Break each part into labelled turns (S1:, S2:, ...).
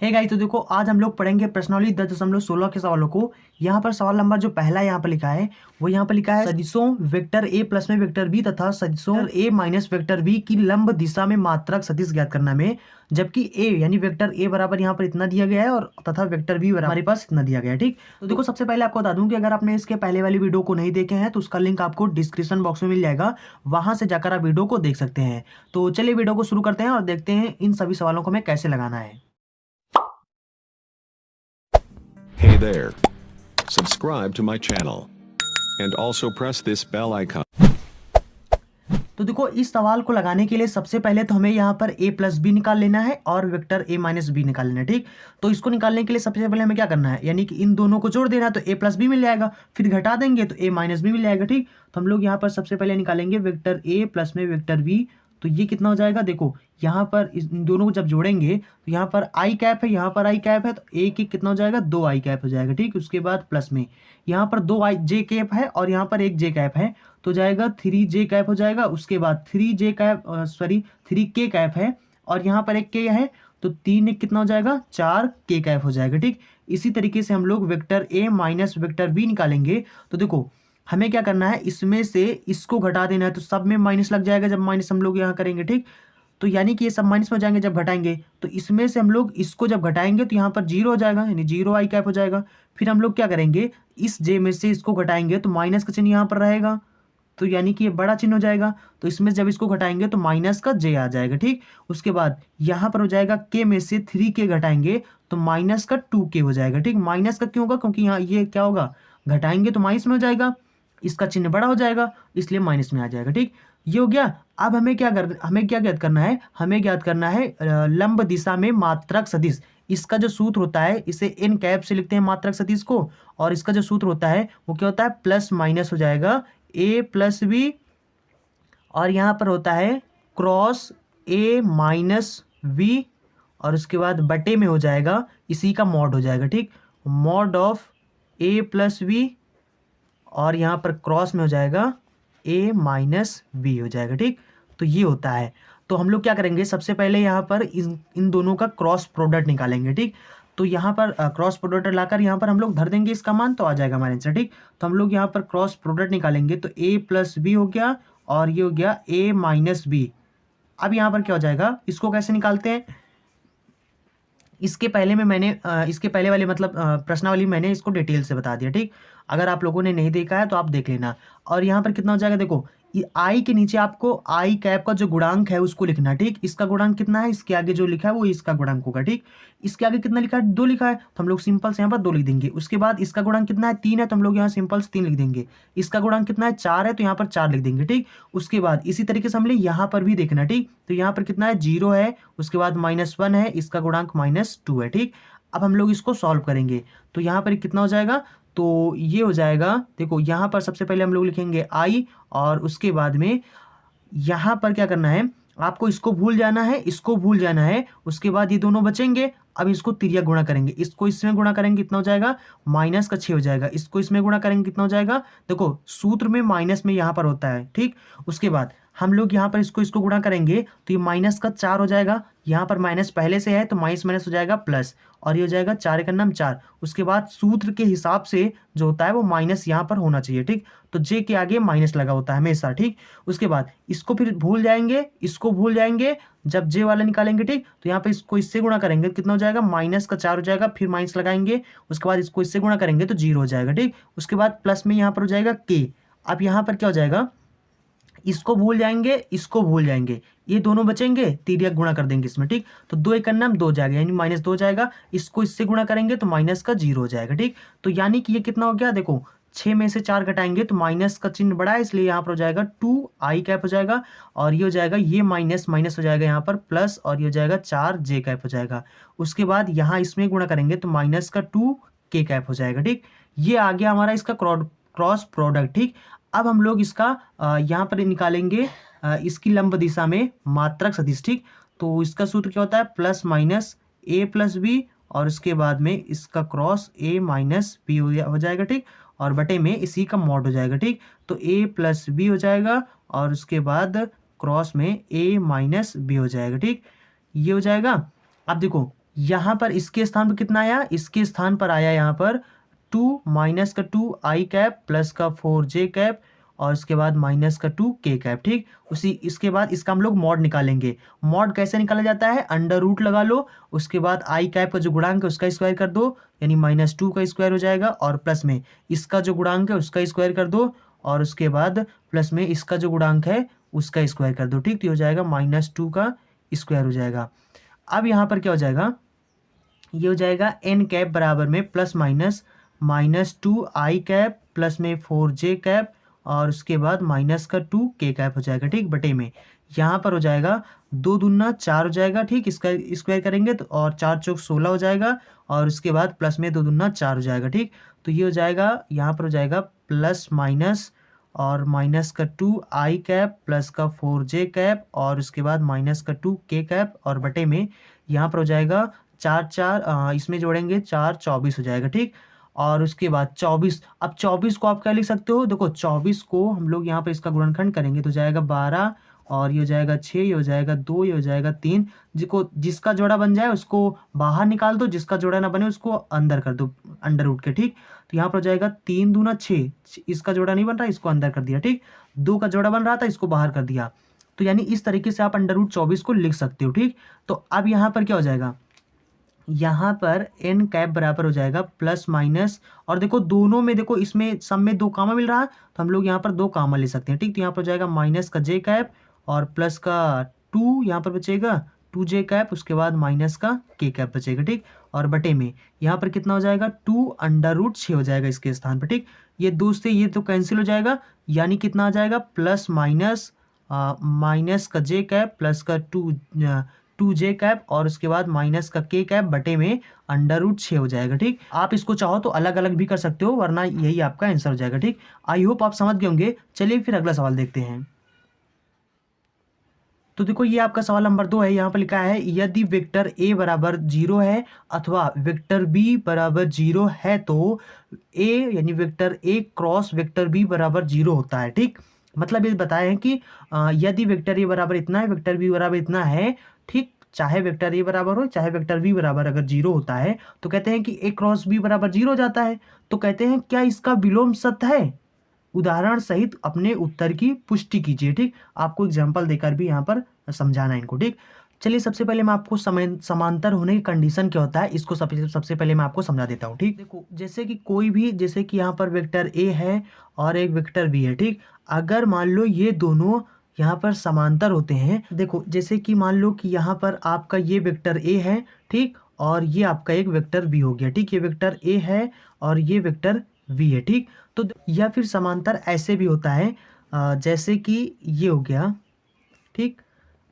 S1: Hey guys, तो देखो आज हम लोग पढ़ेंगे प्रश्नावली 10.16 के सवालों को। यहाँ पर सवाल नंबर जो पहला यहाँ पर लिखा है वो यहाँ पर लिखा है सदिशों वेक्टर ए प्लस में वेक्टर बी तथा सदिशों ए माइनस वेक्टर बी की लंब दिशा में मात्रक सदिश ज्ञात करना में, जबकि ए यानी वेक्टर ए बराबर यहाँ पर इतना दिया गया है और तथा वेक्टर बी बराबर हमारे पास इतना दिया गया है। ठीक, तो देखो सबसे पहले आपको बता दूं कि अगर आपने इसके पहले वाली वीडियो को नहीं देखे हैं तो उसका लिंक आपको डिस्क्रिप्शन बॉक्स में मिल जाएगा, वहां से जाकर आप वीडियो को देख सकते हैं। तो चलिए वीडियो को शुरू करते हैं और देखते हैं इन सभी सवालों को हमें कैसे लगाना है।
S2: Hey there. Subscribe to my channel. And also press this bell icon.
S1: तो देखो इस सवाल को लगाने के लिए सबसे पहले तो हमें यहाँ पर a प्लस बी निकाल लेना है और वेक्टर a माइनस बी निकाल लेना है। ठीक, तो इसको निकालने के लिए सबसे पहले हमें क्या करना है, यानी कि इन दोनों को जोड़ देना है तो a प्लस बी मिल जाएगा, फिर घटा देंगे तो a माइनस बी मिल जाएगा। ठीक, तो हम लोग यहाँ पर सबसे पहले निकालेंगे वेक्टर a प्लस में वेक्टर b। तो ये कितना हो जाएगा, देखो यहाँ पर इन दोनों को जब जोड़ेंगे तो यहाँ पर आई कैप है, यहाँ पर आई कैप है, तो ए की कितना हो जाएगा, 2 आई कैप हो जाएगा। ठीक, उसके बाद प्लस में यहाँ पर 2 आई जे कैप है और यहाँ पर 1 जे कैप है, तो जाएगा 3 जे कैप हो जाएगा। उसके बाद 3 के कैप है और यहाँ पर 1 के है, तो 3 कितना हो जाएगा, 4 के कैप हो जाएगा। ठीक, इसी तरीके से हम लोग vector a minus vector b निकालेंगे। तो देखो हमें क्या करना है, इसमें से इसको घटा देना है, तो सब में माइनस लग जाएगा जब माइनस हम लोग यहाँ करेंगे। ठीक, तो यानी कि ये सब माइनस में हो जाएंगे जब घटाएंगे, तो इसमें से हम लोग इसको जब घटाएंगे तो यहाँ पर 0 हो जाएगा, यानी 0 आई कैप हो जाएगा। फिर हम लोग क्या करेंगे, इस जे में से इसको घटाएंगे तो माइनस का चिन्ह यहाँ पर रहेगा, तो यानी कि ये बड़ा चिन्ह हो जाएगा। तो इसमें जब इसको घटाएंगे तो माइनस का जे आ जाएगा। ठीक, उसके बाद यहाँ पर हो जाएगा के में से 3 के घटाएंगे तो माइनस का 2 के हो जाएगा। ठीक, माइनस का क्यों होगा, क्योंकि यहाँ ये क्या होगा, घटाएंगे तो माइनस में हो जाएगा, इसका चिन्ह बड़ा हो जाएगा इसलिए माइनस में आ जाएगा। ठीक, ये हो गया। अब हमें क्या ज्ञात करना है, हमें ज्ञात करना है लंब दिशा में मात्रक सदिश। इसका जो सूत्र होता है इसे एन कैप से लिखते हैं मात्रक सदिश को, और इसका जो सूत्र होता है वो क्या होता है, प्लस माइनस हो जाएगा ए प्लस बी, और यहाँ पर होता है क्रॉस ए माइनस बी, और उसके बाद बटे में हो जाएगा इसी का मॉड हो जाएगा। ठीक, mod of a plus b, और यहाँ पर क्रॉस में हो जाएगा a माइनस बी हो जाएगा। ठीक, तो ये होता है। तो हम लोग क्या करेंगे, सबसे पहले यहाँ पर इन दोनों का क्रॉस प्रोडक्ट निकालेंगे। ठीक, तो यहाँ पर क्रॉस प्रोडक्ट लाकर यहाँ पर हम लोग धर देंगे इसका मान, तो आ जाएगा हमारा आंसर। ठीक, तो हम लोग यहाँ पर क्रॉस प्रोडक्ट निकालेंगे तो a प्लस बी हो गया और ये हो गया a माइनस बी। अब यहाँ पर क्या हो जाएगा, इसको कैसे निकालते हैं, इसके पहले वाले मतलब प्रश्नावली मैंने इसको डिटेल से बता दिया। ठीक, अगर आप लोगों ने नहीं देखा है तो आप देख लेना। और यहाँ पर कितना हो जाएगा, देखो आई के नीचे आपको आई कैप का जो गुणांक है उसको लिखना। ठीक, इसका गुणांक कितना है, इसके आगे जो लिखा है वो इसका गुणांक होगा। ठीक, इसके आगे कितना लिखा है, 2 लिखा है, तो हम लोग सिंपल से यहाँ पर 2 लिख देंगे। उसके बाद इसका गुणांक कितना है, 3 है, तो हम लोग यहाँ सिंपल से 3 लिख देंगे। इसका गुणांक कितना है, 4 है, तो यहाँ पर 4 लिख देंगे। ठीक, उसके बाद इसी तरीके से हम लोग यहाँ पर भी देखना। ठीक, तो यहाँ पर कितना है, 0 है, उसके बाद -1 है, इसका गुणांक -2 है। ठीक, अब हम लोग इसको सॉल्व करेंगे तो यहाँ पर कितना हो जाएगा, तो ये हो जाएगा, देखो यहाँ पर सबसे पहले हम लोग लिखेंगे आई, और उसके बाद में यहाँ पर क्या करना है, आपको इसको भूल जाना है, इसको भूल जाना है। उसके बाद ये दोनों बचेंगे, अब इसको तिर्यक गुणा करेंगे, इसको इसमें गुणा करेंगे कितना हो जाएगा, माइनस का 6 हो जाएगा। इसको इसमें गुणा करेंगे कितना हो जाएगा, देखो सूत्र में माइनस में यहाँ पर होता है। ठीक, उसके बाद हम लोग यहाँ पर इसको गुणा करेंगे तो ये माइनस का 4 हो जाएगा, यहाँ पर माइनस पहले से है तो माइनस माइनस हो जाएगा प्लस, और ये हो जाएगा 4 का नाम 4। उसके बाद सूत्र के हिसाब से जो होता है वो माइनस यहाँ पर होना चाहिए। ठीक, तो जे के आगे माइनस लगा होता है हमेशा। ठीक, उसके बाद इसको फिर भूल जाएंगे, इसको भूल जाएंगे, जब जे वाला निकालेंगे। ठीक, तो यहाँ पे इसको इससे गुणा करेंगे कितना हो जाएगा, माइनस का 4 हो जाएगा, फिर माइनस लगाएंगे, उसके बाद इसको इससे गुणा करेंगे तो 0 हो जाएगा। ठीक, उसके बाद प्लस में यहाँ पर हो जाएगा के। अब यहाँ पर क्या हो जाएगा, इसको भूल जाएंगे, इसको भूल जाएंगे, ये दोनों बचेंगे, तिर्यक गुणा कर देंगे इसमें। ठीक, तो 2 एक नाम 2 जाएगा, यानी -2 हो जाएगा, इसको इससे गुणा करेंगे तो माइनस का 0 हो जाएगा। ठीक, तो यानी कि ये कितना हो गया, देखो 6 में से 4 घटाएंगे तो माइनस का चिन्ह बड़ा है, इसलिए यहाँ पर हो जाएगा 2 आई कैप हो जाएगा, और ये हो जाएगा ये माइनस माइनस हो जाएगा यहाँ पर प्लस, और ये हो जाएगा 4 जे कैप हो जाएगा। उसके बाद यहाँ इसमें गुणा करेंगे तो माइनस का 2 के कैप हो जाएगा। ठीक, ये आ गया हमारा इसका क्रॉस प्रोडक्ट। ठीक, अब हम लोग इसका यहाँ पर निकालेंगे इसकी लंब दिशा में मात्रक सदिश। ठीक, तो इसका सूत्र क्या होता है, प्लस माइनस ए प्लस बी, और उसके बाद में इसका क्रॉस ए माइनस बी हो जाएगा। ठीक, और बटे में इसी का मॉड हो जाएगा। ठीक, तो ए प्लस बी हो जाएगा, और उसके बाद क्रॉस में ए माइनस बी हो जाएगा। ठीक, ये हो जाएगा। अब देखो यहाँ पर इसके स्थान पर कितना आया, इसके स्थान पर आया यहाँ पर 2 माइनस का 2 आई कैप प्लस का 4 जे कैप और उसके बाद माइनस का 2 के कैप। ठीक, उसी इसके बाद इसका हम लोग मॉड निकालेंगे। मॉड कैसे निकाला जाता है, अंडर रूट लगा लो, उसके बाद आई कैप का जो गुणांक है उसका स्क्वायर कर दो, यानी -2 का स्क्वायर हो जाएगा, और प्लस में इसका जो गुणांक है उसका स्क्वायर कर दो, और उसके बाद प्लस में इसका जो गुणांक है उसका स्क्वायर कर दो। ठीक, तो हो जाएगा -2 का स्क्वायर हो जाएगा। अब यहाँ पर क्या हो जाएगा, ये हो जाएगा एन कैप बराबर में प्लस माइनस -2 आई कैप प्लस में 4 जे कैप और उसके बाद माइनस का 2 के कैप हो जाएगा। ठीक, बटे में यहाँ पर हो जाएगा 2 दूना 4 हो जाएगा। ठीक, इसका स्क्वायर करेंगे तो और 4 चौक 16 हो जाएगा, और उसके बाद प्लस में 2 दूना 4 हो जाएगा। ठीक, तो ये हो जाएगा, यहाँ पर हो जाएगा प्लस माइनस और माइनस का 2 आई कैप प्लस का 4 जे कैप और उसके बाद माइनस का 2 के कैप और बटे में यहाँ पर हो जाएगा 4 इसमें जोड़ेंगे 4 24 हो जाएगा। ठीक, और उसके बाद 24, अब 24 को आप क्या लिख सकते हो, देखो 24 को हम लोग यहाँ पे इसका गुणनखंड करेंगे तो जाएगा 12 और ये हो जाएगा 6, ये हो जाएगा 2, ये हो जाएगा 3। जिसका जोड़ा बन जाए उसको बाहर निकाल दो, जिसका जोड़ा ना बने उसको अंदर कर दो अंडर रूट के। ठीक, तो यहाँ पर हो जाएगा 3 दूना 6, इसका जोड़ा नहीं बन रहा, इसको अंदर कर दिया। ठीक, 2 का जोड़ा बन रहा था, इसको बाहर कर दिया। तो यानी इस तरीके से आप अंडर रूट 24 को लिख सकते हो। ठीक, तो अब यहाँ पर क्या हो जाएगा, यहाँ पर एन कैप बराबर हो जाएगा प्लस माइनस, और देखो दोनों में, देखो इसमें सब में 2 कामा मिल रहा तो हम लोग यहाँ पर 2 कामा ले सकते हैं। ठीक, तो यहाँ पर हो जाएगा माइनस का जे कैप और प्लस का 2 यहाँ पर बचेगा 2 जे कैप, उसके बाद माइनस का के कैप बचेगा। ठीक, और बटे में यहाँ पर कितना हो जाएगा 2 अंडर रूट 6 हो जाएगा इसके स्थान पर। ठीक, ये 2 से ये तो कैंसिल हो जाएगा, यानी कितना आ जाएगा प्लस माइनस माइनस का जे कैप प्लस का 2 जे कैप और उसके बाद माइनस का के कैप बटे में अंडर रूट 6 हो जाएगा। ठीक, आप इसको चाहो तो अलग अलग भी कर सकते हो, वरना यही आपका आंसर हो जाएगा। ठीक, आई होप आप समझ गए होंगे। चलिए फिर अगला सवाल देखते हैं। तो देखो ये आपका सवाल नंबर 2 है। यहाँ पर लिखा है यदि वेक्टर ए बराबर 0 है अथवा वेक्टर बी बराबर 0 है तो ए यानी वेक्टर ए क्रॉस वेक्टर बी बराबर 0 होता है। ठीक, मतलब ये बताया है कि यदि वेक्टर ए बराबर इतना है, वेक्टर बी बराबर इतना है, ठीक, चाहे वेक्टर ए बराबर हो चाहे वेक्टर बी बराबर अगर 0 होता है तो कहते हैं कि ए क्रॉस बी बराबर 0 हो जाता है। तो कहते हैं क्या इसका विलोम सत्य है, उदाहरण सहित अपने उत्तर की पुष्टि कीजिए। ठीक, आपको एग्जाम्पल देकर भी यहाँ पर समझाना है इनको। ठीक, चलिए सबसे पहले मैं आपको समांतर होने की कंडीशन क्या होता है इसको सबसे पहले मैं आपको समझा देता हूँ। ठीक, देखो जैसे कि कोई भी, जैसे कि यहाँ पर वेक्टर ए है और एक वेक्टर बी है। ठीक, अगर मान लो ये दोनों यहाँ पर समांतर होते हैं, देखो जैसे कि मान लो कि यहाँ पर आपका ये वेक्टर ए है, ठीक, और ये आपका एक वेक्टर बी हो गया। ठीक, ये वेक्टर ए है और ये वेक्टर वी है। ठीक, तो या फिर समांतर ऐसे भी होता है जैसे कि ये हो गया। ठीक,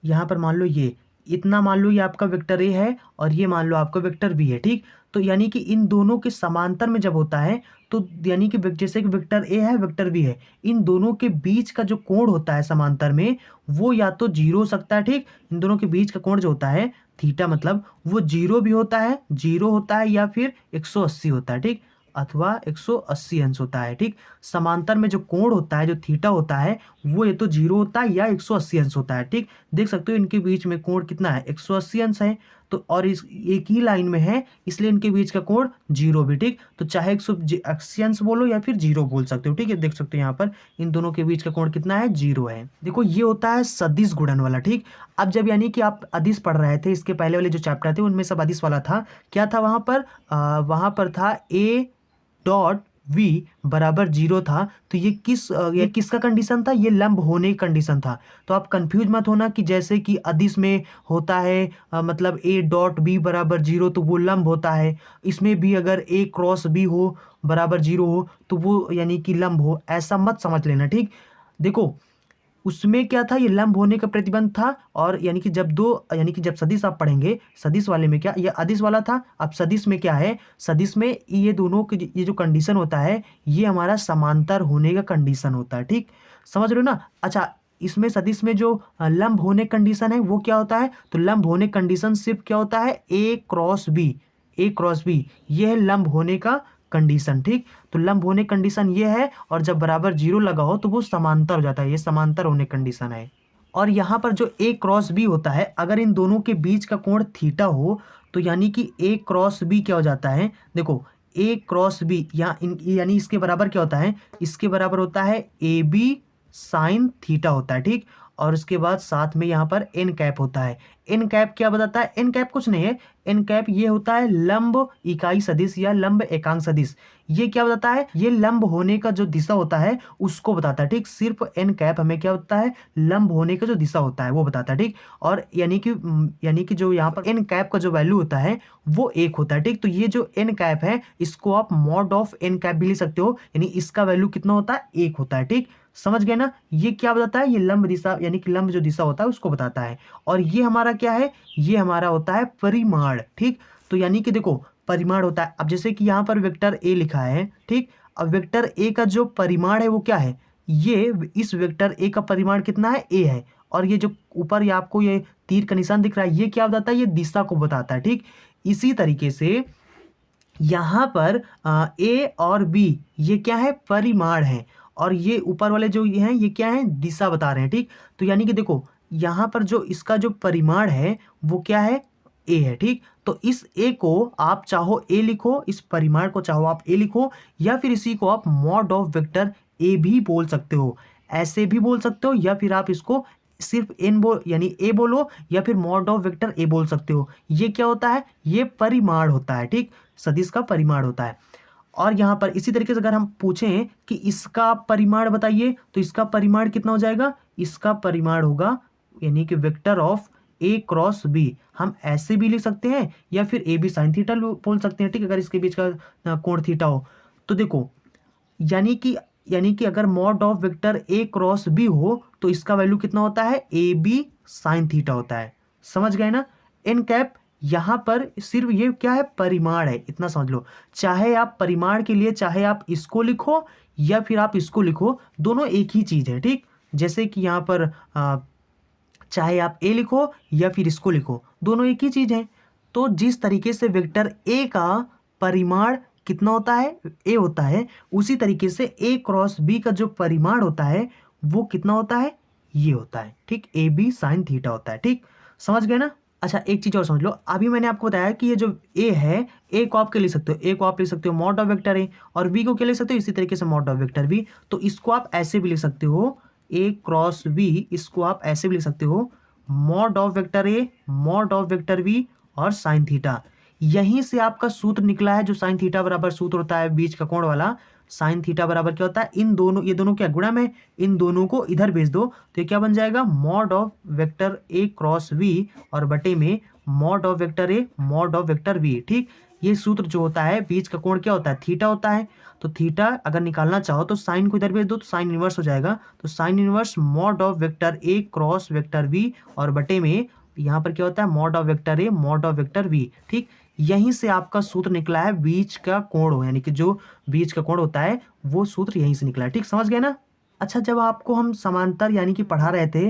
S1: यहाँ पर मान लो ये इतना, मान लो ये आपका वेक्टर ए है और ये मान लो आपका वेक्टर बी है। ठीक, तो यानी कि इन दोनों के समांतर में जब होता है तो यानी कि जैसे कि वेक्टर ए है वेक्टर बी है, इन दोनों के बीच का जो कोण होता है समांतर में वो या तो 0 हो सकता है। ठीक, इन दोनों के बीच का कोण जो होता है थीटा, मतलब वो 0 भी होता है, 0 होता है या फिर 180 होता है। ठीक, अथवा 180 अंश होता है। ठीक, समांतर में जो कोण होता है जो थीटा होता है वो ये तो 0 होता है या 180 अंश होता है। ठीक, देख सकते हो इनके बीच में कोण कितना है, 180 अंश है। तो और इस एक ही लाइन में है इसलिए इनके बीच का कोण 0 भी। ठीक, तो चाहे 180 अंश बोलो या फिर 0 बोल सकते हो। ठीक है, देख सकते हो यहाँ पर इन दोनों के बीच का कोण कितना है, 0 है। देखो ये होता है सदिश गुणन वाला। ठीक, अब जब यानी कि आप अदिश पढ़ रहे थे, इसके पहले वाले जो चैप्टर थे उनमें सब अदिश वाला था। क्या था वहां पर था ए डॉट वी बराबर 0 था। तो ये किसका कंडीशन था, ये लंब होने की कंडीशन था। तो आप कंफ्यूज मत होना कि जैसे कि अदिश में होता है मतलब ए डॉट बी बराबर 0 तो वो लंब होता है, इसमें भी अगर ए क्रॉस बी हो बराबर 0 हो तो वो यानी कि लंब हो, ऐसा मत समझ लेना। ठीक, देखो उसमें क्या था, ये लंब होने का प्रतिबंध था। और यानी कि जब सदिश आप पढ़ेंगे, सदिश वाले में क्या, ये अदिश वाला था। अब सदिश में क्या है, सदिश में ये दोनों की ये जो कंडीशन होता है ये हमारा समांतर होने का कंडीशन होता है। ठीक, समझ रहे हो ना। अच्छा, इसमें सदिश में जो लंब होने कंडीशन है वो क्या होता है, तो लंब होने कंडीशन सिर्फ क्या होता है, ए क्रॉस बी, ये है लंब होने का कंडीशन। ठीक, तो लंब होने कंडीशन ये है, और जब बराबर 0 लगा हो तो वो समांतर हो जाता है, ये समांतर होने कंडीशन है। और यहाँ पर जो ए क्रॉस बी होता है, अगर इन दोनों के बीच का कोण थीटा हो तो यानी कि ए क्रॉस बी क्या हो जाता है, देखो ए क्रॉस बी यानी इसके बराबर क्या होता है, इसके बराबर होता है ए बी साइन थीटा होता है, ठीक। और उसके बाद साथ में यहाँ पर एन कैप होता है। एन कैप क्या बताता है, एन कैप कुछ नहीं है, एन कैप ये होता है लंब इकाई सदिश या लंब एकांक सदिश। ये क्या बताता है, ये लंब होने का जो दिशा होता है उसको बताता है, ठीक। सिर्फ एन कैप हमें क्या होता है, लंब होने का जो दिशा होता है वो बताता है, ठीक। और यानी कि जो यहाँ पर एन कैप का जो वैल्यू होता है वो 1 होता है, ठीक। तो ये जो एन कैप है इसको आप मॉड ऑफ एन कैप भी लिख सकते हो, यानी इसका वैल्यू कितना होता है, 1 होता है, ठीक। समझ गए ना, ये क्या बताता है, ये लंब दिशा यानी कि लंब जो दिशा होता है उसको बताता है। और ये हमारा क्या है, ये हमारा होता है परिमाण, ठीक। तो यानी कि देखो परिमाण होता है, अब जैसे कि यहाँ पर वेक्टर ए लिखा है, ठीक। अब वेक्टर ए का जो परिमाण है वो क्या है, ये इस वेक्टर ए का परिमाण कितना है, ए है। और ये जो ऊपर ये आपको ये तीर का निशान दिख रहा है ये क्या बताता है, ये दिशा को बताता है, ठीक। इसी तरीके से यहाँ पर ए और बी ये क्या है, परिमाण है, और ये ऊपर वाले जो ये हैं ये क्या है, दिशा बता रहे हैं, ठीक। तो यानी कि देखो यहाँ पर जो इसका जो परिमाण है वो क्या है, ए है, ठीक। तो इस ए को आप चाहो ए लिखो, इस परिमाण को चाहो आप ए लिखो, या फिर इसी को आप मॉड ऑफ वेक्टर ए भी बोल सकते हो, ऐसे भी बोल सकते हो, या फिर आप इसको सिर्फ यानी ए बोलो, या फिर मॉड ऑफ वेक्टर ए बोल सकते हो। ये क्या होता है, ये परिमाण होता है, ठीक, सदिश का परिमाण होता है। और यहाँ पर इसी तरीके से अगर हम पूछें कि इसका परिमाण बताइए, तो इसका परिमाण कितना हो जाएगा, इसका परिमाण होगा यानी कि vector of a cross b, हम ऐसे भी लिख सकते हैं या फिर ए बी साइन थीटा बोल सकते हैं, ठीक। अगर इसके बीच का कोण थीटा हो तो देखो यानी कि अगर mod of vector A cross b हो तो इसका वैल्यू कितना होता है, ए बी साइन थीटा होता है। समझ गए ना, एन कैप यहाँ पर सिर्फ ये क्या है, परिमाण है, इतना समझ लो। चाहे आप परिमाण के लिए चाहे आप इसको लिखो या फिर आप इसको लिखो, दोनों एक ही चीज है, ठीक। जैसे कि यहाँ पर चाहे आप ए लिखो या फिर इसको लिखो, दोनों एक ही चीज है। तो जिस तरीके से वेक्टर ए का परिमाण कितना होता है, ए होता है, उसी तरीके से ए क्रॉस बी का जो परिमाण होता है वो कितना होता है, ये होता है, ठीक, ए बी साइन थीटा होता है, ठीक। समझ गए ना। अच्छा एक चीज और समझ लो, अभी मैंने आपको बताया कि ये जो ए है, ए को आप क्या लिख सकते हो, ए को आप लिख सकते हो मॉड ऑफ वेक्टर ए, और बी को क्या लिख सकते हो, इसी तरीके से मॉड ऑफ वेक्टर बी। तो इसको आप ऐसे भी लिख सकते हो, ए क्रॉस बी, इसको आप ऐसे भी लिख सकते हो mod of vector a, mod of vector b और साइन थीटा। यहीं से आपका सूत्र निकला है जो साइन थीटा बराबर सूत्र होता है बीच का कोण वाला, साइन थीटा बराबर क्या होता है, इन दोनों, ये दोनों क्या गुणा में, इन दोनों को इधर भेज दो तो ये क्या बन जाएगा, mod of vector A cross v और बटे में mod of vector a mod of vector v, ठीक। ये सूत्र जो होता है बीच का कोण क्या होता है, थीटा होता है। तो थीटा अगर निकालना चाहो तो साइन को इधर भेज दो तो साइन इनवर्स हो जाएगा, तो sine inverse mod of vector A cross vector v और बटे में यहाँ पर क्या होता है, mod of vector a mod of vector v, ठीक। यहीं से आपका सूत्र निकला है बीच का कोण हो, यानी कि जो बीच का कोण होता है वो सूत्र यहीं से निकला है, ठीक। समझ गए ना। अच्छा जब आपको हम समांतर यानी कि पढ़ा रहे थे,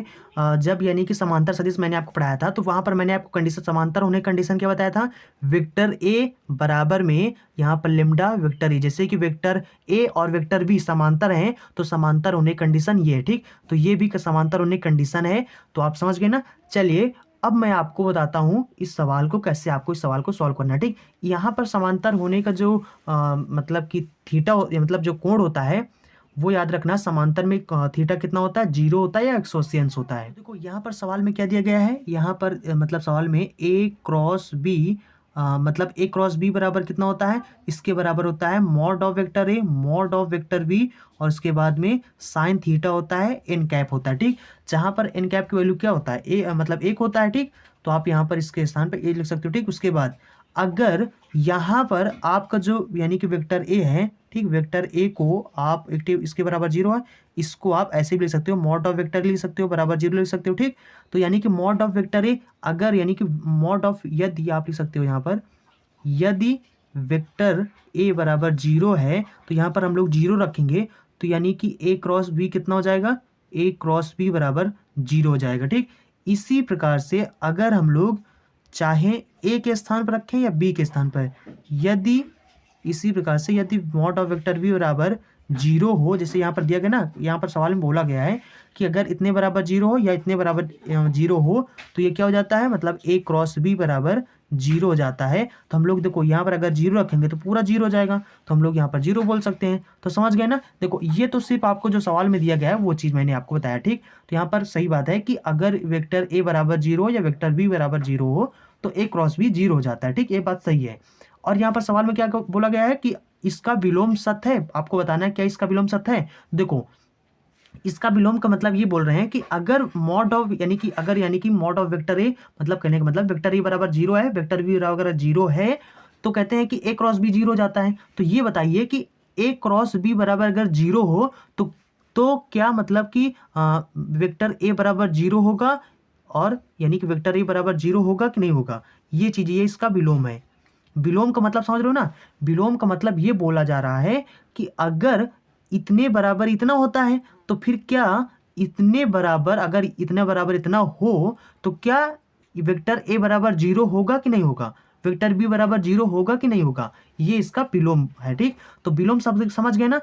S1: जब यानी कि समांतर सदिश मैंने आपको पढ़ाया था तो वहां पर मैंने आपको कंडीशन, समांतर होने कंडीशन क्या बताया था, वेक्टर ए बराबर में यहाँ पर लेम्डा वेक्टर ए, जैसे कि वेक्टर ए और वेक्टर बी समांतर हैं तो समांतर होने कंडीशन ये है, ठीक। तो ये भी समांतर होने कंडीशन है, तो आप समझ गए ना। चलिए अब मैं आपको बताता हूँ इस सवाल को कैसे आपको इस सवाल को सॉल्व करना है, ठीक। यहाँ पर समांतर होने का जो मतलब कि थीटा मतलब जो कोण होता है वो याद रखना, समांतर में थीटा कितना होता है, 0 होता है या 180 अंश होता है। देखो यहाँ पर सवाल में क्या दिया गया है, यहाँ पर मतलब सवाल में ए क्रॉस बी मतलब ए क्रॉस बी बराबर कितना होता है, इसके बराबर होता है mod of vector a mod of vector b और उसके बाद में साइन थीटा होता है, एन कैप होता है, ठीक। जहाँ पर एन कैप की वैल्यू क्या होता है, ए मतलब 1 होता है, ठीक। तो आप यहाँ पर इसके स्थान पर ए लिख सकते हो, ठीक। उसके बाद अगर यहाँ पर आपका जो यानी कि वेक्टर ए है, ठीक, वेक्टर ए को आप इसके बराबर 0 है, इसको आप ऐसे भी लिख सकते हो मॉड ऑफ वेक्टर लिख सकते हो बराबर 0 लिख सकते हो, ठीक। तो यानी कि मॉड ऑफ वेक्टर ए अगर यानी कि मॉड ऑफ यदि आप लिख सकते हो यहाँ पर, यदि वेक्टर ए बराबर 0 है तो यहाँ पर हम लोग 0 रखेंगे, तो यानी कि ए क्रॉस बी कितना हो जाएगा, ए क्रॉस बी बराबर 0 हो जाएगा, ठीक। इसी प्रकार से अगर हम लोग चाहे ए के स्थान पर रखें या बी के स्थान पर, यदि इसी प्रकार से यदि मॉड ऑफ वेक्टर बी बराबर 0 हो, जैसे यहाँ पर दिया गया ना, यहाँ पर सवाल में बोला गया है कि अगर इतने बराबर 0 हो या इतने बराबर 0 हो तो ये क्या हो जाता है, मतलब ए क्रॉस बी बराबर जीरो हो जाता है तो हम लोग देखो यहाँ पर अगर जीरो रखेंगे तो पूरा जीरो हो जाएगा, तो हम लोग यहाँ पर जीरो बोल सकते हैं। तो समझ गए ना। देखो ये तो सिर्फ आपको जो सवाल में दिया गया है वो चीज़ मैंने आपको बताया, ठीक। तो यहाँ पर सही बात है कि अगर वेक्टर ए बराबर जीरो या वेक्टर बी बराबर जीरो हो तो ए क्रॉस बी जीरो हो जाता है, ठीक। ये बात सही है। और यहाँ पर सवाल में क्या बोला गया है कि इसका विलोम सत्य है। आपको बताना है क्या इसका विलोम सत्य है। देखो इसका विलोम का मतलब ये बोल रहे हैं कि अगर मॉड ऑफ यानी कि मॉड ऑफ वेक्टर ए, मतलब कहने का मतलब वेक्टर ए बराबर जीरो है, वेक्टर बी बराबर जीरो है, तो कहते हैं कि ए क्रॉस बी जीरो हो जाता है। तो ये बताइए कि ए क्रॉस बी बराबर अगर जीरो हो तो क्या मतलब कि वेक्टर ए बराबर जीरो होगा, और यानी कि वेक्टर ए बराबर जीरो होगा कि नहीं होगा। ये चीज़, ये इसका विलोम है। विलोम का मतलब समझ रहे हो ना। विलोम का मतलब ये बोला जा रहा है कि अगर इतने बराबर इतना होता है तो फिर क्या इतने बराबर, अगर इतने बराबर इतना हो तो क्या वेक्टर ए बराबर जीरो होगा कि नहीं होगा, वेक्टर बी बराबर जीरो होगा कि नहीं होगा। ये इसका विलोम है, ठीक। तो विलोम शब्द समझ गए ना।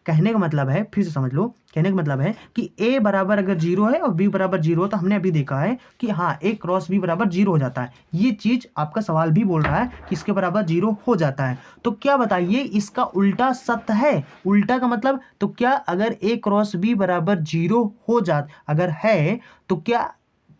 S1: कहने का मतलब है, फिर से समझ लो, कहने का मतलब है कि ए बराबर अगर जीरो है और बी बराबर जीरो हो तो हमने अभी देखा है कि हाँ ए क्रॉस बी बराबर जीरो हो जाता है। ये चीज आपका सवाल भी बोल रहा है कि इसके बराबर जीरो हो जाता है। तो क्या बताइए इसका उल्टा सत्य है। उल्टा का मतलब तो क्या अगर ए क्रॉस बी बराबर जीरो हो अगर है तो क्या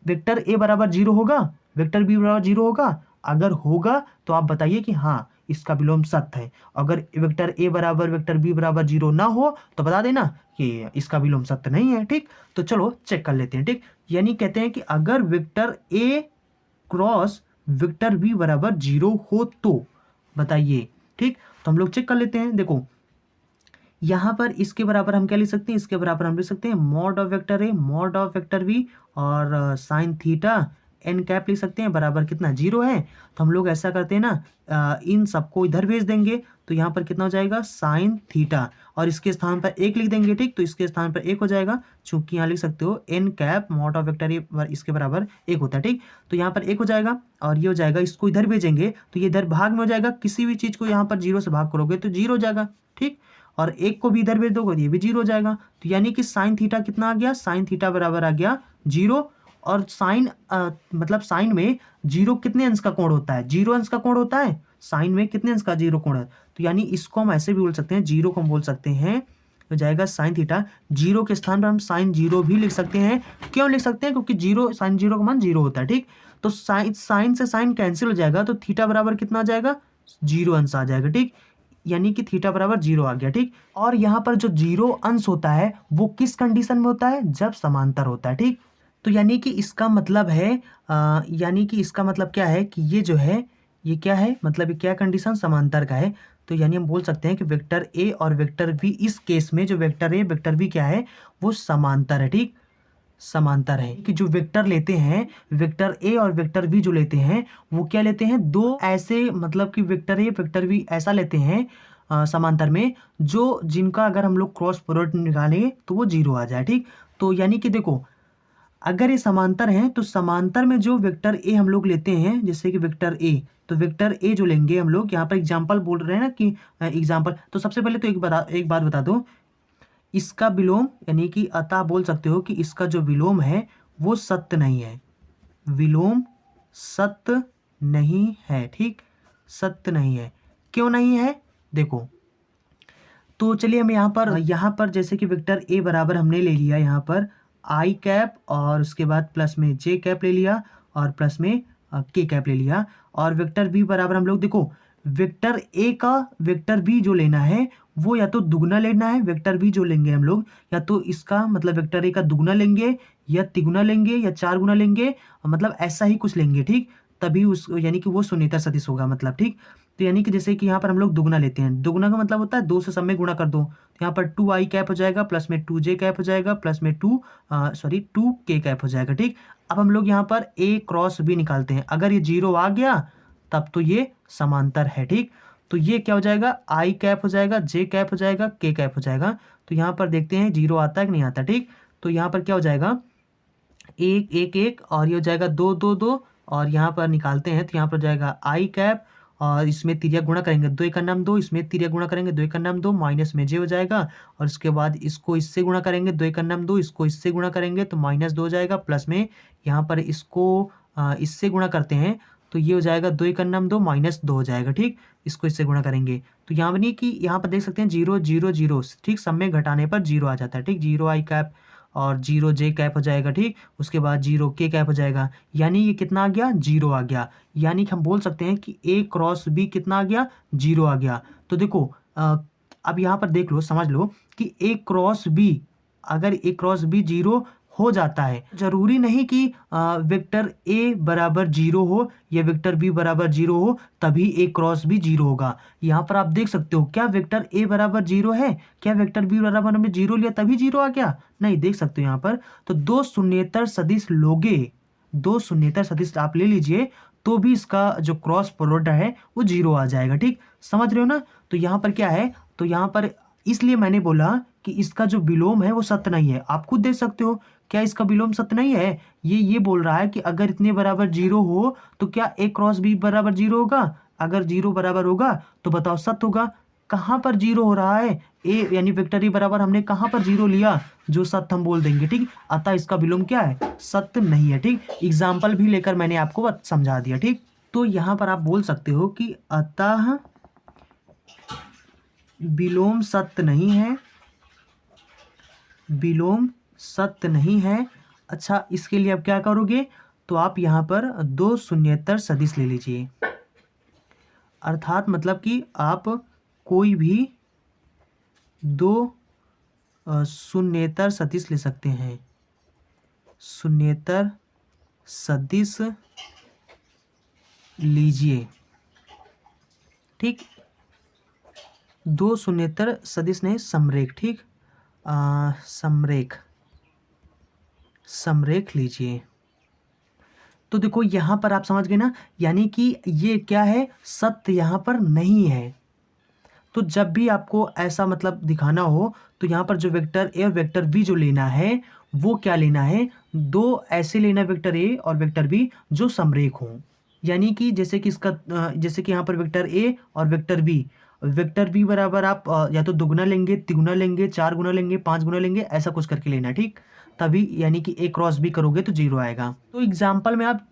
S1: वेक्टर ए बराबर जीरो होगा, वेक्टर बी बराबर जीरो होगा। अगर होगा तो आप बताइए कि हाँ इसका विलोम सत्य है। अगर वेक्टर ए बराबर वेक्टर बी बराबर जीरो ना हो तो बता देना कि इसका विलोम सत्य नहीं है, ठीक। तो चलो चेक कर लेते हैं, ठीक। यानी कहते हैं कि अगर वेक्टर ए क्रॉस वेक्टर बी बराबर जीरो हो तो बताइए, ठीक। तो हम लोग चेक कर लेते हैं। देखो यहाँ पर इसके बराबर हम क्या लिख सकते हैं, इसके बराबर हम लिख सकते हैं mod of vector a mod of vector b और साइन थीटा एन कैप लिख सकते हैं, बराबर कितना जीरो है। तो हम लोग ऐसा करते हैं ना, इन सबको इधर भेज देंगे तो यहाँ पर कितना हो जाएगा साइन थीटा, और इसके स्थान पर एक लिख देंगे, ठीक। तो इसके स्थान पर एक हो जाएगा, चूंकि यहाँ लिख सकते हो n cap mod of vector a इसके बराबर एक होता है, ठीक। तो यहाँ पर एक हो जाएगा और ये हो जाएगा, इसको इधर भेजेंगे तो ये इधर भाग में हो जाएगा। किसी भी चीज़ को यहाँ पर जीरो से भाग करोगे तो जीरो हो जाएगा, ठीक। और एक को भी इधर भेज दोगे ये भी जीरो हो जाएगा। तो यानी कि साइन थीटा कितना आ गया, साइन थीटा बराबर आ गया जीरो। और साइन मतलब साइन में जीरो कितने अंश का कोण होता है, जीरो अंश का कोण होता है। साइन में कितने अंश का जीरो कोण है, तो यानी इसको हम ऐसे भी बोल सकते हैं, जीरो को हम बोल सकते हैं तो जाएगा साइन थीटा। जीरो के स्थान पर हम साइन जीरो भी लिख सकते हैं। क्यों लिख सकते हैं, क्योंकि जीरो साइन जीरो का मान जीरो होता है, ठीक। तो साइन से साइन कैंसिल हो जाएगा तो थीटा बराबर कितना आ जाएगा, जीरो अंश आ जाएगा, ठीक। यानी कि थीटा बराबर जीरो आ गया, ठीक। और यहाँ पर जो जीरो अंश होता है वो किस कंडीशन में होता है, जब समांतर होता है, ठीक। तो यानी कि इसका मतलब है यानी कि इसका मतलब क्या है कि ये जो है ये क्या है, मतलब ये क्या कंडीशन समांतर का है। तो यानी हम बोल सकते हैं कि वेक्टर ए और वेक्टर बी, इस केस में जो वेक्टर ए वेक्टर बी क्या है वो समांतर है, ठीक। समांतर है कि जो वेक्टर लेते हैं, वेक्टर ए और वेक्टर बी जो लेते हैं वो क्या लेते हैं, दो ऐसे, मतलब कि वेक्टर ए वेक्टर बी ऐसा लेते हैं समांतर में जो जिनका अगर हम लोग क्रॉस प्रोडक्ट निकालेंगे तो वो जीरो आ जाए, ठीक। तो यानी कि देखो अगर ये समांतर हैं तो समांतर में जो वेक्टर ए हम लोग लेते हैं, जैसे कि वेक्टर ए, तो वेक्टर ए जो लेंगे हम लोग, यहाँ पर एग्जाम्पल बोल रहे हैं ना कि एग्जाम्पल, तो सबसे पहले तो एक बात बता दो, इसका विलोम यानी कि अतः बोल सकते हो कि इसका जो विलोम है वो सत्य नहीं है, विलोम सत्य नहीं है, ठीक। सत्य नहीं है, क्यों नहीं है देखो। तो चलिए हम यहाँ पर जैसे कि वेक्टर ए बराबर हमने ले लिया यहाँ पर आई कैप, और उसके बाद प्लस में जे कैप ले लिया, और प्लस में के कैप ले लिया। और वेक्टर बी बराबर हम लोग देखो वेक्टर ए का वेक्टर बी जो लेना है वो या तो दुगना लेना है, वेक्टर बी जो लेंगे हम लोग या तो इसका मतलब वेक्टर ए का दुगना लेंगे या तिगुना लेंगे या चार गुना लेंगे, मतलब ऐसा ही कुछ लेंगे, ठीक। तभी उस यानी कि वो शून्येतर सदिश होगा, मतलब, ठीक। तो यानी कि जैसे कि यहाँ पर हम लोग दुगना लेते हैं, दुगना का मतलब होता है दो से सब में गुणा कर दो, तो यहाँ पर टू आई कैप हो जाएगा, प्लस में टू जे कैप हो जाएगा, प्लस में टू के कैप हो जाएगा, ठीक। अब हम लोग यहाँ पर ए क्रॉस बी निकालते हैं, अगर ये जीरो आ गया तब तो ये समांतर है, ठीक। तो ये क्या हो जाएगा, आई कैप हो जाएगा, जे कैप हो जाएगा, के कैप हो जाएगा। तो यहाँ पर देखते हैं जीरो आता है कि नहीं आता, ठीक। तो यहाँ पर क्या हो जाएगा, एक एक एक, और ये हो जाएगा दो दो दो, और यहाँ पर निकालते हैं तो यहाँ पर जाएगा आई कैप, और इसमें तिरिया गुणा करेंगे, दो एक नाम दो, इसमें तिरिया गुणा करेंगे, दो एक नाम दो, माइनस में जे हो जाएगा, और उसके बाद इसको इससे गुणा करेंगे, दो एक नाम दो, इसको इससे गुणा करेंगे तो माइनस दो हो जाएगा, प्लस में यहाँ पर इसको इससे गुणा करते हैं तो ये हो जाएगा 2 एक अन्नम 2 -2 हो जाएगा, ठीक। इसको इससे गुणा करेंगे तो यहाँ बनी कि यहाँ पर देख सकते हैं 0 0 0, ठीक, सब में घटाने पर 0 आ जाता है, ठीक। 0 आई कैप और 0 जे कैप हो जाएगा, ठीक। उसके बाद 0 के कैप हो जाएगा, यानी ये कितना आ गया, 0 आ गया। यानी कि हम बोल सकते हैं कि ए क्रॉस बी कितना आ गया, 0 आ गया। तो देखो अब यहाँ पर देख लो, समझ लो कि ए क्रॉस बी, अगर ए क्रॉस बी 0 हो जाता है, जरूरी नहीं कि वेक्टर ए बराबर 0 हो या वेक्टर बी बराबर 0 हो तभी ए क्रॉस बी 0 होगा। यहाँ पर आप देख सकते हो, क्या वेक्टर ए बराबर 0 है, क्या वेक्टर बी बराबर हमने 0 लिया तभी 0 आ गया, नहीं। देख सकते हो यहाँ पर, तो दो शून्येतर सदिश लोगे, दो शून्येतर सदिश आप ले लीजिए तो भी इसका जो क्रॉस प्रोडक्ट है वो 0 आ जाएगा, ठीक। समझ रहे हो ना। तो यहाँ पर क्या है, तो यहाँ पर इसलिए मैंने बोला कि इसका जो विलोम है वो सत्य नहीं है। आप खुद देख सकते हो, क्या इसका विलोम सत्य नहीं है। ये बोल रहा है कि अगर इतने बराबर 0 हो तो क्या ए क्रॉस बी बराबर 0 होगा। अगर 0 बराबर होगा तो बताओ सत्य होगा। कहाँ पर 0 हो रहा है, ए यानी वेक्टर ए बराबर हमने कहाँ पर 0 लिया, जो सत्य हम बोल देंगे, ठीक। अतः इसका विलोम क्या है, सत्य नहीं है, ठीक। एग्जाम्पल भी लेकर मैंने आपको समझा दिया, ठीक। तो यहाँ पर आप बोल सकते हो कि अतः विलोम सत्य नहीं है, विलोम सत्य नहीं है। अच्छा, इसके लिए आप क्या करोगे, तो आप यहाँ पर दो शून्येतर सदिश ले लीजिए, अर्थात मतलब कि आप कोई भी दो शून्येतर सदिश ले सकते हैं, शून्येतर सदिश लीजिए, ठीक। दो शून्येतर सदिश नहीं, समरेख, ठीक। समरेख लीजिए। तो देखो यहाँ पर आप समझ गए ना, यानी कि ये क्या है, सत्य यहाँ पर नहीं है। तो जब भी आपको ऐसा मतलब दिखाना हो तो यहाँ पर जो वेक्टर ए और वेक्टर बी जो लेना है वो क्या लेना है, दो ऐसे लेना वेक्टर ए और वेक्टर बी जो समरेख हों। यानी कि जैसे कि इसका जैसे कि यहाँ पर वेक्टर ए और वेक्टर बी बराबर आप या तो दुगुना लेंगे, तिगुना लेंगे, 4 गुना लेंगे, 5 गुना लेंगे, ऐसा कुछ करके लेना, ठीक। तभी यानी कि ए क्रॉस बी करोगे तो 0 आएगा। तो एग्जाम्पल में आप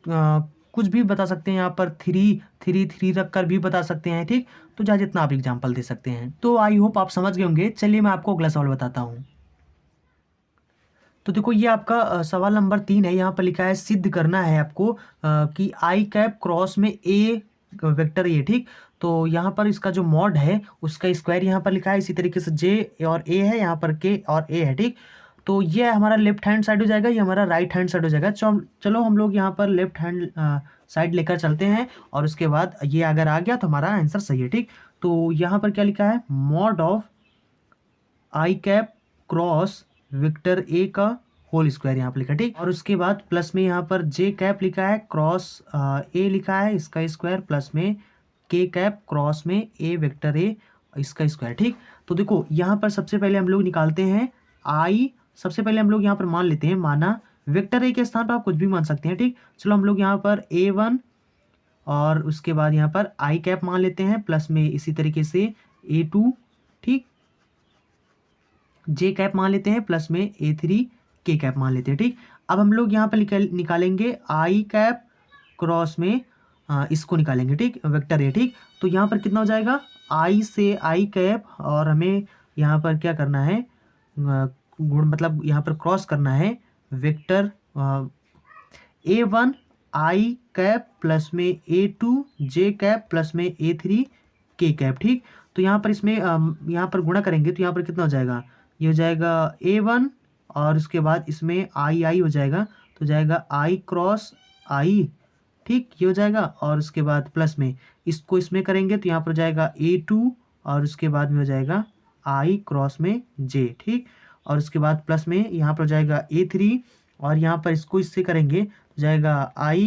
S1: कुछ भी बता सकते हैं, यहाँ पर 3 रख कर भी बता सकते हैं, ठीक। तो जहाँ जितना आप एग्जाम्पल दे सकते हैं। तो आई होप आप समझ गए होंगे। चलिए मैं आपको अगला सवाल बताता हूँ। तो देखो ये आपका सवाल नंबर 3 है। यहाँ पर लिखा है सिद्ध करना है आपको कि आई कैप क्रॉस में ए वेक्टर ए, ठीक। तो यहाँ पर इसका जो मॉड है उसका स्क्वायर यहाँ पर लिखा है, इसी तरीके से जे और ए है, यहाँ पर के और ए है, ठीक। तो ये हमारा लेफ्ट हैंड साइड हो जाएगा, ये हमारा राइट हैंड साइड हो जाएगा। चलो हम लोग यहाँ पर लेफ्ट हैंड साइड लेकर चलते हैं और उसके बाद ये अगर आ गया तो हमारा आंसर सही है, ठीक। तो यहाँ पर क्या लिखा है, mod of I cap cross vector a का होल स्क्वायर यहाँ पर लिखा है, ठीक। और उसके बाद प्लस में यहाँ पर जे कैप लिखा है, क्रॉस ए लिखा है इसका स्क्वायर, प्लस में के कैप क्रॉस में ए वेक्टर ए इसका स्क्वायर, ठीक। तो देखो यहाँ पर सबसे पहले हम लोग निकालते हैं आई। सबसे पहले हम लोग यहाँ पर मान लेते हैं, माना वेक्टर ए के स्थान पर आप कुछ भी मान सकते हैं, ठीक। चलो हम लोग यहाँ पर A1 और उसके बाद यहाँ पर आई कैप मान लेते हैं, प्लस में इसी तरीके से A2, ठीक। जे कैप मान लेते हैं, प्लस में A3 के कैप मान लेते हैं, ठीक। अब हम लोग यहाँ पर निकालेंगे आई कैप क्रॉस में इसको निकालेंगे, ठीक, वेक्टर ए, ठीक। तो यहाँ पर कितना हो जाएगा, आई से आई कैप, और हमें यहाँ पर क्या करना है, गुण मतलब यहाँ पर क्रॉस करना है वेक्टर A1 आई कैप प्लस में A2 जे कैप प्लस में A3 के कैप, ठीक। तो यहाँ पर इसमें यहाँ पर गुणा करेंगे तो यहाँ पर कितना हो जाएगा, ये हो जाएगा A1 और उसके बाद इसमें आई हो जाएगा, तो जाएगा आई क्रॉस आई, ठीक, ये हो जाएगा। और उसके बाद प्लस में इसको इसमें करेंगे तो यहाँ पर जाएगा A2 और उसके बाद में हो जाएगा आई क्रॉस में जे, ठीक। और उसके बाद प्लस में यहाँ पर जाएगा A3 और यहाँ पर इसको इससे करेंगे तो जाएगा आई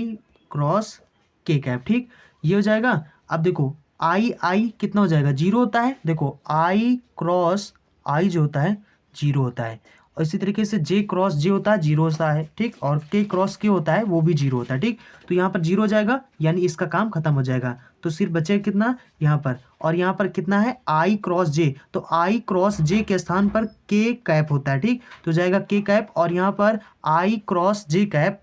S1: क्रॉस के कैप, ठीक, ये हो जाएगा। अब देखो आई कितना हो जाएगा, 0 होता है। देखो आई क्रॉस आई जो होता है 0 होता है, और इसी तरीके से जे क्रॉस जे होता है 0 होता है, ठीक। और के क्रॉस के होता है वो भी 0 होता है, ठीक। तो यहाँ पर 0 हो जाएगा, यानी इसका काम खत्म हो जाएगा। तो सिर्फ बचे कितना यहाँ पर, और यहाँ पर कितना है आई क्रॉस जे, तो आई क्रॉस जे के स्थान पर के कैप होता है, ठीक। तो जाएगा के कैप, और यहाँ पर आई क्रॉस जे कैप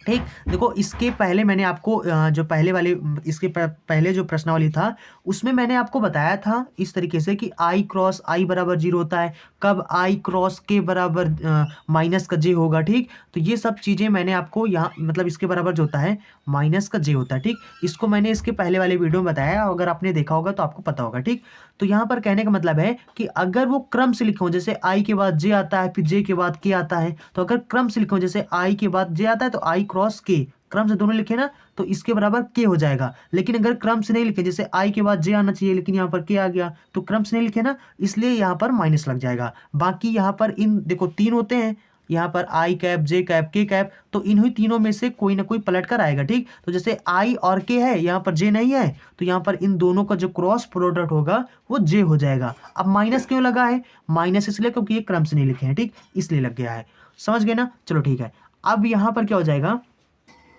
S1: ठीक। देखो इसके पहले मैंने आपको जो पहले वाले इसके पहले जो प्रश्नावली था उसमें मैंने आपको बताया था इस तरीके से कि आई क्रॉस आई बराबर 0 होता है, कब आई क्रॉस के बराबर माइनस का जे होगा। ठीक, तो ये सब चीज़ें मैंने आपको यहाँ मतलब इसके बराबर जो होता है माइनस का जे होता है। ठीक, इसको मैंने इसके पहले वाले वीडियो में बताया, अगर आपने देखा होगा तो आपको पता होगा। ठीक, तो यहाँ पर कहने का मतलब है कि अगर वो क्रम से लिखे हो, जैसे आई के बाद जे आता है फिर जे के बाद के आता है, तो अगर क्रम से लिखे हो जैसे आई के बाद जे आता है तो आई क्रॉस के, क्रम से दोनों लिखे ना तो इसके बराबर के हो जाएगा। लेकिन अगर क्रम से नहीं लिखे, जैसे आई के बाद जे आना चाहिए लेकिन यहाँ पर के आ गया, तो क्रम से नहीं लिखे ना, इसलिए यहाँ पर माइनस लग जाएगा। बाकी यहाँ पर इन देखो 3 होते हैं, यहाँ पर आई कैप जे कैप के कैप, तो इन्हीं तीनों में से कोई ना कोई पलट कर आएगा। ठीक, तो जैसे आई और के है, यहाँ पर जे नहीं है, तो यहाँ पर इन दोनों का जो क्रॉस प्रोडक्ट होगा वो जे हो जाएगा। अब माइनस क्यों लगा है? माइनस इसलिए क्योंकि ये क्रम से नहीं लिखे हैं। ठीक, इसलिए लग गया है। समझ गए ना? चलो ठीक है। अब यहाँ पर क्या हो जाएगा,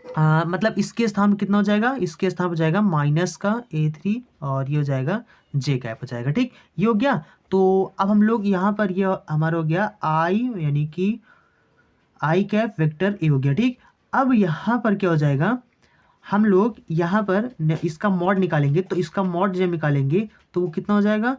S1: मतलब इसके स्थान कितना हो जाएगा, इसके स्थान हो जाएगा माइनस का A3 और ये हो जाएगा जे कैप हो जाएगा। ठीक, ये हो गया। तो अब हम लोग यहाँ पर ये हमारा हो गया आई यानी कि आई कैप वेक्टर ए हो गया। ठीक, अब यहाँ पर क्या हो जाएगा, हम लोग यहाँ पर इसका मॉड निकालेंगे, तो इसका मॉड जब निकालेंगे तो वो कितना हो जाएगा,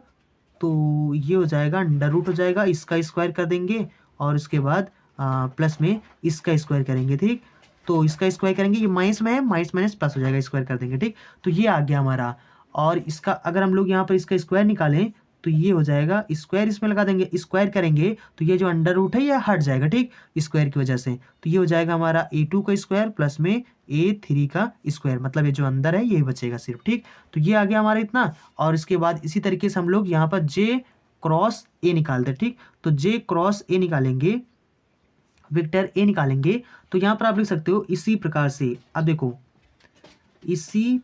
S1: तो ये हो जाएगा अंडर रूट हो जाएगा, इसका स्क्वायर कर देंगे और उसके बाद प्लस में इसका स्क्वायर करेंगे। ठीक, तो इसका स्क्वायर करेंगे, ये माइनस में है, माइनस माइनस प्लस हो जाएगा, स्क्वायर कर देंगे। ठीक, तो ये आ गया हमारा। और इसका अगर हम लोग यहाँ पर इसका स्क्वायर निकालें तो ये हो जाएगा, स्क्वायर इसमें लगा देंगे, स्क्वायर करेंगे तो ये जो अंडर रूट है ये हट जाएगा। ठीक, स्क्वायर की वजह से, तो ये हो जाएगा हमारा A2 का स्क्वायर प्लस में A3 का स्क्वायर, मतलब ये जो अंदर है यही बचेगा सिर्फ। ठीक, तो ये आ गया हमारा इतना। और इसके बाद इसी तरीके से हम लोग यहाँ पर J क्रॉस A निकालते हैं। ठीक, तो J क्रॉस A निकालेंगे, वेक्टर A निकालेंगे, तो यहाँ पर आप लिख सकते हो इसी प्रकार से। अब देखो इसी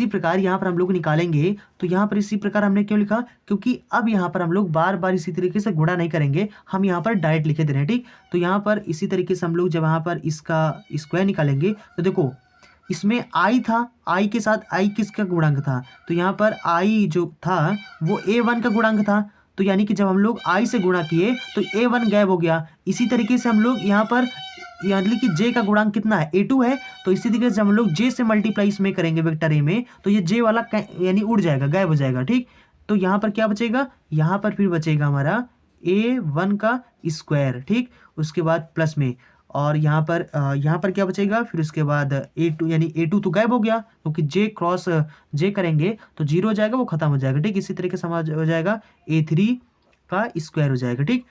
S1: प्रकार यहाँ पर हम लोग निकालेंगे, तो यहाँ पर इसी प्रकार हमने क्यों लिखा, क्योंकि अब यहाँ पर हम लोग बार बार इसी तरीके से गुणा नहीं करेंगे, हम यहाँ पर डायरेक्ट लिखे दे रहे हैं। ठीक, तो यहाँ पर इसी तरीके से हम लोग जब यहाँ पर इसका स्क्वायर निकालेंगे तो देखो इसमें आई था, आई के साथ आई किसका गुणांक था, तो यहाँ पर आई जो था वो A1 का गुणांक था, तो यानी कि जब हम लोग आई से गुणा किए तो A1 गायब हो गया। इसी तरीके से हम लोग यहाँ पर यानी कि जे का गुणांक कितना है, A2 है, तो इसी तरीके से जब हम लोग जे से मल्टीप्लाई इसमें करेंगे वेक्टर ए में, तो ये जे वाला यानी उड़ जाएगा, गायब हो जाएगा। ठीक, तो यहाँ पर क्या बचेगा, यहाँ पर फिर बचेगा हमारा A1 का स्क्वायर। ठीक, उसके बाद प्लस में, और यहाँ पर क्या बचेगा, फिर उसके बाद A2 यानी A2 तो गायब हो गया, क्योंकि जे क्रॉस जे करेंगे तो 0 हो जाएगा, वो खत्म हो जाएगा। ठीक, इसी तरीके से हो जाएगा A3 का स्क्वायर हो जाएगा। ठीक,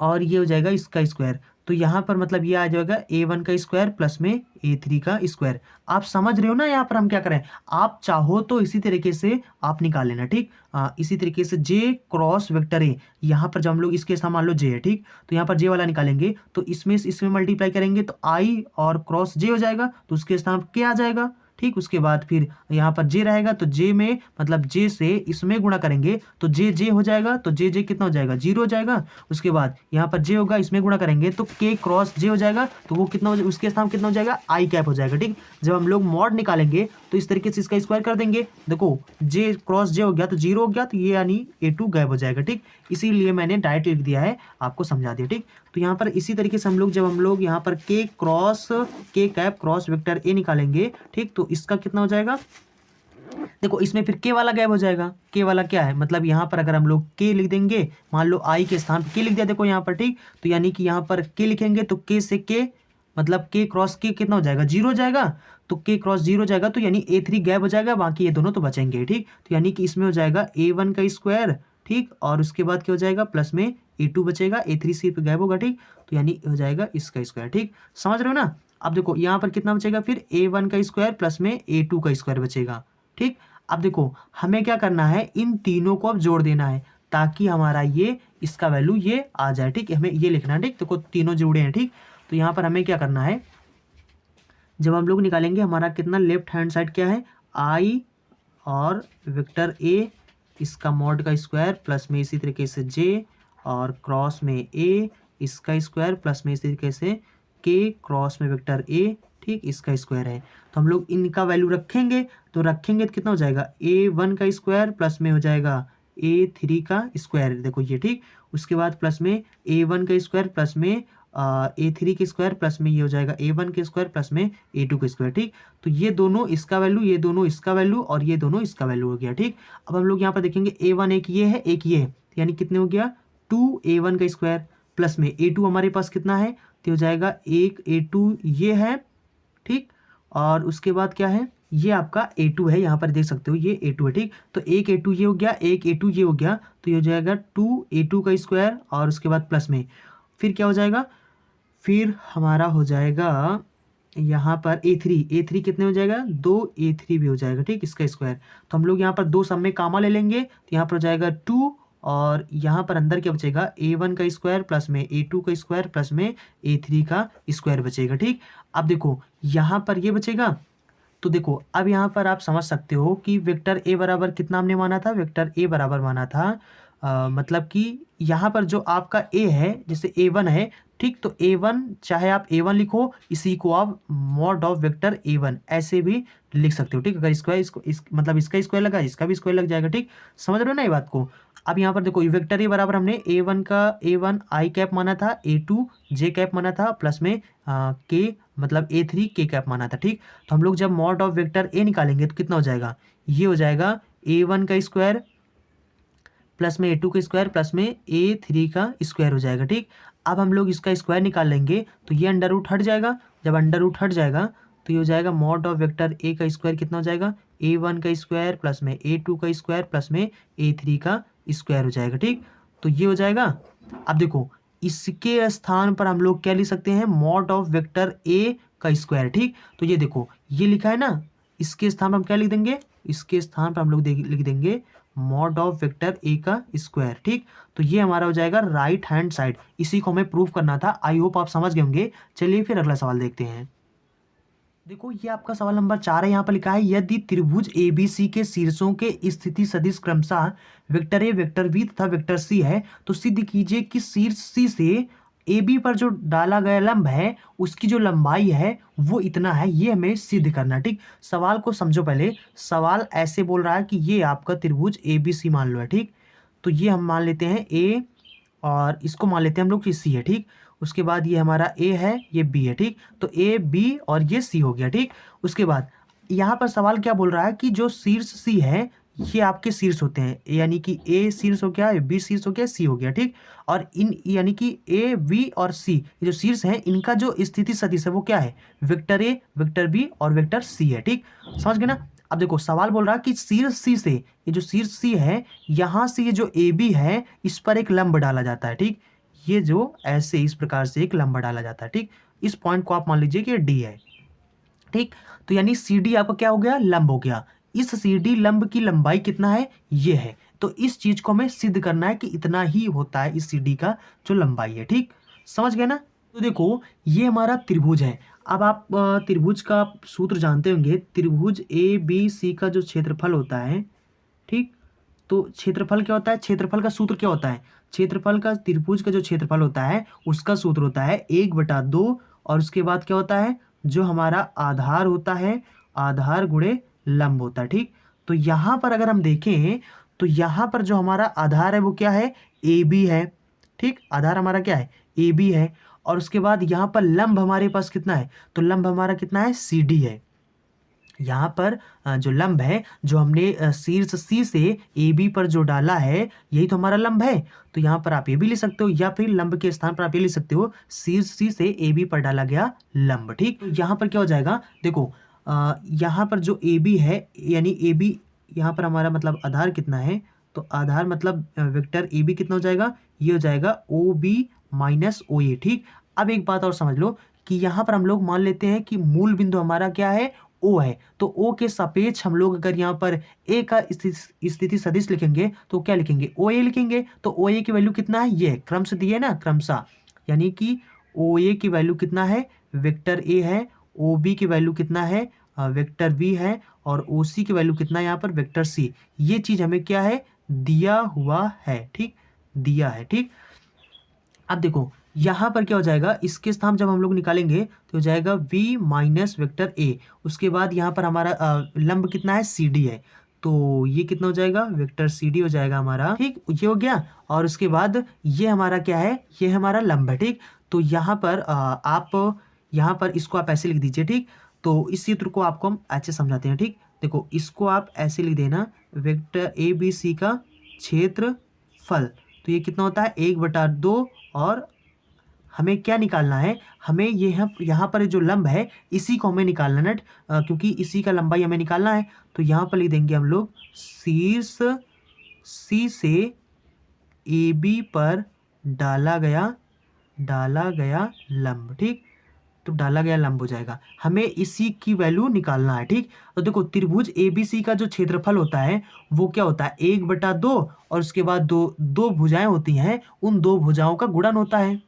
S1: और ये हो जाएगा इसका स्क्वायर, तो यहाँ पर मतलब ये आ जाएगा A1 का स्क्वायर प्लस में A3 का स्क्वायर। आप समझ रहे हो ना यहाँ पर हम क्या करें, आप चाहो तो इसी तरीके से आप निकाल लेना। ठीक, इसी तरीके से J क्रॉस वेक्टर ए, यहाँ पर जब हम लोग इसके साथ मान लो J है, ठीक, तो यहाँ पर J वाला निकालेंगे तो इसमें मल्टीप्लाई करेंगे तो I और क्रॉस J हो जाएगा, तो उसके साथ क्या आ जाएगा। ठीक, उसके बाद फिर यहाँ पर जे रहेगा, तो जे में मतलब जे से इसमें गुणा करेंगे तो जे जे हो जाएगा, तो जे जे कितना हो जाएगा, 0 हो जाएगा। उसके बाद यहाँ पर जे होगा, इसमें गुणा करेंगे तो के क्रॉस जे हो जाएगा, तो वो कितना हो, उसके स्थान कितना हो जाएगा, आई कैप हो जाएगा। ठीक, जब हम लोग मॉड निकालेंगे तो इस तरीके से इसका स्क्वायर कर देंगे, देखो जे क्रॉस जे हो गया तो 0 हो गया, तो ये यानी A2 गायब हो जाएगा। ठीक, इसीलिए मैंने डायरेक्ट लिख दिया है, आपको समझा दिया। ठीक, तो यहाँ पर इसी तरीके से जब हम लोग यहाँ पर के कैप क्रॉस वेक्टर ए निकालेंगे, ठीक, तो इसका कितना हो जाएगा, देखो इसमें फिर के वाला गायब हो जाएगा। के वाला क्या है, मतलब यहाँ पर अगर हम लोग के लिख देंगे, मान लो आई के स्थान पर के लिख दिया, देखो यहाँ पर। ठीक, तो यानी कि यहाँ पर के लिखेंगे तो के से के मतलब के क्रॉस के कितना हो जाएगा, 0 हो जाएगा, तो के क्रॉस 0 हो जाएगा, तो यानी A3 गायब हो जाएगा, बाकी ये दोनों तो बचेंगे। ठीक, तो यानी कि इसमें हो जाएगा A1 का स्क्वायर, ठीक, और उसके बाद क्या हो जाएगा, प्लस में A2 बचेगा, A3 सिर्फ गायब होगा। ठीक, तो यानी हो जाएगा इसका स्क्वायर। ठीक, समझ रहे हो ना। अब देखो यहाँ पर कितना बचेगा, फिर A1 का स्क्वायर प्लस में A2 का स्क्वायर बचेगा। ठीक, अब देखो हमें क्या करना है, इन तीनों को अब जोड़ देना है ताकि हमारा ये इसका वैल्यू ये आ जाए। ठीक, हमें ये लिखना है। ठीक, देखो तीनों जुड़े हैं। ठीक, तो यहाँ पर हमें क्या करना है, जब हम लोग निकालेंगे हमारा कितना लेफ्ट हैंड साइड क्या है, आई और वेक्टर ए, इसका मॉड का स्क्वायर प्लस में इसी तरीके से जे और क्रॉस में ए, इसका स्क्वायर प्लस में इसी तरीके से के क्रॉस में वेक्टर ए, ठीक, इसका स्क्वायर है। तो हम लोग इनका वैल्यू रखेंगे तो कितना हो जाएगा, A1 का स्क्वायर प्लस में हो जाएगा A3 का स्क्वायर, देखो ये। ठीक, उसके बाद प्लस में A1 का स्क्वायर प्लस में A3 के स्क्वायर प्लस में ये हो जाएगा A1 के स्क्वायर प्लस में A2 के स्क्वायर। ठीक, तो ये दोनों इसका वैल्यू, ये दोनों इसका वैल्यू और ये दोनों इसका वैल्यू हो गया। ठीक, अब हम लोग यहाँ पर देखेंगे A1 एक ये है एक ये है, यानी कितने हो गया 2A1 का स्क्वायर प्लस में A2 हमारे पास कितना है, तो हो जाएगा एक A2 ये है। ठीक, और उसके बाद क्या है, ये आपका A2 है, यहाँ पर देख सकते हो ये A2 है। ठीक, तो एक A2 ये हो गया, एक A2 ये हो गया, तो ये हो जाएगा 2A2 का स्क्वायर और उसके बाद प्लस में फिर क्या हो जाएगा, फिर हमारा हो जाएगा यहाँ पर A3 कितने हो जाएगा 2A3 भी हो जाएगा। ठीक, इसका स्क्वायर, तो हम लोग यहाँ पर दो सब में कामा ले लेंगे, तो यहाँ पर हो जाएगा 2 और यहाँ पर अंदर क्या बचेगा A1 का स्क्वायर प्लस में A2 का स्क्वायर प्लस में A3 का स्क्वायर बचेगा। ठीक, अब देखो यहाँ पर ये बचेगा, तो देखो अब यहाँ पर आप समझ सकते हो कि वेक्टर ए बराबर कितना हमने माना था, वेक्टर ए बराबर माना था मतलब कि यहाँ पर जो आपका ए है जैसे A1 है। ठीक, तो A1 चाहे आप A1 लिखो, इसी को आप मॉड ऑफ वेक्टर A1 ऐसे भी लिख सकते हो। ठीक, अगर स्क्वायर मतलब इसका स्क्वायर लगा इसका भी स्क्वायर लग जाएगा। ठीक, समझ रहे हो ना ये बात को। अब यहाँ पर देखो वेक्टर ए बराबर हमने A1 आई कैप माना था, A2 जे कैप माना था प्लस में के मतलब A3 के कैप माना था। ठीक, तो हम लोग जब मॉड ऑफ वेक्टर ए निकालेंगे तो कितना हो जाएगा, ये हो जाएगा A1 का स्क्वायर प्लस में A2 का स्क्वायर प्लस में A3 का स्क्वायर हो जाएगा। ठीक, अब हम लोग इसका स्क्वायर निकाल लेंगे तो ये अंडर रूट हट जाएगा, जब अंडर रूट हट जाएगा तो ये हो जाएगा मॉड ऑफ वेक्टर ए का स्क्वायर कितना हो जाएगा A1 का स्क्वायर प्लस में A2 का स्क्वायर प्लस में A3 का स्क्वायर हो जाएगा। ठीक, तो ये हो जाएगा। अब देखो इसके स्थान पर हम लोग क्या लिख सकते हैं, मॉड ऑफ वेक्टर ए का स्क्वायर। ठीक, तो ये देखो ये लिखा है ना, इसके स्थान पर हम क्या लिख देंगे, इसके स्थान पर हम लोग लिख देंगे मॉड ऑफ वेक्टर ए का स्क्वायर। ठीक, तो ये हमारा हो जाएगा राइट हैंड साइड, इसी को हमें प्रूव करना था। आई होप आप समझ गए होंगे। चलिए फिर अगला सवाल देखते हैं। देखो ये आपका सवाल नंबर 4 है, यहाँ पर लिखा है यदि त्रिभुज ABC के शीर्षों के स्थिति सदिश क्रमशः वेक्टर ए वेक्टर बी तथा वेक्टर सी है तो सिद्ध कीजिए कि शीर्ष सी से AB पर जो डाला गया लंब है उसकी जो लंबाई है वो इतना है, ये हमें सिद्ध करना। ठीक, सवाल को समझो पहले। सवाल ऐसे बोल रहा है कि ये आपका त्रिभुज ABC मान लो है। ठीक, तो ये हम मान लेते हैं A और इसको मान लेते हैं हम लोग कि C है। ठीक, उसके बाद ये हमारा A है ये B है। ठीक, तो A B और ये C हो गया। ठीक, उसके बाद यहाँ पर सवाल क्या बोल रहा है कि जो शीर्ष C है ये आपके शीर्ष होते हैं, यानी कि A शीर्ष हो गया, B शीर्ष हो गया, C हो गया। ठीक, और इन यानी कि A B और C ये जो शीर्ष हैं इनका जो स्थिति सदिश है वो क्या है, वेक्टर A वेक्टर B और वेक्टर C है। ठीक, समझ गए ना। अब देखो सवाल बोल रहा है कि शीर्ष C से ये जो शीर्ष C है यहाँ से ये जो AB है इस पर एक लंब डाला जाता है। ठीक, ये जो ऐसे इस प्रकार से एक लंब डाला जाता है। ठीक, इस पॉइंट को आप मान लीजिए कि D है। ठीक, तो यानी CD आपका क्या हो गया, लंब हो गया। इस CD लंब की लंबाई कितना है, ये है। तो इस चीज को हमें सिद्ध करना है कि इतना ही होता है इस CD का जो लंबाई है। ठीक, समझ गए ना। तो देखो ये हमारा त्रिभुज है। अब आप त्रिभुज का सूत्र जानते होंगे, त्रिभुज ABC का जो क्षेत्रफल होता है। ठीक, तो क्षेत्रफल क्या होता है, क्षेत्रफल का सूत्र क्या होता है, क्षेत्रफल का त्रिभुज का जो क्षेत्रफल होता है उसका सूत्र होता है 1/2 और उसके बाद क्या होता है जो हमारा आधार होता है आधार गुणे लंब होता है। ठीक, तो यहाँ पर अगर हम देखें तो यहाँ पर जो हमारा आधार है वो क्या है, AB है। ठीक, आधार हमारा क्या है, AB है। और उसके बाद यहाँ पर लंब हमारे पास कितना है, तो लंब हमारा कितना है, CD है। यहाँ पर जो लंब है जो हमने शीर्ष C से AB पर जो डाला है यही तो हमारा लंब है। तो यहाँ पर आप ये भी लिख सकते हो या फिर लंब के स्थान पर आप ये लिख सकते हो शीर्ष C से AB पर डाला गया लंब। ठीक, तो यहाँ पर क्या हो जाएगा, देखो यहाँ पर जो AB है यानी AB यहाँ पर हमारा मतलब आधार कितना है, तो आधार मतलब वेक्टर AB कितना हो जाएगा, ये हो जाएगा OB माइनस OA। ठीक, अब एक बात और समझ लो कि यहाँ पर हम लोग मान लेते हैं कि मूल बिंदु हमारा क्या है, O है। तो O के सापेक्ष हम लोग अगर यहाँ पर A का स्थिति सदिश लिखेंगे तो क्या लिखेंगे, OA लिखेंगे। तो OA की वैल्यू कितना है, ये क्रम से दिए ना क्रमशः, यानी कि OA की वैल्यू कितना है, वेक्टर A है, OB की वैल्यू कितना है, वेक्टर B है, और OC की वैल्यू कितना है यहाँ पर, वेक्टर C। ये चीज हमें क्या है, दिया हुआ है। ठीक, दिया है। ठीक, अब देखो यहाँ पर क्या हो जाएगा, इसके स्थान जब हम लोग निकालेंगे तो हो जाएगा V माइनस वेक्टर A। उसके बाद यहाँ पर हमारा लंब कितना है, CD है। तो ये कितना हो जाएगा, वेक्टर सी डी हो जाएगा हमारा, ठीक। ये हो गया। और उसके बाद ये हमारा क्या है, ये हमारा लंब है, ठीक। तो यहाँ पर आप यहाँ पर इसको आप ऐसे लिख दीजिए, ठीक। तो इस सूत्र को आपको हम ऐसे समझाते हैं, ठीक। देखो इसको आप ऐसे लिख देना, वेक्टर ए बी सी का क्षेत्रफल, तो ये कितना होता है 1/2। और हमें क्या निकालना है, हमें ये यहाँ पर जो लंब है इसी को हमें निकालना है, क्योंकि इसी का लंबाई हमें निकालना है। तो यहाँ पर लिख देंगे हम लोग शीर्ष सी से ए बी पर डाला गया लंब, ठीक। तो डाला गया लंब हो जाएगा, हमें इसी की वैल्यू निकालना है, ठीक। तो देखो त्रिभुज एबीसी का जो क्षेत्रफल होता है वो क्या होता है 1/2, और उसके बाद दो भुजाएं होती हैं, उन दो भुजाओं का गुणन होता है।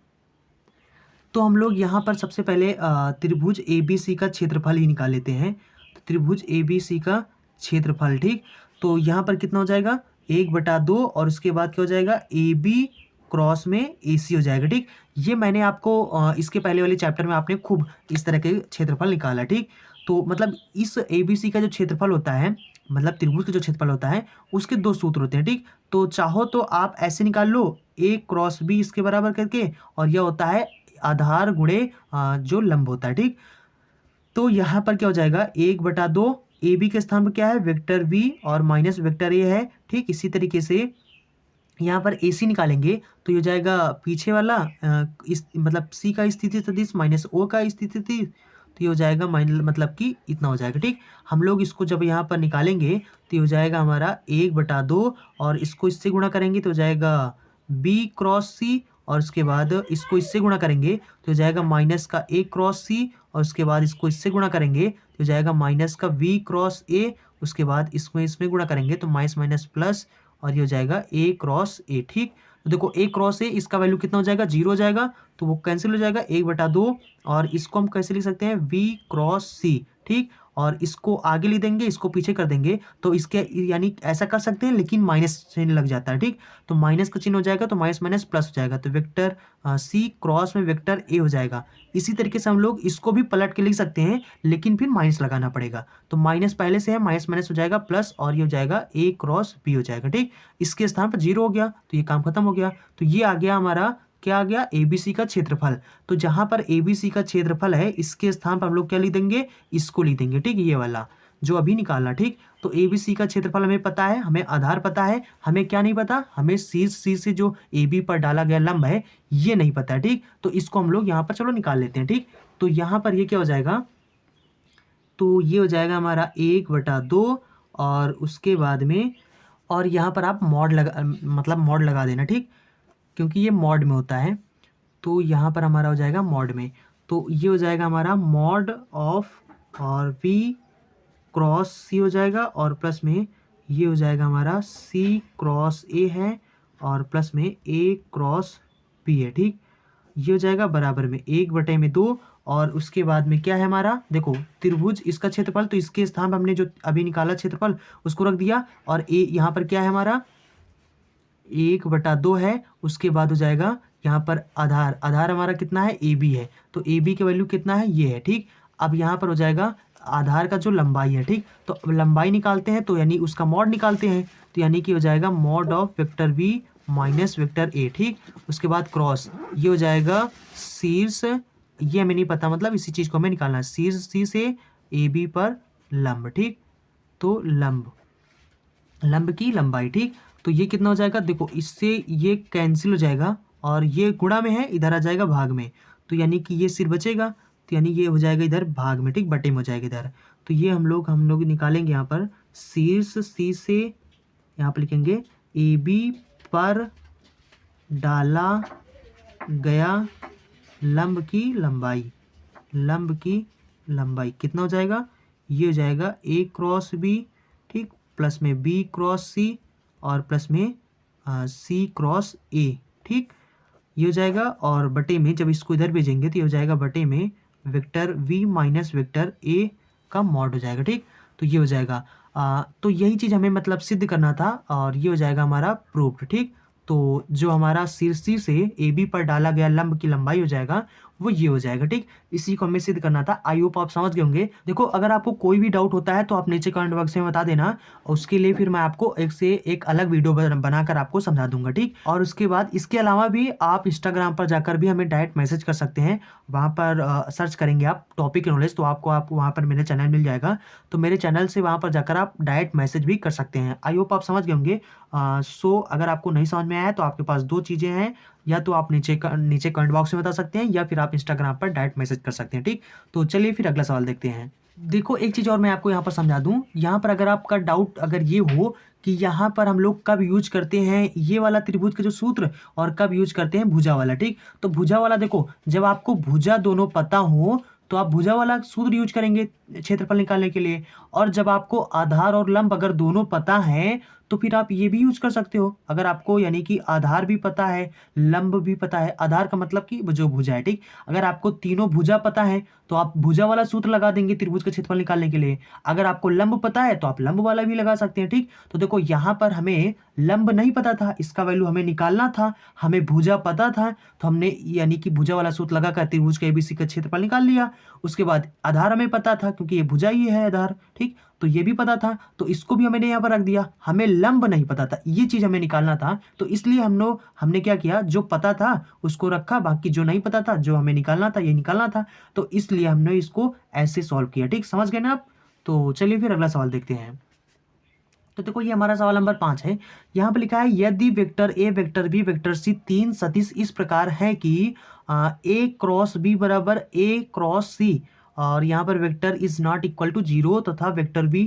S1: तो हम लोग यहाँ पर सबसे पहले त्रिभुज एबीसी का क्षेत्रफल ही निकाल लेते हैं। तो त्रिभुज एबीसी का क्षेत्रफल, ठीक। तो यहाँ पर कितना हो जाएगा 1/2, और उसके बाद क्या हो जाएगा ए बी क्रॉस में ए सी हो जाएगा, ठीक। ये मैंने आपको इसके पहले वाले चैप्टर में आपने खूब इस तरह के क्षेत्रफल निकाला, ठीक। तो मतलब इस ए बी सी का जो क्षेत्रफल होता है, मतलब त्रिभुज का जो क्षेत्रफल होता है उसके दो सूत्र होते हैं, ठीक। तो चाहो तो आप ऐसे निकाल लो ए क्रॉस बी इसके बराबर करके, और यह होता है आधार गुणे जो लंब होता है, ठीक। तो यहाँ पर क्या हो जाएगा 1/2, ए बी के स्थान पर क्या है वेक्टर बी और माइनस वेक्टर ए है, ठीक। इसी तरीके से यहाँ पर ए सी निकालेंगे तो ये हो जाएगा पीछे वाला इस मतलब सी का स्थिति सदिश माइनस ओ का स्थिति, तो ये हो जाएगा मतलब कि इतना हो जाएगा, ठीक। हम लोग इसको जब यहाँ पर निकालेंगे तो ये हो जाएगा हमारा 1/2, और इसको इससे गुणा करेंगे तो हो जाएगा बी क्रॉस सी, और उसके बाद इसको इससे गुणा करेंगे तो हो जाएगा माइनस का ए क्रॉस सी, और उसके बाद इसको इससे गुणा करेंगे तो हो जाएगा माइनस का वी क्रॉस ए, उसके बाद इसमें इसमें गुणा करेंगे तो माइनस माइनस प्लस, और ये हो जाएगा ए क्रॉस ए, ठीक। तो देखो ए क्रॉस ए इसका वैल्यू कितना हो जाएगा 0 हो जाएगा, तो वो कैंसिल हो जाएगा 1/2, और इसको हम कैसे लिख सकते हैं वी क्रॉस सी, ठीक। और इसको आगे लिख देंगे, इसको पीछे कर देंगे, तो इसके यानी ऐसा कर सकते हैं लेकिन माइनस चिन्ह लग जाता है, ठीक। तो माइनस का चिन्ह हो जाएगा तो माइनस माइनस प्लस हो जाएगा, तो वेक्टर सी क्रॉस में वेक्टर ए हो जाएगा। इसी तरीके से हम लोग इसको भी पलट के लिख सकते हैं, लेकिन फिर माइनस लगाना पड़ेगा। तो माइनस पहले से है, माइनस माइनस हो जाएगा प्लस, और ये हो जाएगा ए क्रॉस बी हो जाएगा, ठीक। इसके स्थान पर 0 हो गया तो ये काम खत्म हो गया। तो ये आ गया हमारा क्या आ गया एबीसी का क्षेत्रफल। तो जहां पर एबीसी का क्षेत्रफल है इसके स्थान पर हम लोग क्या लिख देंगे, इसको लिख देंगे, ठीक। ये वाला जो अभी निकालना, ठीक। तो एबीसी का क्षेत्रफल हमें पता है, हमें आधार पता है, हमें क्या नहीं पता, हमें शीर्ष सी से जो ए बी पर डाला गया लंब है ये नहीं पता है, ठीक। तो इसको हम लोग यहाँ पर चलो निकाल लेते हैं, ठीक। तो यहाँ पर ये क्या हो जाएगा, तो ये हो जाएगा हमारा 1/2, और उसके बाद में और यहाँ पर आप मॉड लगा देना, ठीक, क्योंकि ये मॉड में होता है। तो यहाँ पर हमारा हो जाएगा मॉड में, तो ये हो जाएगा हमारा मॉड ऑफ और वी क्रॉस सी हो जाएगा, और प्लस में ये हो जाएगा हमारा सी क्रॉस ए है, और प्लस में ए क्रॉस बी है, ठीक। ये हो जाएगा बराबर में 1/2, और उसके बाद में क्या है हमारा, देखो त्रिभुज इसका क्षेत्रफल, तो इसके स्थान पर हमने जो अभी निकाला क्षेत्रफल उसको रख दिया, और ए यहाँ पर क्या है हमारा 1/2 है। उसके बाद हो जाएगा यहाँ पर आधार हमारा कितना है ए बी है, तो ए बी की वैल्यू कितना है ये है, ठीक। अब यहाँ पर हो जाएगा आधार का जो लंबाई है, ठीक। तो लंबाई निकालते हैं तो यानी उसका मॉड निकालते हैं, तो यानी कि हो जाएगा mod of vector b minus vector a, ठीक। उसके बाद क्रॉस ये हो जाएगा शीर्ष, ये हमें नहीं पता, मतलब इसी चीज़ को हमें निकालना है, शीर्ष सी से ए बी पर लंब, ठीक। तो लंब की लंबाई, ठीक। तो ये कितना हो जाएगा, देखो इससे ये कैंसिल हो जाएगा, और ये गुणा में है इधर आ जाएगा भाग में, तो यानी कि ये सिर्फ बचेगा, तो यानी ये हो जाएगा इधर भाग में, ठीक, बटे में हो जाएगा इधर। तो ये हम लोग निकालेंगे यहाँ पर शीर्ष सी से यहाँ पर लिखेंगे ए बी पर डाला गया लंब की लंबाई कितना हो जाएगा, ये हो जाएगा ए क्रॉस बी, ठीक, प्लस में बी क्रॉस सी, और प्लस में सी क्रॉस ए, ठीक। ये हो जाएगा, और बटे में जब इसको इधर भेजेंगे तो ये हो जाएगा बटे में vector v minus vector a का मॉड हो जाएगा, ठीक। तो ये हो जाएगा तो यही चीज़ हमें मतलब सिद्ध करना था, और ये हो जाएगा हमारा प्रूफ्ड, ठीक। तो जो हमारा शीर्ष से ए बी पर डाला गया लंब की लंबाई हो जाएगा वो ये हो जाएगा। ठीक, इसी को हमें सिद्ध करना था। आई होप आप समझ गए होंगे। देखो अगर आपको कोई भी डाउट होता है तो आप नीचे कमेंट बॉक्स में बता देना, और उसके लिए फिर मैं आपको एक से एक अलग वीडियो बनाकर आपको समझा दूंगा। ठीक, और उसके बाद इसके अलावा भी आप इंस्टाग्राम पर जाकर भी हमें डायरेक्ट मैसेज कर सकते हैं। वहाँ पर सर्च करेंगे आप टॉपिक नॉलेज, तो आपको वहाँ पर मेरा चैनल मिल जाएगा। तो मेरे चैनल से वहाँ पर जाकर आप डायरेक्ट मैसेज भी कर सकते हैं। आई होप आप समझ गए होंगे। सो अगर आपको नहीं समझ में आया तो आपके पास दो चीज़ें हैं, या तो आप नीचे कमेंट बॉक्स में बता सकते हैं, या फिर आप इंस्टाग्राम पर डायरेक्ट मैसेज कर सकते हैं। ठीक, तो चलिए फिर अगला सवाल देखते हैं। देखो एक चीज़ और मैं आपको यहाँ पर समझा दूँ। यहाँ पर अगर आपका डाउट अगर ये हो कि यहाँ पर हम लोग कब यूज करते हैं ये वाला त्रिभुज का जो सूत्र, और कब यूज करते हैं भुजा वाला। ठीक, तो भुजा वाला देखो, जब आपको भुजा दोनों पता हो तो आप भुजा वाला सूत्र यूज करेंगे क्षेत्रफल निकालने के लिए, और जब आपको आधार और लंब अगर दोनों पता है तो फिर आप ये भी यूज कर सकते हो। अगर आपको यानी कि आधार भी पता है, लंब भी पता है, आधार का मतलब कि जो भुजा है। ठीक, अगर आपको तीनों भुजा पता है तो आप भुजा वाला सूत्र लगा देंगे त्रिभुज का क्षेत्रफल निकालने के लिए। अगर आपको लंब पता है तो आप लंब वाला भी लगा सकते हैं। ठीक, तो देखो यहाँ पर हमें लंब नहीं पता था, इसका वैल्यू हमें निकालना था, हमें भुजा पता था, तो हमने यानी कि भुजा वाला सूत्र लगाकर त्रिभुज के एबीसी का क्षेत्रफल निकाल लिया। उसके बाद आधार हमें पता था क्योंकि ये भुजा ही है आधार। ठीक, तो ये भी पता था, तो इसको भी हमने यहाँ पर रख दिया। हमें लंब नहीं पता था, ये चीज हमें निकालना था, तो इसलिए हमने क्या किया, जो पता था उसको रखा, बाकी जो नहीं पता था, जो हमें निकालना था ये निकालना था, तो इसलिए हमने इसको ऐसे सॉल्व किया। ठीक, समझ गए ना आप। तो चलिए फिर अगला सवाल देखते हैं। तो देखो ये हमारा सवाल नंबर 5 है। यहाँ पर लिखा है यदि vector a, vector b, vector c तीन सदिश इस प्रकार है कि ए क्रॉस बी बराबर ए क्रॉस सी, और यहाँ पर vector is not equal to 0 तथा vector b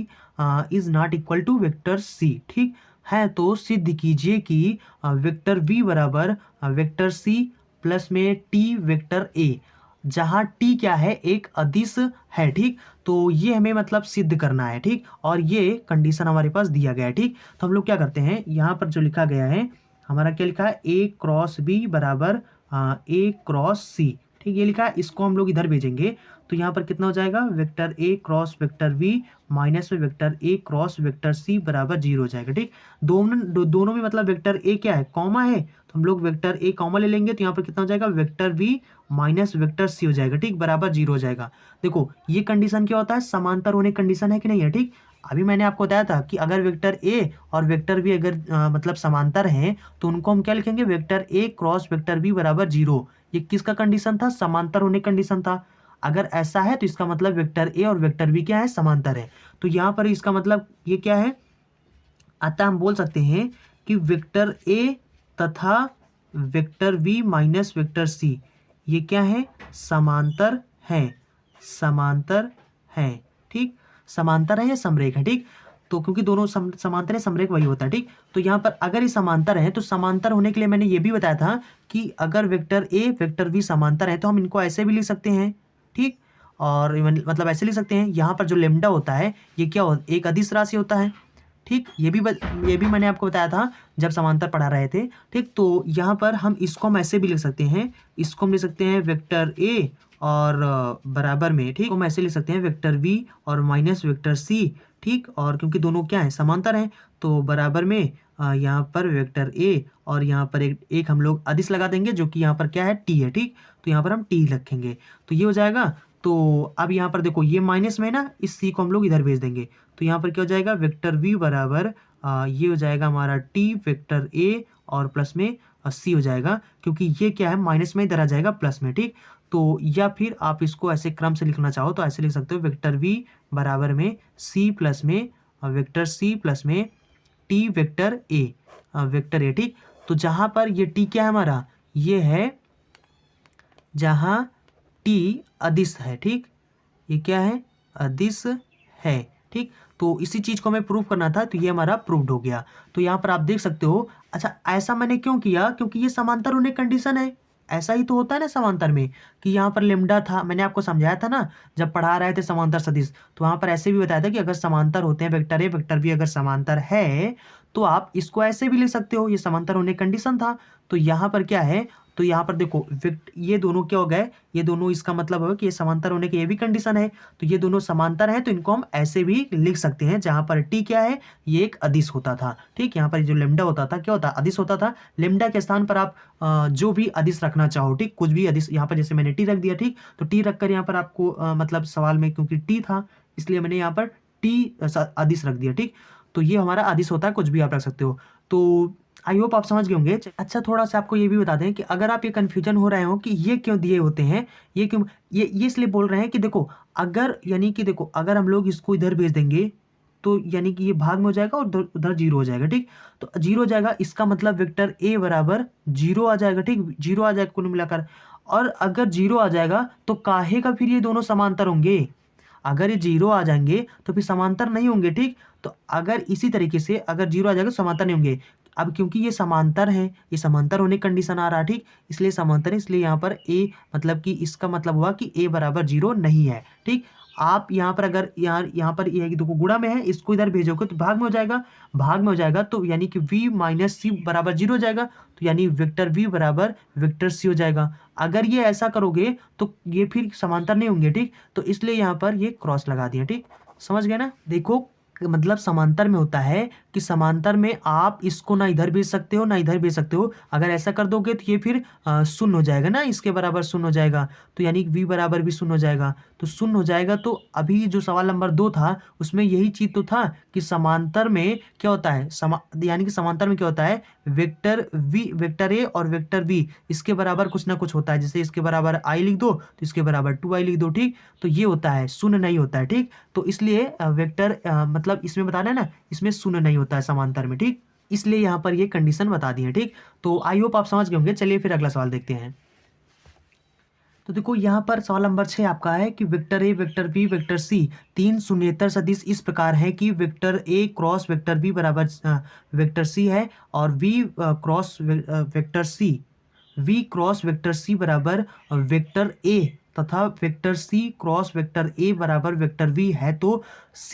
S1: is not equal to vector c. ठीक है, तो सिद्ध कीजिए कि वेक्टर बी बराबर वेक्टर सी प्लस में टी वेक्टर ए, जहाँ टी क्या है, एक अदिश है। ठीक, तो ये हमें मतलब सिद्ध करना है। ठीक, और ये कंडीशन हमारे पास दिया गया है। ठीक, तो हम लोग क्या करते हैं, यहाँ पर जो लिखा गया है हमारा क्या लिखा है, ए क्रॉस बी बराबर ए क्रॉस सी। ठीक, ये लिखा है, इसको हम लोग इधर भेजेंगे तो यहाँ पर कितना हो जाएगा, वेक्टर ए क्रॉस वेक्टर बी माइनस में वेक्टर ए क्रॉस वेक्टर सी बराबर 0 हो जाएगा। ठीक, दोनों में मतलब वेक्टर ए क्या है, कॉमा है, तो हम लोग वेक्टर ए कॉमा ले लेंगे, तो यहाँ पर कितना हो जाएगा, vector b minus vector c हो जाएगा। ठीक, बराबर 0 हो जाएगा। देखो ये कंडीशन क्या होता है, समांतर होने कंडीशन है कि नहीं है। ठीक, अभी मैंने आपको बताया था कि अगर वेक्टर ए और वेक्टर बी अगर मतलब समांतर हैं तो उनको हम क्या लिखेंगे, वेक्टर ए क्रॉस वेक्टर बी बराबर 0। ये किसका कंडीशन था, समांतर होने कंडीशन था। अगर ऐसा है तो इसका मतलब वेक्टर ए और वेक्टर बी क्या है, समांतर है। तो यहाँ पर इसका मतलब ये क्या है, अतः हम बोल सकते हैं कि वेक्टर ए तथा vector b minus vector c ये क्या है, समांतर है, समांतर है। ठीक, समांतर है या समरेख है। ठीक, तो क्योंकि दोनों समांतर है, समरेख वही होता है। ठीक, तो यहाँ पर अगर ये समांतर है तो समांतर होने के लिए मैंने ये भी बताया था कि अगर वेक्टर ए वेक्टर बी समांतर है तो हम इनको ऐसे भी लिख सकते हैं। ठीक, और मतलब ऐसे लिख सकते हैं, यहाँ पर जो लेम्डा होता है ये क्या होता है, एक अदिश राशि होता है। ठीक, ये भी मैंने आपको बताया था जब समांतर पढ़ा रहे थे। ठीक, तो यहाँ पर हम इसको हम ऐसे भी लिख सकते हैं, इसको हम लिख सकते हैं वेक्टर ए और बराबर में, ठीक, हम ऐसे लिख सकते हैं वेक्टर बी और माइनस वेक्टर सी। ठीक, और क्योंकि दोनों क्या है, समांतर हैं, तो बराबर में यहाँ पर वेक्टर ए और यहाँ पर एक हम लोग अदिश लगा देंगे जो कि यहाँ पर क्या है, टी है। ठीक, तो यहाँ पर हम टी रखेंगे तो ये हो जाएगा। तो अब यहाँ पर देखो ये माइनस में ना, इस सी को हम लोग इधर भेज देंगे, तो यहाँ पर क्या हो जाएगा, वेक्टर वी बराबर ये हो जाएगा हमारा टी वेक्टर ए और प्लस में सी हो जाएगा, क्योंकि ये क्या है माइनस में इधर आ जाएगा प्लस में। ठीक, तो या फिर आप इसको ऐसे क्रम से लिखना चाहो तो ऐसे लिख सकते हो, वेक्टर वी बराबर में सी प्लस में वेक्टर सी प्लस में t vector a vector a. ठीक, तो जहाँ पर ये टी क्या है हमारा, ये है जहाँ टी अदिश है। ठीक, ये क्या है, अदिश है। ठीक, तो इसी चीज़ को हमें प्रूव करना था, तो ये हमारा प्रूव्ड हो गया। तो यहाँ पर आप देख सकते हो। अच्छा, ऐसा मैंने क्यों किया, क्योंकि ये समांतर होने कंडीशन है। ऐसा ही तो होता है ना समांतर में, कि यहाँ पर लेम्डा था, मैंने आपको समझाया था ना जब पढ़ा रहे थे समांतर सदिश, तो वहाँ पर ऐसे भी बताया था कि अगर समांतर होते हैं, वेक्टर ए वेक्टर बी अगर समांतर है तो आप इसको ऐसे भी लिख सकते हो, ये समांतर होने कंडीशन था। तो यहाँ पर क्या है, तो यहाँ पर देखो ये दोनों क्या हो गए, ये दोनों, इसका मतलब है कि ये समांतर होने की ये भी कंडीशन है, तो ये दोनों समांतर है, तो इनको हम ऐसे भी लिख सकते हैं, जहां पर टी क्या है, ये एक अदिश होता था। ठीक, यहाँ पर जो लेमडा होता था क्या होता, अदिश होता था। लेमडा के स्थान पर आप जो भी अदिश रखना चाहो, ठीक, कुछ भी अदिश, यहाँ पर जैसे मैंने टी रख दिया, ठीक, तो टी रखकर यहाँ पर आपको मतलब सवाल में क्योंकि टी था इसलिए मैंने यहाँ पर टी अदिश रख दिया। ठीक, तो ये हमारा अदिश होता है, कुछ भी आप रख सकते हो। तो आई होप आप समझ गए होंगे। अच्छा, थोड़ा सा आपको ये भी बता दें कि अगर आप ये कन्फ्यूजन हो रहे हो कि ये क्यों दिए होते हैं, ये क्यों, ये इसलिए बोल रहे हैं कि देखो अगर, यानी कि देखो अगर हम लोग इसको इधर भेज देंगे तो यानी कि ये भाग में हो जाएगा और उधर जीरो हो जाएगा। ठीक, तो जीरो हो जाएगा, इसका मतलब वेक्टर ए बराबर जीरो आ जाएगा। ठीक, जीरो आ जाएगा कुल मिलाकर। और अगर जीरो आ जाएगा तो काहे का फिर ये दोनों समांतर होंगे, अगर ये जीरो आ जाएंगे तो फिर समांतर नहीं होंगे। ठीक, तो अगर इसी तरीके से अगर जीरो आ जाएगा तो समांतर नहीं होंगे। अब क्योंकि ये समांतर है, ये समांतर होने कंडीशन आ रहा है, ठीक, इसलिए समांतर है, इसलिए यहाँ पर ए मतलब कि इसका मतलब हुआ कि ए बराबर जीरो नहीं है। ठीक, आप यहाँ पर अगर यहाँ पर ये है कि देखो गुणा में है, इसको इधर भेजोगे तो भाग में हो जाएगा, भाग में हो जाएगा तो यानी कि v माइनस सी बराबर जीरो हो जाएगा, तो यानी वेक्टर v बराबर वेक्टर सी हो जाएगा। अगर ये ऐसा करोगे तो ये फिर समांतर नहीं होंगे। ठीक, तो इसलिए यहाँ पर ये क्रॉस लगा दिया। ठीक, समझ गए ना। देखो मतलब समांतर में होता है कि समांतर में आप इसको ना इधर भेज सकते हो ना इधर भेज सकते हो। अगर ऐसा कर दोगे तो ये फिर शून्य हो जाएगा ना, इसके बराबर शून्य हो जाएगा, तो यानी v बराबर भी शून्य हो जाएगा, तो शून्य हो जाएगा। तो अभी जो सवाल नंबर 2 था उसमें यही चीज तो था कि समांतर में क्या होता है, यानी कि समांतर में क्या होता है, वेक्टर वेक्टर ए और वेक्टर v इसके बराबर कुछ ना कुछ होता है। जैसे इसके बराबर i लिख दो तो इसके बराबर 2i लिख दो। ठीक, तो ये होता है, शून्य नहीं होता है। ठीक, तो इसलिए वेक्टर मतलब इसमें बता रहे हैं ना, इसमें शून्य नहीं होता है समांतर में। ठीक, इसलिए यहाँ पर ये कंडीशन बता दी है। ठीक, तो आई होप आप समझ गए होंगे। चलिए फिर अगला सवाल देखते हैं। तो देखो यहाँ पर सवाल नंबर 6 आपका है कि vector a, vector b, vector c तीन शून्येतर सदिश इस प्रकार है कि वेक्टर ए क्रॉस वेक्टर बी बराबर वेक्टर सी है, और v cross vector c, v cross vector c बराबर वेक्टर a तथा vector c cross vector a बराबर वेक्टर v है। तो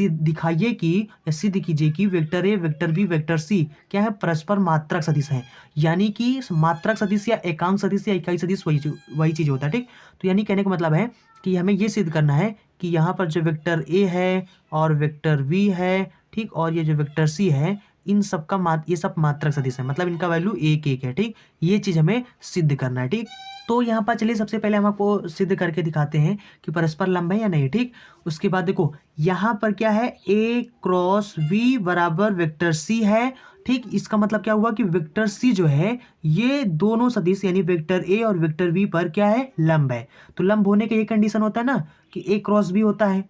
S1: दिखाइए कि या सिद्ध कीजिए कि vector a, vector b, vector c क्या है, परस्पर मात्रक सदिश है। यानी कि मात्रक सदिश या एकांक सदिश या इकाई सदिश वही चीज होता है। ठीक, तो यानी कहने का मतलब है कि हमें ये सिद्ध करना है कि यहाँ पर जो वेक्टर a है और वेक्टर v है, ठीक, और ये जो वेक्टर c है, इन सब का ये सब मात्रक सदिश है, मतलब इनका वैल्यू एक एक है। ठीक, ये चीज हमें सिद्ध करना है। ठीक, तो यहाँ पर चलिए सबसे पहले हम आपको सिद्ध करके दिखाते हैं कि परस्पर लंब है या नहीं। ठीक, उसके बाद देखो यहाँ पर क्या है, a क्रॉस v बराबर वेक्टर c है। ठीक, इसका मतलब क्या हुआ कि वेक्टर c जो है ये दोनों सदिश यानी वेक्टर a और वेक्टर v पर क्या है, लंब है। तो लंब होने का ये कंडीशन होता है ना कि a क्रॉस b होता है,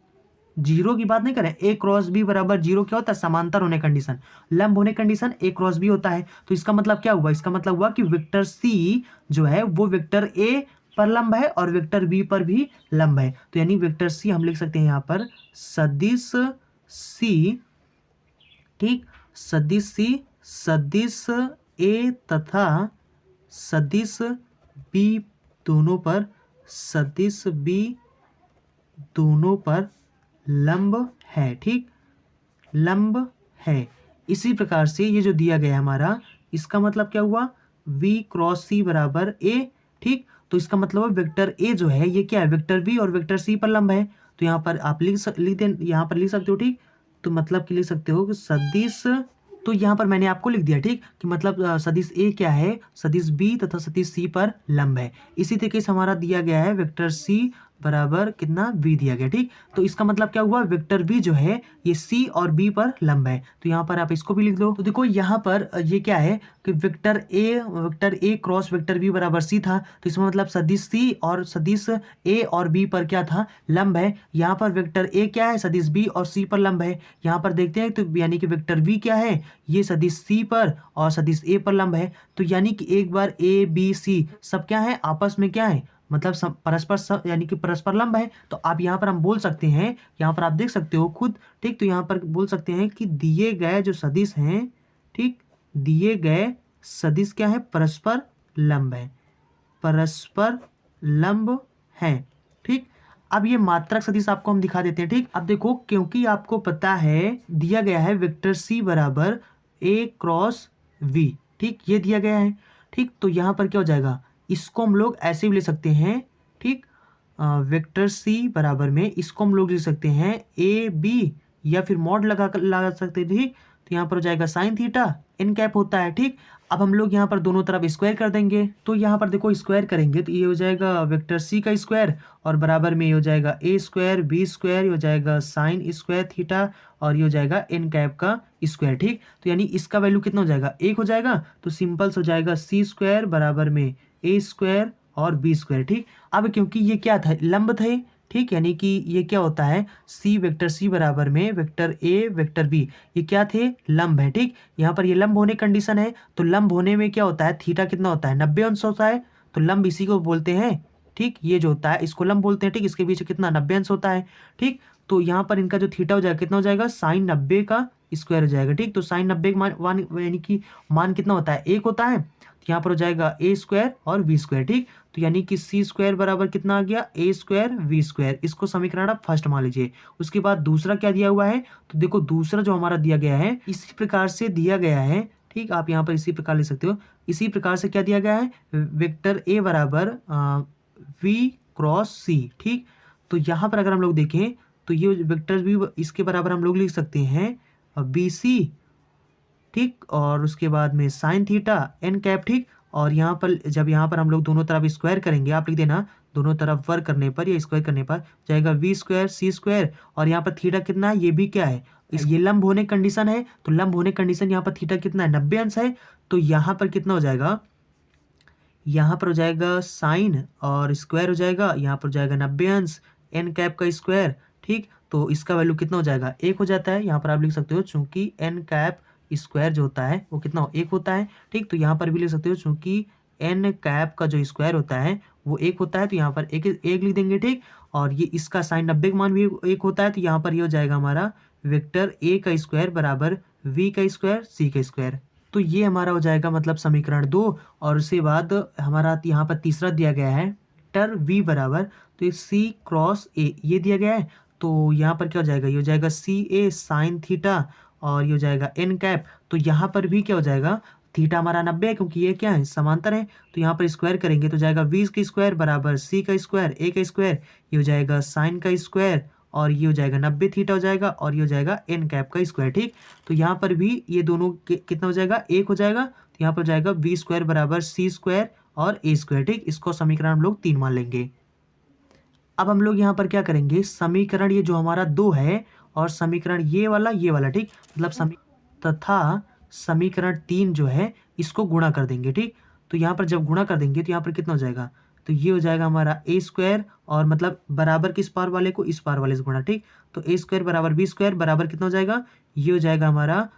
S1: जीरो की बात नहीं करें, ए क्रॉस बी बराबर जीरो क्या होता है, समांतर होने कंडीशन, लंब होने कंडीशन ए क्रॉस बी होता है। तो इसका मतलब क्या हुआ, इसका मतलब हुआ कि वेक्टर सी जो है वो वेक्टर ए पर लंब है और वेक्टर बी पर भी लंब है। तो यानी वेक्टर सी हम लिख सकते हैं यहाँ पर सदिश सी, ठीक, सदिश सी सदिश ए तथा सदिश बी दोनों पर, सदिश बी दोनों पर लंब है। ठीक, लंब है। इसी प्रकार से ये जो दिया गया हमारा, इसका मतलब क्या हुआ, v क्रॉस c बराबर a। ठीक, तो इसका मतलब वेक्टर a जो है ये क्या है, वेक्टर b और वेक्टर c पर लंब है। तो यहाँ पर आप यहाँ पर लिख सकते हो। ठीक, तो मतलब कि लिख सकते हो कि सदिश, तो यहाँ पर मैंने आपको लिख दिया। ठीक, कि मतलब सदिश a क्या है, सदिश b तथा सदिश c पर लंब है। इसी तरीके से हमारा दिया गया है वेक्टर c बराबर कितना, v दिया गया। ठीक, तो इसका मतलब क्या हुआ, वेक्टर v जो है ये c और b पर लंब है। तो यहाँ पर आप इसको भी लिख दो। तो देखो यहाँ पर ये क्या है कि vector a cross vector b बराबर c था, तो इसमें मतलब सदिश c और सदिश a और b पर क्या था, लंब है। यहाँ पर वेक्टर a क्या है, सदिश b और c पर लंब है। यहाँ पर देखते हैं तो यानी कि वेक्टर v क्या है, ये सदिश c पर और सदिश a पर लंब है। तो यानी कि एक बार a b c सब क्या है, आपस में क्या है, मतलब परस्पर यानी कि परस्पर लंब है। तो आप यहाँ पर हम बोल सकते हैं, यहाँ पर आप देख सकते हो खुद। ठीक, तो यहाँ पर बोल सकते हैं कि दिए गए जो सदिश हैं, ठीक, दिए गए सदिश क्या है, परस्पर लंब है, परस्पर लंब है। ठीक, अब ये मात्रक सदिश आपको हम दिखा देते हैं। ठीक, अब देखो क्योंकि आपको पता है दिया गया है वेक्टर सी बराबर a क्रॉस v, ठीक, ये दिया गया है। ठीक, तो यहाँ पर क्या हो जाएगा, इसको हम लोग ऐसे भी ले सकते हैं, ठीक। वेक्टर सी बराबर में इसको हम लोग लिख सकते हैं ए बी, या फिर मॉड लगा सकते हैं, ठीक। तो यहाँ पर हो जाएगा साइन थीटा एन कैप होता है, ठीक। अब हम लोग यहाँ पर दोनों तरफ स्क्वायर कर देंगे, तो यहाँ पर देखो स्क्वायर करेंगे तो ये हो जाएगा वेक्टर सी का स्क्वायर, और बराबर में ये हो जाएगा ए स्क्वायर बी स्क्वायर, ये हो जाएगा साइन स्क्वायर थीटा, और ये हो जाएगा एन कैप का स्क्वायर, ठीक। तो यानी इसका वैल्यू कितना हो जाएगा, 1 हो जाएगा। तो सिंपल हो जाएगा सी स्क्वायर बराबर में ए स्क्वायर और बी स्क्वायर, ठीक। अब क्योंकि ये क्या था, लंब थे, ठीक, यानी कि ये क्या होता है, सी वेक्टर सी बराबर में वेक्टर ए वेक्टर बी, ये क्या थे, लंब है, ठीक। यहाँ पर ये लंब होने कंडीशन है, तो लंब होने में क्या होता है, थीटा कितना होता है, 90 अंश होता है, तो लंब इसी को बोलते हैं, ठीक। ये जो होता है इसको लंब बोलते हैं, ठीक। इसके बीच कितना 90 अंश होता है, ठीक। तो यहाँ पर इनका जो थीटा हो जाएगा कितना हो जाएगा, साइन 90 का स्क्वायर हो जाएगा, ठीक। तो साइन 90 का मान यानी कि मान कितना होता है, 1 होता है। तो यहाँ पर हो जाएगा ए स्क्वायर और बी स्क्वायर, ठीक। तो यानी कि सी स्क्वायर बराबर कितना आ गया, ए स्क्वायर वी स्क्वायर। इसको समीकरण आप फर्स्ट मान लीजिए। उसके बाद दूसरा क्या दिया हुआ है, तो देखो दूसरा जो हमारा दिया गया है इसी प्रकार से दिया गया है, ठीक। आप यहाँ पर इसी प्रकार लिख सकते हो। इसी प्रकार से क्या दिया गया है, वेक्टर ए बराबर वी क्रॉस सी, ठीक। तो यहाँ पर अगर हम लोग देखें तो ये वेक्टर भी इसके बराबर हम लोग लिख सकते हैं बी सी, ठीक। और उसके बाद में साइन थीटा एन कैप, ठीक। और यहाँ पर जब यहाँ पर हम लोग दोनों तरफ स्क्वायर करेंगे, आप लिख देना दोनों तरफ वर्ग करने पर या स्क्वायर करने पर जाएगा वी स्क्वायर सी स्क्वायर, और यहाँ पर थीटा कितना है, ये भी क्या है, ये लंब होने कंडीशन है, तो लंब होने कंडीशन यहाँ पर थीटा कितना है, 90 अंश है। तो यहाँ पर कितना हो जाएगा, यहाँ पर हो जाएगा साइन और स्क्वायर हो जाएगा, यहाँ पर हो जाएगा 90 अंश एन कैप का स्क्वायर, ठीक। तो इसका वैल्यू कितना हो जाएगा, 1 हो जाता है। यहाँ पर आप लिख सकते हो चूंकि एन कैप स्क्वायर जो होता है वो कितना 1 होता है, ठीक। तो यहाँ पर भी लिख सकते हो चूंकि एन कैप का जो स्क्वायर होता है वो 1 होता है, तो यहाँ पर एक लिख देंगे, ठीक। और ये इसका साइन 90 का मान भी 1 होता है, तो यहाँ पर ये हो जाएगा हमारा वेक्टर ए का स्क्वायर बराबर वी का स्क्वायर सी का स्क्वायर। तो ये हमारा हो जाएगा मतलब समीकरण 2। और उसके बाद हमारा यहाँ पर तीसरा दिया गया है वेक्टर वी बराबर, तो ये सी क्रॉस ए ये दिया गया है। तो यहाँ पर क्या हो जाएगा, ये हो जाएगा सी ए साइन थीटा, और ये हो जाएगा एन कैप। तो यहाँ पर भी क्या हो जाएगा, थीटा हमारा 90 है क्योंकि ये क्या है, समांतर है। तो यहाँ पर स्क्वायर करेंगे तो जाएगा वी का स्क्वायर बराबर सी का स्क्वायर ए का स्क्वायर, ये हो जाएगा साइन का स्क्वायर, और ये हो जाएगा 90 थीटा हो जाएगा, और ये हो जाएगा एन कैप का स्क्वायर, ठीक। तो यहाँ पर भी ये दोनों कितना हो जाएगा, 1 हो जाएगा। तो यहाँ पर जाएगा वी स्क्वायर बराबर सी स्क्वायर और ए स्क्वायर, ठीक। इसको समीकरण हम लोग 3 मान लेंगे। अब हम लोग यहाँ पर क्या करेंगे, समीकरण ये जो हमारा 2 है और समीकरण ये वाला, ठीक। मतलब तथा समीकरण 3 जो है इसको गुणा कर देंगे, ठीक। तो यहाँ पर जब गुणा कर देंगे तो यहाँ पर कितना हो जाएगा, तो ये हो जाएगा हमारा ए स्क्वायर, और मतलब बराबर किस पार वाले को, इस पार वाले से गुणा, ठीक। तो ए स्क्वायर बराबर बी स्क्वायर बराबर कितना हो जाएगा, ये हो जाएगा हमारा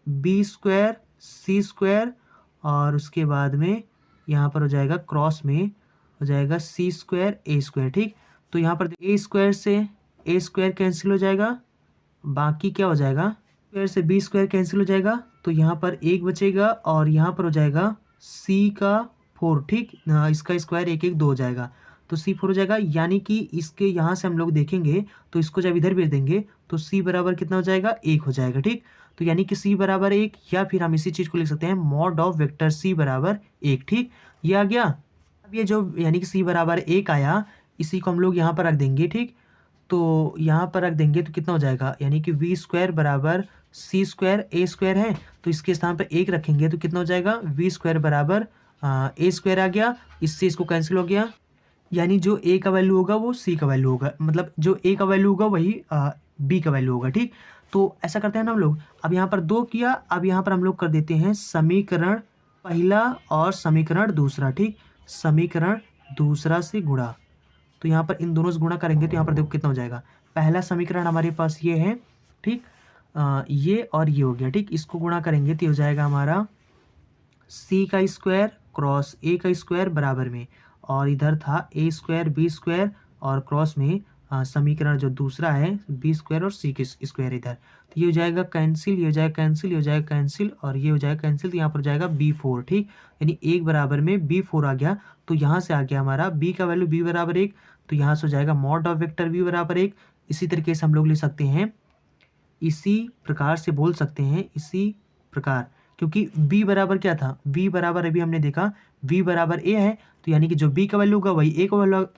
S1: बी स्क्वायर सी स्क्वायर, और उसके बाद में यहाँ पर हो जाएगा क्रॉस में हो जाएगा सी स्क्वायर ए स्क्वायर, ठीक। तो यहाँ पर ए स्क्वायर से ए स्क्वायर कैंसिल हो जाएगा, बाकी क्या हो जाएगा, स्क्वायर से बी स्क्वायर कैंसिल हो जाएगा, तो यहाँ पर 1 बचेगा, और यहाँ पर हो जाएगा सी का 4, ठीक। इसका स्क्वायर 1 1 2 हो जाएगा, तो सी 4 हो जाएगा। यानी कि इसके यहाँ से हम लोग देखेंगे तो इसको जब इधर भेज देंगे तो सी बराबर कितना हो जाएगा, 1 हो जाएगा, ठीक। तो यानी कि सी बराबर 1, या फिर हम इसी चीज़ को लिख सकते हैं मॉड ऑफ वेक्टर सी बराबर 1, ठीक। ये आ गया। अब ये जो यानी कि सी बराबर 1 आया, इसी को हम लोग यहाँ पर रख देंगे, ठीक। तो यहाँ पर रख देंगे तो कितना हो जाएगा, यानी कि वी स्क्वायर बराबर सी स्क्वायर ए स्क्वायर है, तो इसके स्थान पर 1 रखेंगे तो कितना हो जाएगा, वी स्क्वायर बराबर ए स्क्वायर आ गया, इससे इसको कैंसिल हो गया। यानी जो ए का वैल्यू होगा वो सी का वैल्यू होगा, मतलब जो ए का वैल्यू होगा वही बी का वैल्यू होगा, ठीक। तो ऐसा करते हैं ना हम लोग। अब यहाँ पर 2 किया, अब यहाँ पर हम लोग कर देते हैं समीकरण पहला और समीकरण दूसरा, ठीक। समीकरण दूसरा से गुणा, तो यहाँ पर इन दोनों से गुणा करेंगे तो यहाँ पर देखो कितना हो जाएगा। पहला समीकरण हमारे पास ये है, ठीक। ये और ये हो गया, ठीक। इसको गुणा करेंगे तो हो जाएगा हमारा सी का स्क्वायर क्रॉस ए का स्क्वायर बराबर में, और इधर था ए स्क्वायर बी स्क्वायर, और क्रॉस में समीकरण जो दूसरा है बी स्क्वायर और सी के स्क्वायर इधर। तो ये हो जाएगा कैंसिल, ये हो जाएगा कैंसिल, ये हो जाएगा कैंसिल, और ये हो जाएगा कैंसिल। तो यहाँ पर हो जाएगा b4, ठीक। यानी 1 बराबर में b4 आ गया। तो यहाँ से आ गया हमारा b का वैल्यू b बराबर 1, तो यहाँ से हो जाएगा मॉड ऑफ वेक्टर v बराबर 1। इसी तरीके से हम लोग लिख सकते हैं, इसी प्रकार से बोल सकते हैं, इसी प्रकार क्योंकि b बराबर क्या था, b बराबर अभी हमने देखा v बराबर a है, तो यानी कि जो b का वैल्यू होगा वही a का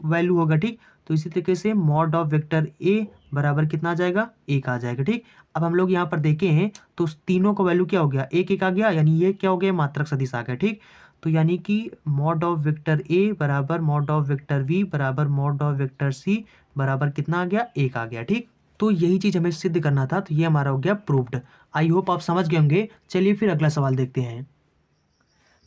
S1: वैल्यू होगा। ठीक, तो इसी तरीके से मॉड ऑफ वेक्टर a बराबर कितना आ जाएगा, 1 आ जाएगा। ठीक, अब हम लोग यहाँ पर देखे हैं तो तीनों का वैल्यू क्या हो गया, 1 आ गया, यानी ये क्या हो गया, मात्रक सदिश आ गया। ठीक, तो यानी कि मॉड ऑफ वेक्टर a बराबर मॉड ऑफ वेक्टर v बराबर मॉड ऑफ वेक्टर c बराबर कितना आ गया, 1 आ गया। ठीक, तो यही चीज हमें सिद्ध करना था, तो ये हमारा हो गया प्रूव्ड। आई होप आप समझ गए होंगे। चलिए फिर अगला सवाल देखते हैं।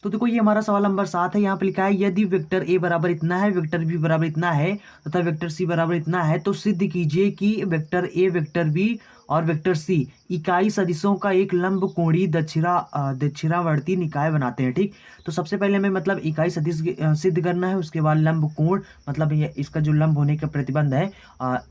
S1: तो देखो ये हमारा सवाल नंबर 7 है। यहाँ पे लिखा है यदि वेक्टर ए बराबर इतना है, वेक्टर बी बराबर इतना है तथा वेक्टर सी बराबर इतना है तो सिद्ध कीजिए कि वेक्टर ए, वेक्टर बी और वेक्टर सी इकाई सदिशों का एक लंब कोणीय दक्षिणावर्ती निकाय बनाते हैं। ठीक, तो सबसे पहले हमें मतलब इकाई सदिश सिद्ध करना है, उसके बाद लंब कोण मतलब ये इसका जो लंब होने का प्रतिबंध है,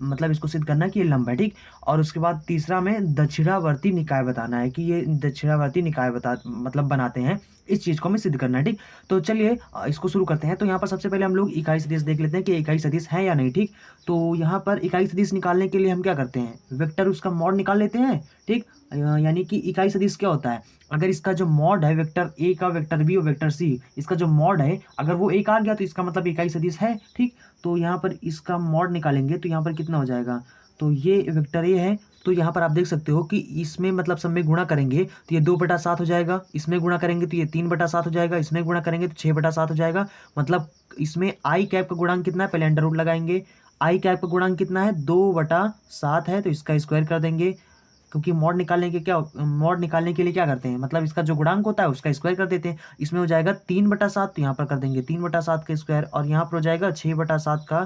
S1: मतलब इसको सिद्ध करना है कि ये लंब है। ठीक, और उसके बाद तीसरा में दक्षिणावर्ती निकाय बताना है कि ये दक्षिणावर्ती निकाय मतलब बनाते हैं, इस चीज को हमें सिद्ध करना है। ठीक, तो चलिए इसको शुरू करते हैं। तो यहाँ पर सबसे पहले हम लोग इकाई सदिश देख लेते हैं कि इकाई सदिश है या नहीं। ठीक, तो यहाँ पर इकाई सदिश निकालने के लिए हम क्या करते हैं, वेक्टर उसका मॉड निकाल लेते हैं। ठीक, यानी कि इकाई सदिश क्या होता है, अगर इसका जो मॉड है वेक्टर ए का, वेक्टर बी और वेक्टर सी, इसका जो मॉड है अगर वो 1 आ गया तो इसका मतलब इकाई सदिश है। ठीक, तो यहाँ पर इसका मॉड निकालेंगे तो यहाँ पर कितना हो जाएगा, तो ये वेक्टर ए है, तो यहाँ पर आप देख सकते हो कि इसमें मतलब सब में गुणा करेंगे तो ये 2/7 हो जाएगा, इसमें गुणा करेंगे तो ये 3/7 हो जाएगा, इसमें गुणा करेंगे तो 6/7 हो जाएगा। मतलब इसमें आई कैप का गुणांक कितना है, पहले अंडर रूट लगाएंगे। आई कैप का गुणांक कितना है, 2/7 है, तो इसका स्क्वायर कर देंगे, क्योंकि मॉड निकालने के लिए क्या करते हैं, मतलब इसका जो गुणांक होता है उसका स्क्वायर कर देते हैं। इसमें हो जाएगा 3/7, तो यहाँ पर कर देंगे 3/7 का स्क्वायर, और यहाँ पर हो जाएगा 6/7 का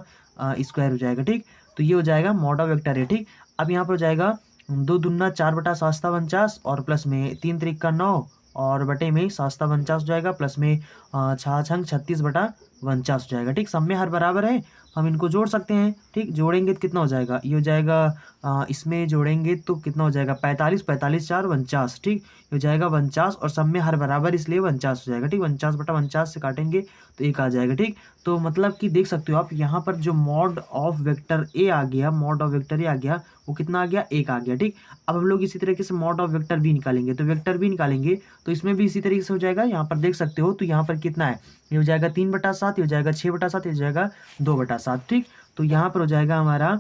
S1: स्क्वायर हो जाएगा। ठीक, तो ये हो जाएगा मॉड ऑफ वेक्टर है। ठीक, अब यहाँ पर हो जाएगा 2 दूना 4/7 और प्लस में 3 त्रिक का 9 और बटे में 7/49 हो जाएगा, प्लस में 6 36/49 हो जाएगा। ठीक, सब में हर बराबर है, हम इनको जोड़ सकते हैं। ठीक, जोड़ेंगे तो कितना हो जाएगा, ये हो जाएगा इसमें जोड़ेंगे तो कितना हो जाएगा, 45 45 4 49। ठीक, ये हो जाएगा 49 और सब में हर बराबर इसलिए 49 हो जाएगा। ठीक, 49/49 से काटेंगे तो 1 आ जाएगा। ठीक, तो मतलब कि देख सकते हो आप यहाँ पर जो मॉड ऑफ वेक्टर ए आ गया, मॉड ऑफ वेक्टर ए आ गया, वो कितना आ गया, 1 आ गया। ठीक, अब हम लोग इसी तरीके से मॉड ऑफ वेक्टर बी निकालेंगे, तो वेक्टर बी निकालेंगे तो इसमें भी इसी तरीके से हो जाएगा। यहाँ पर देख सकते हो तो यहाँ पर कितना है, ये हो जाएगा 3/7, ये हो जाएगा 6/7, ये हो जाएगा 2/7। ठीक, तो यहाँ पर हो जाएगा हमारा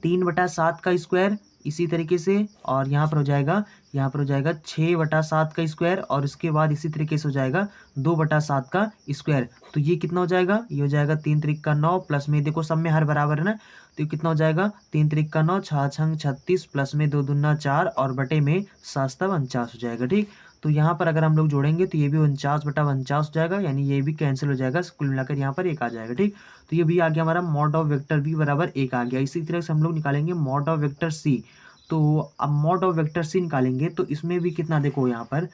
S1: 3/7 का स्क्वायर इसी तरीके से, और यहाँ पर हो जाएगा 6/7 का स्क्वायर, और उसके बाद इसी तरीके से हो जाएगा 2/7 का स्क्वायर। तो ये कितना हो जाएगा, ये हो जाएगा 3 त्रिक का 9, प्लस में देखो सब में हर बराबर है ना, तो ये कितना हो जाएगा 3 त्रिक का 9, 6 छंग 36, प्लस में 2 दूना 4 और बटे में 7/49 हो जाएगा। ठीक, तो यहाँ पर अगर हम लोग जोड़ेंगे तो ये भी 49/49 हो जाएगा, यानी ये भी कैंसिल हो जाएगा, कुल मिलाकर यहाँ पर 1 आ जाएगा। ठीक, तो ये भी आ गया हमारा मॉड ऑफ वेक्टर बी बराबर 1 आ गया। इसी तरह से हम लोग निकालेंगे मॉड ऑफ वेक्टर सी। तो अब मॉड ऑफ वेक्टर सी निकालेंगे तो इसमें भी कितना, देखो यहाँ पर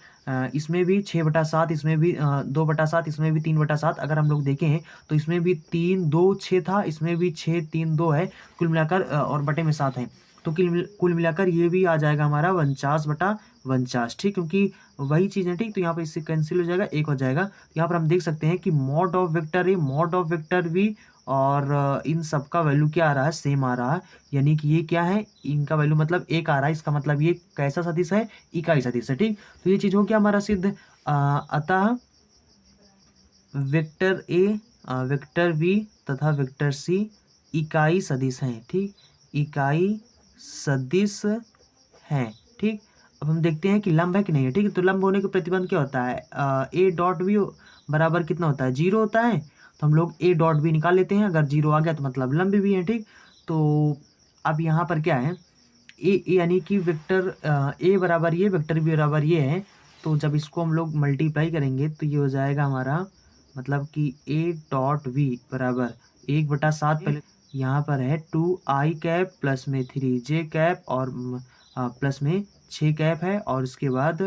S1: इसमें भी 6/7, इसमें भी 2/7, इसमें भी 3/7। अगर हम लोग देखें तो इसमें भी 3 2 6 था, इसमें भी 6 3 2 है, कुल मिलाकर और बटे में 7 है, तो कुल मिलाकर ये भी आ जाएगा हमारा 49/49। ठीक, क्योंकि वही चीज़ है। ठीक, तो यहाँ पर इससे कैंसिल हो जाएगा, 1 हो जाएगा। यहाँ पर हम देख सकते हैं कि mod of vector a, mod of vector b और इन सब का वैल्यू क्या आ रहा है, सेम आ रहा है, यानी कि ये क्या है, इनका वैल्यू मतलब 1 आ रहा है। इसका मतलब ये कैसा सदिश है, इकाई सदिश है। ठीक, तो ये चीज़ हो गया हमारा सिद्ध। अतः वेक्टर ए, वेक्टर बी तथा वेक्टर सी इकाई सदिश हैं। ठीक, इकाई सदिश हैं। ठीक, अब हम देखते हैं कि लंब है कि नहीं है। ठीक है, तो लंब होने के प्रतिबंध क्या होता है, ए डॉट बी बराबर कितना होता है, 0 होता है, तो हम लोग ए डॉट बी निकाल लेते हैं। अगर 0 आ गया तो मतलब लंब भी है। ठीक, तो अब यहाँ पर क्या है, ए यानी कि वेक्टर ए बराबर ये, वेक्टर बी बराबर ये है, तो जब इसको हम लोग मल्टीप्लाई करेंगे तो ये हो जाएगा हमारा मतलब कि ए डॉट बी बराबर 1/7, पहले यहाँ पर है 2i कैप प्लस में 3j कैप और प्लस में 6 कैप है, और उसके बाद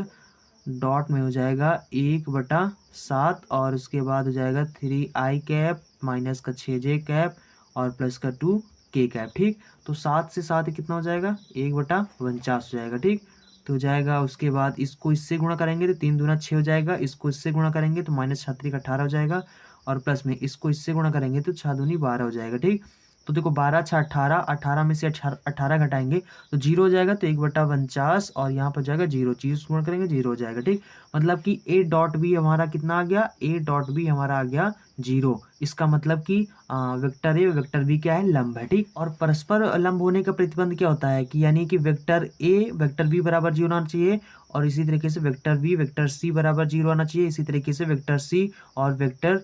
S1: डॉट में हो जाएगा 1/7 और उसके बाद हो जाएगा 3i कैप माइनस का 6j कैप और प्लस का 2k कैप। ठीक, तो 7 से 7 कितना हो जाएगा, 1/49 हो जाएगा। ठीक, तो हो जाएगा, उसके बाद इसको इससे गुणा करेंगे तो 3 दूना 6 हो जाएगा, इसको इससे गुणा करेंगे तो -6 × 18 हो जाएगा, और प्लस में इसको इससे गुणा करेंगे तो 6 दूनी 12 हो जाएगा। ठीक, तो देखो 12 छः 18, 18 में से 18 घटाएंगे तो 0 हो जाएगा, तो 1/49 और यहाँ पर जाएगा 0, चीज गुणा करेंगे 0 हो जाएगा। ठीक, मतलब कि ए डॉट बी हमारा कितना आ गया, ए डॉट बी हमारा आ गया 0। इसका मतलब कि वेक्टर ए वेक्टर बी क्या है, लंब है। ठीक, और परस्पर लंब होने का प्रतिबंध क्या होता है कि यानी कि वेक्टर ए वेक्टर बी बराबर 0 आना चाहिए, और इसी तरीके से वेक्टर बी वेक्टर सी बराबर 0 आना चाहिए, इसी तरीके से वेक्टर सी और वेक्टर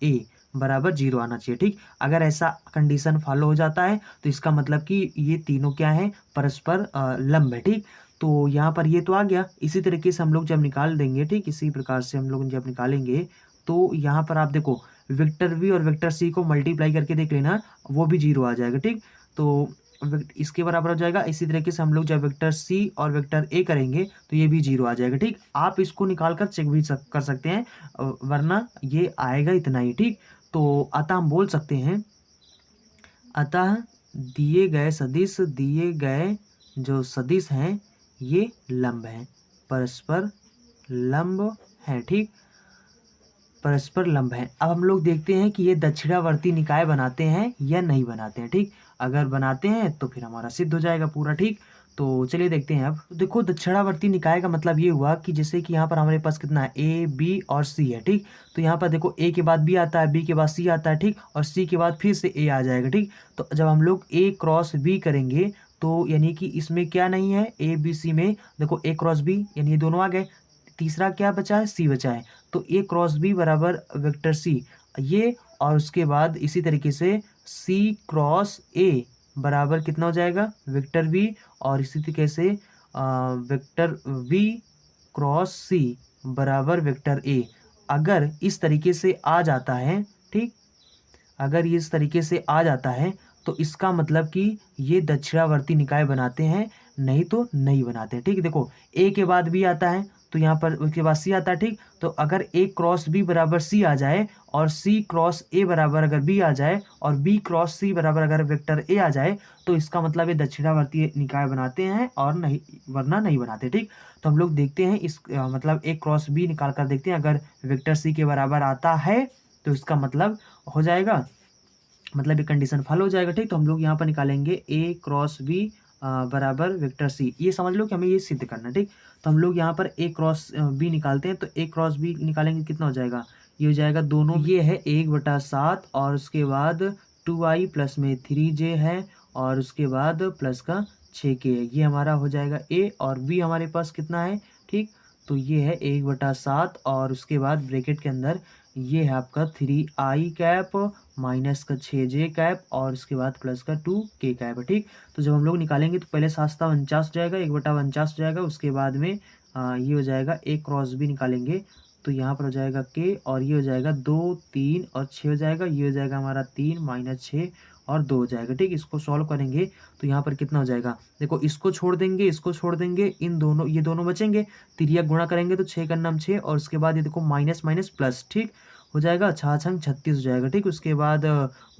S1: ए बराबर 0 आना चाहिए। ठीक, अगर ऐसा कंडीशन फॉलो हो जाता है तो इसका मतलब कि ये तीनों क्या है, परस्पर लंब है। ठीक, तो यहाँ पर ये तो आ गया। इसी तरीके से हम लोग जब निकाल देंगे, ठीक, इसी प्रकार से हम लोग जब निकालेंगे तो यहाँ पर आप देखो वेक्टर बी और वेक्टर सी को मल्टीप्लाई करके देख लेना, वो भी 0 आ जाएगा। ठीक, तो इसके बराबर हो जाएगा। इसी तरीके से हम लोग जब वेक्टर सी और वेक्टर ए करेंगे तो ये भी 0 आ जाएगा। ठीक, आप इसको निकाल कर चेक भी कर सकते हैं, वरना ये आएगा इतना ही। ठीक, तो अतः हम बोल सकते हैं, अतः दिए गए सदिश, दिए गए जो सदिश हैं ये लंब हैं, परस्पर लंब हैं। ठीक, परस्पर लंब हैं। अब हम लोग देखते हैं कि ये दक्षिणावर्ती निकाय बनाते हैं या नहीं बनाते हैं। ठीक, अगर बनाते हैं तो फिर हमारा सिद्ध हो जाएगा पूरा। ठीक, तो चलिए देखते हैं। अब देखो दक्षिणावर्ती निकाय का मतलब ये हुआ कि जैसे कि यहाँ पर हमारे पास कितना है, ए बी और सी है। ठीक, तो यहाँ पर देखो ए के बाद बी आता है, बी के बाद सी आता है, ठीक, और सी के बाद फिर से ए आ जाएगा। ठीक, तो जब हम लोग ए क्रॉस बी करेंगे तो यानी कि इसमें क्या नहीं है, ए बी सी में देखो ए क्रॉस बी यानी ये दोनों आ गए, तीसरा क्या बचा है, सी बचा है, तो ए क्रॉस बी बराबर वेक्टर सी ये, और उसके बाद इसी तरीके से सी क्रॉस ए बराबर कितना हो जाएगा, वेक्टर बी, और इसी तरीके से वेक्टर बी क्रॉस सी बराबर वेक्टर ए। अगर इस तरीके से आ जाता है, ठीक, अगर ये इस तरीके से आ जाता है तो इसका मतलब कि ये दक्षिणावर्ती निकाय बनाते हैं, नहीं तो नहीं बनाते हैं। ठीक, देखो ए के बाद बी आता है तो यहाँ पर उसके बाद सी आता है। ठीक, तो अगर ए क्रॉस बी बराबर सी आ जाए और सी क्रॉस ए बराबर अगर बी आ जाए और बी क्रॉस सी बराबर अगर वेक्टर ए आ जाए तो इसका मतलब ये दक्षिणावर्ती निकाय बनाते हैं और नहीं, वरना नहीं बनाते। ठीक, तो हम लोग देखते हैं इस मतलब ए क्रॉस बी निकाल कर देखते हैं, अगर वेक्टर सी के बराबर आता है तो इसका मतलब हो जाएगा, मतलब ये कंडीशन फॉलो हो जाएगा। ठीक, तो हम लोग यहाँ पर निकालेंगे ए क्रॉस बी बराबर वेक्टर सी, ये समझ लो कि हमें ये सिद्ध करना है। ठीक, तो हम लोग यहाँ पर ए क्रॉस बी निकालते हैं, तो ए क्रॉस बी निकालेंगे कितना हो जाएगा, ये हो जाएगा दोनों, ये है 1/7 और उसके बाद 2i प्लस में 3j है और उसके बाद प्लस का 6k है, ये हमारा हो जाएगा ए, और बी हमारे पास कितना है, ठीक, तो ये है 1/7 और उसके बाद ब्रैकेट के अंदर ये है आपका 3i कैप माइनस का 6j कैप और उसके बाद प्लस का 2k कैप है। ठीक, तो जब हम लोग निकालेंगे तो पहले 7/49 हो जाएगा, 1/49 हो जाएगा, उसके बाद में ये हो जाएगा ए क्रॉस बी निकालेंगे तो यहाँ पर हो जाएगा k और ये हो जाएगा 2 3 और 6 हो जाएगा, ये हो जाएगा हमारा 3 माइनस 6 और 2 हो जाएगा। ठीक, इसको सॉल्व करेंगे तो यहाँ पर कितना हो जाएगा, देखो इसको छोड़ देंगे, इसको छोड़ देंगे, इन दोनों ये दोनों बचेंगे, तिरिया गुणा करेंगे तो 6 का नाम 6 और उसके बाद ये देखो माइनस माइनस प्लस, ठीक हो जाएगा, 6×6 36 हो जाएगा। ठीक, उसके बाद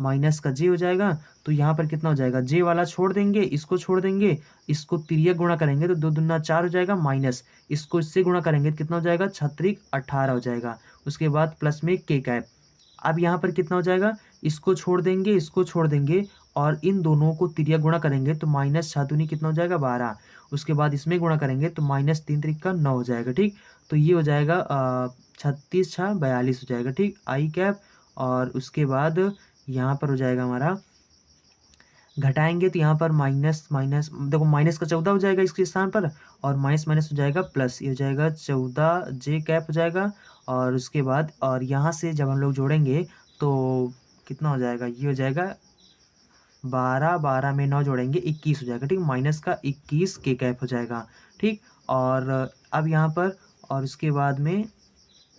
S1: माइनस का जे हो जाएगा, तो यहाँ पर कितना हो जाएगा, जे वाला छोड़ देंगे, इसको छोड़ देंगे, इसको तिरिया गुणा करेंगे तो 2 दूना 4 हो जाएगा, माइनस इसको इससे गुणा करेंगे तो कितना हो जाएगा, 6×3 = 18 हो जाएगा, उसके बाद प्लस में के कैप। अब यहाँ पर कितना हो जाएगा, इसको छोड़ देंगे, इसको छोड़ देंगे और इन दोनों को तिरिया गुणा करेंगे तो माइनस 6×2 कितना हो जाएगा, 12, उसके बाद इसमें गुणा करेंगे तो माइनस 3×3 = 9 हो जाएगा। ठीक, तो ये हो जाएगा 36×6 = 42 हो जाएगा। ठीक, आई कैप, और उसके बाद यहाँ पर हो जाएगा हमारा, घटाएंगे तो यहाँ पर माइनस माइनस देखो माइनस का 14 हो जाएगा इसके स्थान पर, और माइनस माइनस हो जाएगा प्लस, ये हो जाएगा 14j कैप हो जाएगा, और उसके बाद और यहाँ से जब हम लोग जोड़ेंगे तो कितना हो जाएगा, ये हो जाएगा 12 12 में 9 जोड़ेंगे 21 हो जाएगा। ठीक, माइनस का 21 के कैप हो जाएगा। ठीक, और अब यहाँ पर और उसके बाद में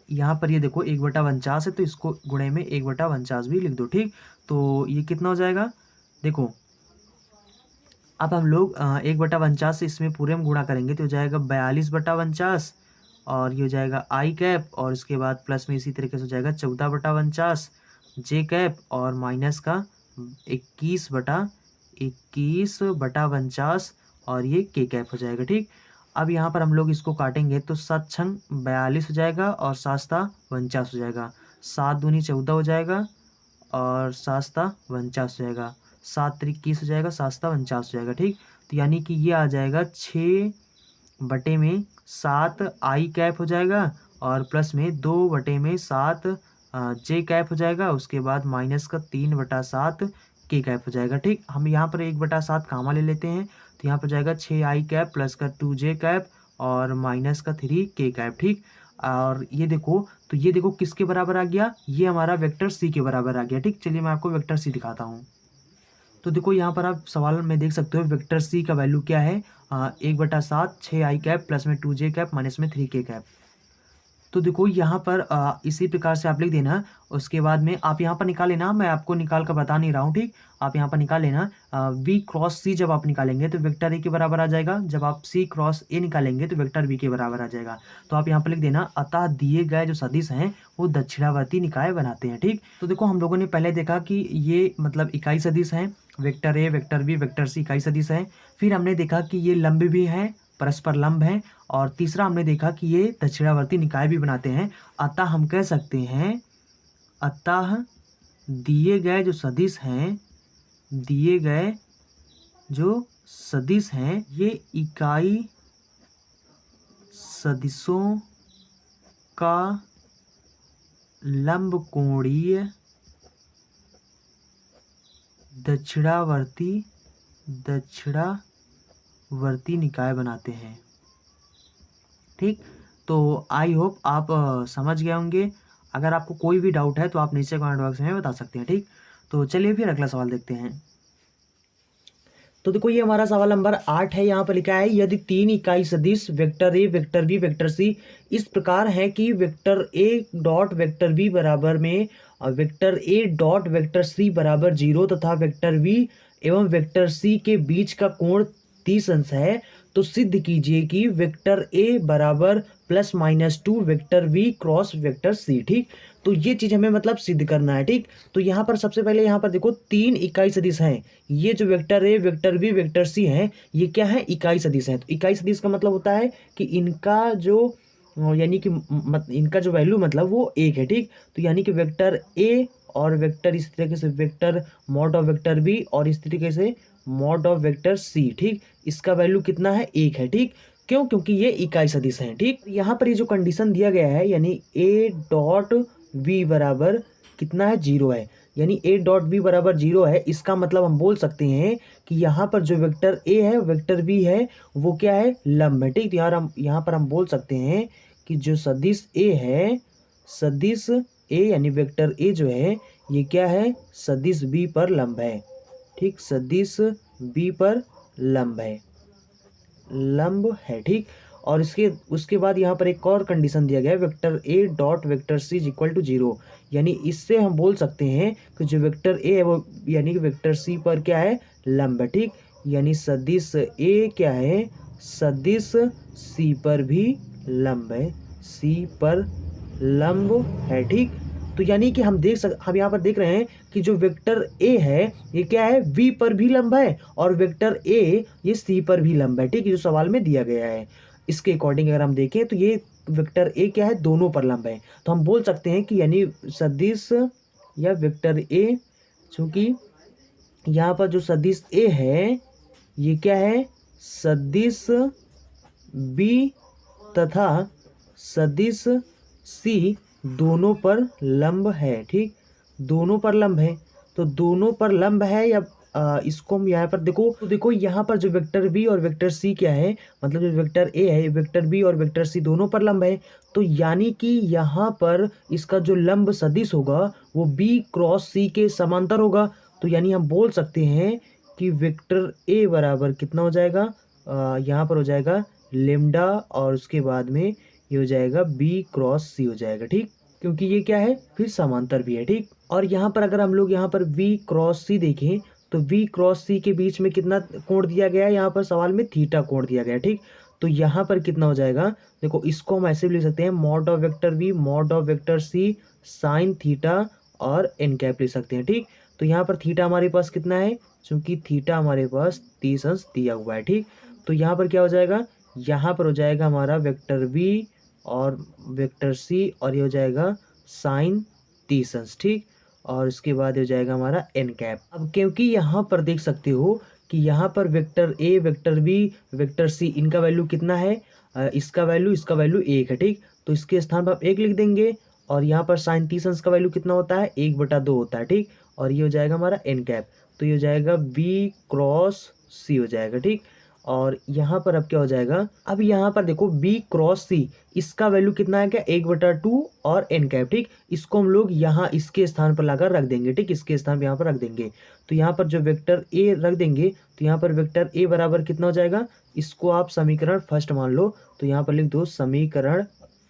S1: यहाँ पर ये देखो 1/49 है तो इसको गुणे में 1/49 भी लिख दो। ठीक, तो ये कितना हो जाएगा, देखो अब हम लोग 1/49 से इसमें पूरे में गुणा करेंगे तो हो जाएगा 42/49 और ये हो जाएगा आई कैप, और उसके बाद प्लस में इसी तरीके से हो जाएगा 14/49 जे कैप, और माइनस का 21/49 और ये के कैप हो जाएगा। ठीक, अब यहाँ पर हम लोग इसको काटेंगे तो 7×6 = 42 हो जाएगा और 7×7 = 49 हो जाएगा, 7×2 = 14 हो जाएगा और 7×7 = 49 हो जाएगा, 7 3 21 हो जाएगा, 7 7 49 हो जाएगा। ठीक, तो यानी कि ये आ जाएगा 6/7 आई कैप हो जाएगा और प्लस में 2/7 जे कैप हो जाएगा। उसके बाद माइनस का 3/7 के कैप हो जाएगा। ठीक, हम यहाँ पर 1/7 कामा ले लेते हैं, तो यहाँ पर जाएगा 6 आई कैप प्लस का 2 जे कैप और माइनस का 3 के कैप। ठीक, और ये देखो, तो ये देखो किसके बराबर आ गया, ये हमारा वेक्टर सी के बराबर आ गया। ठीक, चलिए मैं आपको वेक्टर सी दिखाता हूँ। तो देखो यहाँ पर आप सवाल में देख सकते हो वेक्टर सी का वैल्यू क्या है, 1/7 6 आई कैप प्लस में 2 जे कैप माइनस में 3 के कैप। तो देखो यहाँ पर इसी प्रकार से आप लिख देना। उसके बाद में आप यहाँ पर निकाल लेना, मैं आपको निकाल कर बता नहीं रहा हूँ। ठीक, आप यहाँ पर निकाल लेना। वी क्रॉस सी जब आप निकालेंगे तो वेक्टर ए के बराबर आ जाएगा, जब आप सी क्रॉस ए निकालेंगे तो वेक्टर बी के बराबर आ जाएगा। तो आप यहाँ पर लिख देना, अतः दिए गए जो सदिश हैं वो दक्षिणावर्ती निकाय बनाते हैं। ठीक, तो देखो हम लोगों ने पहले देखा कि ये मतलब इकाई सदिश हैं, vector a vector b vector c इकाई सदिश हैं। फिर हमने देखा कि ये लंब भी हैं, परस्पर लंब हैं, और तीसरा हमने देखा कि ये दक्षिणावर्ती निकाय भी बनाते हैं। अतः हम कह सकते हैं, अतः दिए गए जो सदिश हैं, दिए गए जो सदिश हैं ये इकाई सदिशों का लंब कोणीय दक्षिणावर्ती निकाय बनाते हैं। ठीक, तो आई होप आप समझ गए होंगे। अगर आपको कोई भी डाउट है तो आप नीचे कमेंट बॉक्स में बता सकते हैं। ठीक, तो चलिए फिर अगला सवाल देखते हैं। तो देखो ये हमारा सवाल नंबर 8 है। यहाँ पर लिखा है, यदि 3 इकाई सदिश vector a vector b vector c इस प्रकार है कि vector a dot vector b बराबर में vector a dot vector c बराबर 0 तथा वेक्टर बी एवं वेक्टर सी के बीच का कोण 30 अंश है, तो सिद्ध कीजिए कि वेक्टर ए बराबर ±2 vector b cross vector c. ठीक, तो ये चीज़ हमें मतलब सिद्ध करना है। ठीक, तो यहाँ पर सबसे पहले यहाँ पर देखो 3 इकाई सदिश हैं। ये जो vector a vector b vector c हैं ये क्या है, इकाई सदिश हैं। तो इकाई सदिश का मतलब होता है कि इनका जो यानी कि इनका जो वैल्यू मतलब वो 1 है। ठीक, तो यानी कि वेक्टर ए और वेक्टर इस तरीके से vector mod of vector b और इस तरीके से मॉड ऑफ वेक्टर सी। ठीक, इसका वैल्यू कितना है, 1 है। ठीक, क्यों, क्योंकि ये इकाई सदिश हैं। ठीक, यहाँ पर ये जो कंडीशन दिया गया है यानी ए डॉट वी बराबर कितना है, 0 है, यानी ए डॉट वी बराबर 0 है। इसका मतलब हम बोल सकते हैं कि यहाँ पर जो वेक्टर ए है वेक्टर बी है वो क्या है, लंब है। ठीक, यहाँ पर हम बोल सकते हैं कि जो सदिश ए है, सदिश ए यानी वेक्टर ए जो है ये क्या है, सदिश बी पर लंब है। ठीक, सदिश बी पर लंब है। ठीक, और उसके बाद यहाँ पर एक और कंडीशन दिया गया है, vector a dot vector c is equal to 0, यानी इससे हम बोल सकते हैं कि जो वेक्टर ए है वो यानी कि वेक्टर सी पर क्या है, लंब है। ठीक, यानी सदिश ए क्या है, सदिश सी पर भी लंब है, सी पर लंब है। ठीक, तो यानी कि हम यहाँ पर देख रहे हैं कि जो वेक्टर ए है ये क्या है, वी पर भी लंब है और वेक्टर ए ये सी पर भी लंब है। ठीक, जो सवाल में दिया गया है इसके अकॉर्डिंग अगर हम देखें तो ये वेक्टर ए क्या है, दोनों पर लंब है। तो हम बोल सकते हैं कि यानी सदिश या वेक्टर ए, चूंकि यहाँ पर जो सदिश ए है ये क्या है, सदिश बी तथा सदिश सी दोनों पर लंब है। ठीक, दोनों पर लंब है, तो दोनों पर लंब है या इसको हम यहाँ पर देखो, तो देखो यहाँ पर जो वेक्टर बी और वेक्टर सी क्या है, मतलब जो वेक्टर ए है वेक्टर बी और वेक्टर सी दोनों पर लंब है। तो यानी कि यहाँ पर इसका जो लंब सदिश होगा वो बी क्रॉस सी के समांतर होगा। तो यानी हम बोल सकते हैं कि वेक्टर ए बराबर कितना हो जाएगा, यहाँ पर हो जाएगा लेमडा और उसके बाद में ये हो जाएगा बी क्रॉस सी हो जाएगा। ठीक, क्योंकि ये क्या है, फिर समांतर भी है। ठीक, और यहाँ पर अगर हम लोग यहाँ पर वी क्रॉस सी देखें तो वी क्रॉस सी के बीच में कितना कोण दिया गया है, यहाँ पर सवाल में थीटा कोण दिया गया है। ठीक, तो यहाँ पर कितना हो जाएगा, देखो इसको हम ऐसे भी लिख सकते हैं, mod of vector v mod of vector c sine theta और एन कैप लिख सकते हैं। ठीक, तो यहाँ पर थीटा हमारे पास कितना है, चूंकि थीटा हमारे पास 30 अंश दिया हुआ है। ठीक, तो यहाँ पर क्या हो जाएगा, यहाँ पर हो जाएगा हमारा वेक्टर वी और वेक्टर सी और ये हो जाएगा साइन 30 अंश। ठीक, और उसके बाद हो जाएगा हमारा एन कैप। अब क्योंकि यहाँ पर देख सकते हो कि यहाँ पर vector a, vector b, vector c, इनका वैल्यू कितना है, इसका वैल्यू 1 है, ठीक। तो इसके स्थान पर आप 1 लिख देंगे और यहाँ पर साइन 30 अंश का वैल्यू कितना होता है, 1/2 होता है, ठीक। और ये हो जाएगा हमारा एन कैप, तो ये हो जाएगा बी क्रॉस सी हो जाएगा, ठीक। और यहाँ पर अब क्या हो जाएगा, अब यहाँ पर देखो बी क्रॉस सी, इसका वैल्यू कितना है, क्या 1/2 और एन कैप, ठीक। इसको हम लोग यहाँ इसके स्थान पर लाकर रख देंगे, ठीक, इसके स्थान पर यहाँ पर रख देंगे। तो यहाँ पर जो वेक्टर ए रख देंगे तो यहाँ पर वेक्टर ए बराबर कितना हो जाएगा, इसको आप समीकरण फर्स्ट मान लो, तो यहाँ पर लिख दो समीकरण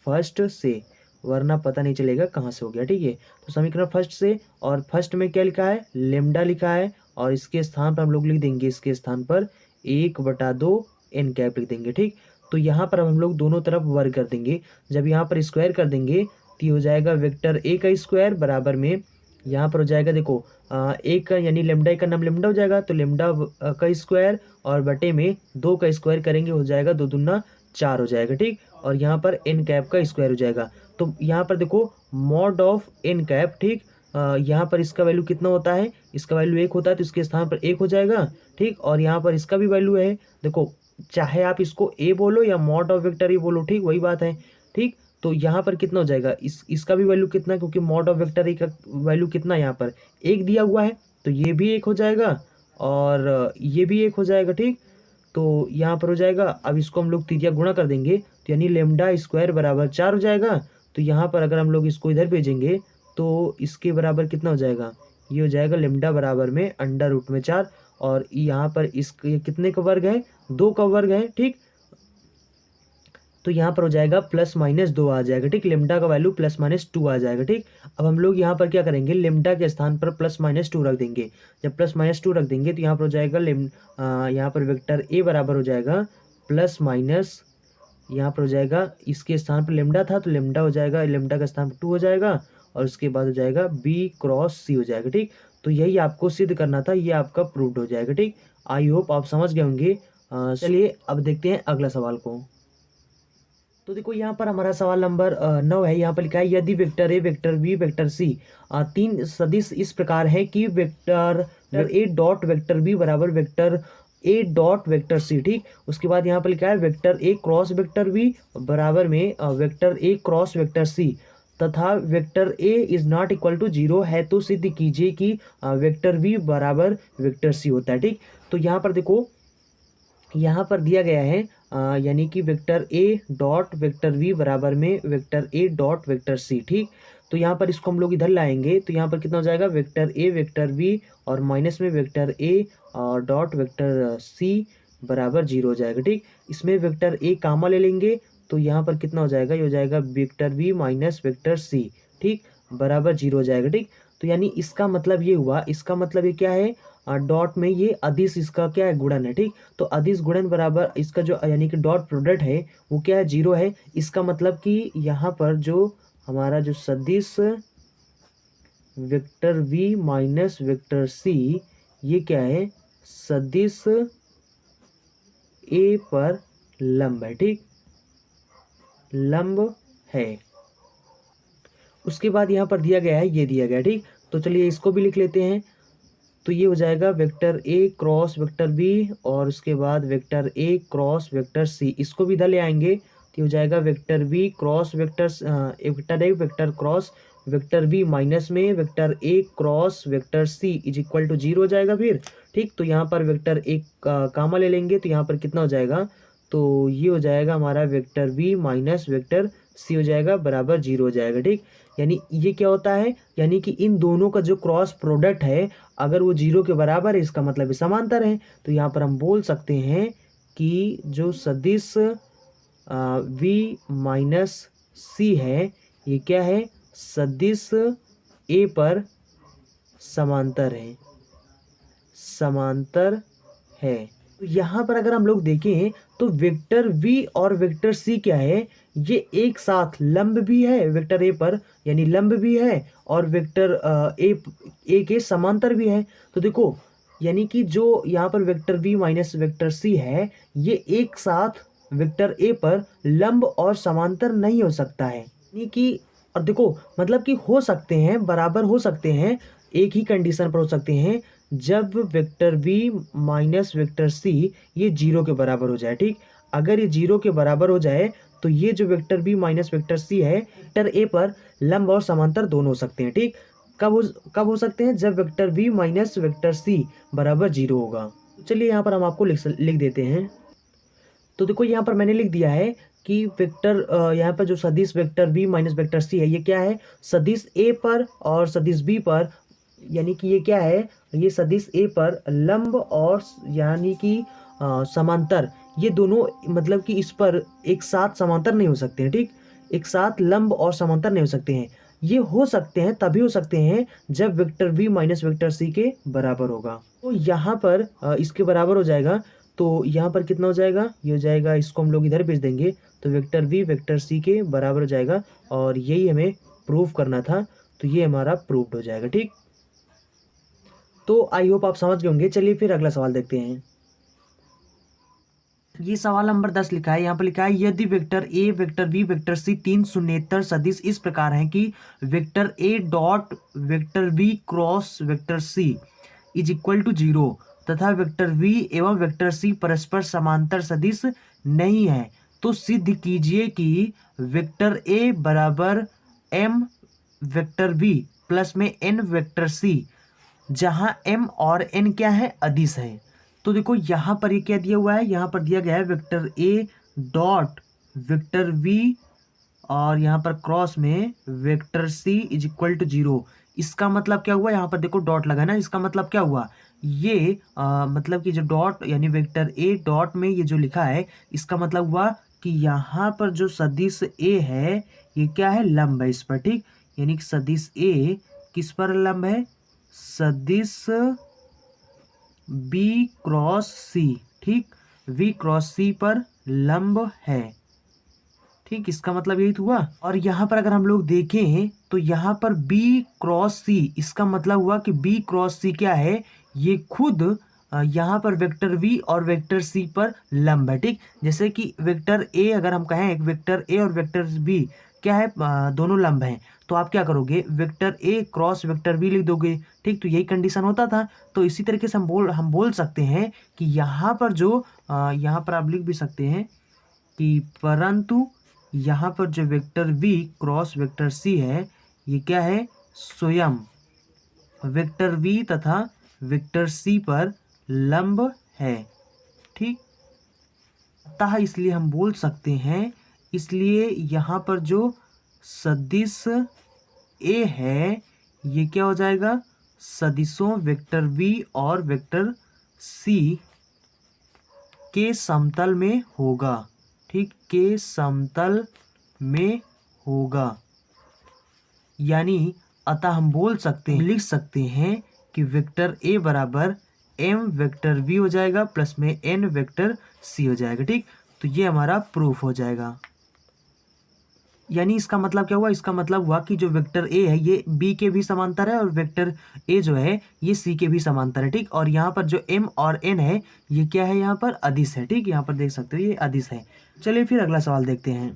S1: फर्स्ट से, वरना पता नहीं चलेगा कहाँ से हो गया, ठीक है। तो समीकरण फर्स्ट से, और फर्स्ट में क्या लिखा है, लेमडा लिखा है, और इसके स्थान पर हम लोग लिख देंगे, इसके स्थान पर 1/2 एन कैप लिख देंगे, ठीक। तो यहाँ पर हम लोग दोनों तरफ वर्ग कर देंगे, जब यहाँ पर स्क्वायर कर देंगे तो ये हो जाएगा वेक्टर ए का स्क्वायर बराबर में यहाँ पर हो जाएगा, देखो एक का यानी लेमडा का नाम लेमडा हो जाएगा, तो लेमडा का स्क्वायर और बटे में 2 का स्क्वायर करेंगे, हो जाएगा 2 दूना 4 हो जाएगा, ठीक। और यहाँ पर एन कैप का स्क्वायर हो जाएगा, तो यहाँ पर देखो मॉड ऑफ एन कैप, ठीक। यहाँ पर इसका वैल्यू कितना होता है, इसका वैल्यू 1 होता है, तो इसके स्थान पर 1 हो जाएगा, ठीक। और यहाँ पर इसका भी वैल्यू है, देखो चाहे आप इसको ए बोलो या मॉड ऑफ वेक्टर ए बोलो, ठीक, वही बात है, ठीक। तो यहाँ पर कितना हो जाएगा, इसका भी वैल्यू कितना, क्योंकि मॉड ऑफ वेक्टर ए का वैल्यू कितना यहाँ पर 1 दिया हुआ है, तो ये भी 1 हो जाएगा और ये भी 1 हो जाएगा, ठीक। तो यहाँ पर हो जाएगा, अब इसको हम लोग त्रिज्या गुणा कर देंगे, तो यानी लेमडा स्क्वायर बराबर 4 हो जाएगा। तो यहाँ पर अगर हम लोग इसको इधर भेजेंगे तो इसके बराबर कितना हो जाएगा, ये हो जाएगा लेमडा बराबर में √4, और यहाँ पर इसके कितने का वर्ग है, 2 का वर्ग है, ठीक। तो यहाँ पर हो जाएगा +-2 आ जाएगा, ठीक। लेमडा का वैल्यू +-2 आ जाएगा, ठीक। अब हम लोग यहाँ पर क्या करेंगे, लेमडा के स्थान पर +-2 रख देंगे। जब +-2 रख देंगे तो यहाँ पर हो जाएगा यहाँ पर वेक्टर ए बराबर हो जाएगा प्लस, यहाँ पर हो जाएगा इसके स्थान पर लेमडा था, तो लेमडा हो जाएगा, लेमडा का स्थान पर 2 हो जाएगा, और उसके बाद हो जाएगा बी क्रॉस सी हो जाएगा, ठीक। तो यही आपको सिद्ध करना था, ये आपका प्रूव्ड हो जाएगा, ठीक। आई होप आप समझ गए होंगे। चलिए अब देखते हैं अगला सवाल को। तो देखो यहाँ पर हमारा सवाल नंबर 9 है। यहाँ पर लिखा है यदि vector a, vector b, vector c 3 सदिश इस प्रकार है कि vector a dot vector b बराबर vector a dot vector c, ठीक। उसके बाद यहाँ पर लिखा है वेक्टर ए क्रॉस वेक्टर बी बराबर में वेक्टर ए क्रॉस वेक्टर सी तथा vector a is not equal to 0 है, तो सिद्ध कीजिए कि वेक्टर बी बराबर वेक्टर सी होता है, ठीक। तो यहाँ पर देखो, यहाँ पर दिया गया है यानी कि vector a dot vector b बराबर में vector a dot vector c, ठीक। तो यहाँ पर इसको हम लोग इधर लाएंगे तो यहाँ पर कितना हो जाएगा, वेक्टर ए वेक्टर बी और माइनस में vector a dot vector c बराबर 0 हो जाएगा, ठीक। इसमें वेक्टर ए कामा ले लेंगे तो यहाँ पर कितना हो जाएगा, ये हो जाएगा vector b minus vector c, ठीक, बराबर 0 हो जाएगा, ठीक। तो यानी इसका मतलब ये हुआ, इसका मतलब ये क्या है, डॉट में ये अदिश इसका क्या है, गुणन है, ठीक। तो अदिश गुणन बराबर इसका जो यानी कि डॉट प्रोडक्ट है वो क्या है, 0 है। इसका मतलब कि यहाँ पर जो हमारा जो सदिश vector v minus vector c ये क्या है, सदिश a पर लंब है, ठीक, लंब है। उसके बाद यहाँ पर दिया गया है, ये दिया गया, ठीक। तो चलिए इसको भी लिख लेते हैं। तो ये हो जाएगा वेक्टर ए क्रॉस वेक्टर बी और उसके बाद वेक्टर ए क्रॉस वेक्टर सी, इसको भी इधर ले आएंगे तो हो जाएगा vector b cross vector a vector cross vector b minus में vector A cross vector c is equal to 0 हो जाएगा फिर, ठीक। तो यहाँ पर वेक्टर ए कामा ले लेंगे तो यहाँ पर कितना हो जाएगा, तो ये हो जाएगा हमारा vector b minus vector c हो जाएगा बराबर 0 हो जाएगा, ठीक। यानी ये क्या होता है, यानी कि इन दोनों का जो क्रॉस प्रोडक्ट है अगर वो 0 के बराबर है इसका मतलब समांतर है। तो यहाँ पर हम बोल सकते हैं कि जो सदिश v माइनस सी है ये क्या है, सदिश a पर समांतर है, समांतर है। तो यहाँ पर अगर हम लोग देखें तो वेक्टर v और वेक्टर c क्या है, ये एक साथ लंब भी है वेक्टर a पर, यानी लंब भी है और वेक्टर a के समांतर भी है। तो देखो यानी कि जो यहाँ पर vector v minus vector c है ये एक साथ वेक्टर a पर लंब और समांतर नहीं हो सकता है, यानी कि और देखो मतलब कि हो सकते हैं, बराबर हो सकते हैं, एक ही कंडीशन पर हो सकते हैं, जब vector v minus vector c ये जीरो के बराबर हो जाए। ठीक, अगर ये जीरो के बराबर हो जाए तो ये जो vector v minus vector c है, वेक्टर a पर लंब और समांतर दोनों हो सकते हैं। ठीक, कब हो सकते हैं? जब vector v minus vector c बराबर जीरो होगा। चलिए यहाँ पर हम आपको लिख देते हैं। तो देखो यहाँ पर मैंने लिख दिया है कि वेक्टर यहाँ पर जो सदिश vector v minus vector c है, ये क्या है? सदिश a पर और सदिश b पर, यानी कि ये क्या है? ये सदिश a पर लंब और यानी कि समांतर, ये दोनों मतलब कि इस पर एक साथ समांतर नहीं हो सकते हैं। ठीक, एक साथ लंब और समांतर नहीं हो सकते हैं। ये हो सकते हैं, तभी हो सकते हैं जब vector v minus vector c के बराबर होगा। तो यहाँ पर इसके बराबर हो जाएगा, तो यहाँ पर कितना हो जाएगा? ये हो जाएगा, इसको हम लोग इधर भेज देंगे, तो वेक्टर v वेक्टर c के बराबर हो जाएगा, और यही हमें प्रूफ करना था, तो ये हमारा प्रूफ्ड हो जाएगा। ठीक, तो आई होप आप समझ गए होंगे। चलिए फिर अगला सवाल देखते हैं। ये सवाल नंबर 10 लिखा है, यहाँ पर लिखा है यदि vector a vector b vector c तीन शून्येतर सदिश इस प्रकार हैं कि vector a dot vector b cross vector c is equal to 0 तथा वेक्टर v एवं वेक्टर c परस्पर समांतर सदिश नहीं है, तो सिद्ध कीजिए कि वेक्टर a बराबर m वेक्टर v प्लस में n वेक्टर c, जहां m और n क्या है? अदिश है। तो देखो यहाँ पर ये क्या दिया हुआ है? यहाँ पर दिया गया है vector a dot vector v और यहाँ पर क्रॉस में vector c is equal to 0। इसका मतलब क्या हुआ? यहाँ पर देखो डॉट लगा ना, इसका मतलब क्या हुआ? ये मतलब कि जो डॉट यानी वेक्टर a डॉट में ये जो लिखा है, इसका मतलब हुआ कि यहाँ पर जो सदिश a है ये क्या है? लंब है इस पर। ठीक, यानी कि सदिश a किस पर लंब है? सदिश b क्रॉस c। ठीक, v क्रॉस c पर लंब है। ठीक, इसका मतलब यही तो हुआ। और यहाँ पर अगर हम लोग देखें तो यहाँ पर b क्रॉस c, इसका मतलब हुआ कि b क्रॉस c क्या है? ये खुद यहाँ पर वेक्टर v और वेक्टर c पर लंब है। ठीक, जैसे कि वेक्टर a अगर हम कहें, एक वेक्टर a और वेक्टर b क्या है? दोनों लंब हैं, तो आप क्या करोगे? Vector a cross vector b लिख दोगे। ठीक, तो यही कंडीशन होता था। तो इसी तरीके से हम बोल सकते हैं कि यहाँ पर जो यहाँ पर आप लिख भी सकते हैं कि परंतु यहाँ पर जो vector v cross vector c है, ये क्या है? स्वयं वेक्टर v तथा वेक्टर c पर लंब है। ठीक, अतः इसलिए हम बोल सकते हैं, इसलिए यहाँ पर जो सदिश a है ये क्या हो जाएगा? सदिशों वेक्टर v और वेक्टर c के समतल में होगा। ठीक, के समतल में होगा, यानी अतः हम बोल सकते हैं, लिख सकते हैं कि वेक्टर a बराबर m वेक्टर v हो जाएगा प्लस में n वेक्टर c हो जाएगा। ठीक, तो ये हमारा प्रूफ हो जाएगा। यानी इसका मतलब क्या हुआ? इसका मतलब हुआ कि जो वेक्टर a है ये b के भी समांतर है और वेक्टर a जो है ये c के भी समांतर है। ठीक, और यहाँ पर जो m और n है ये क्या है? यहाँ पर अदिश है। ठीक, यहाँ पर देख सकते हो ये अदिश है। चलिए फिर अगला सवाल देखते हैं।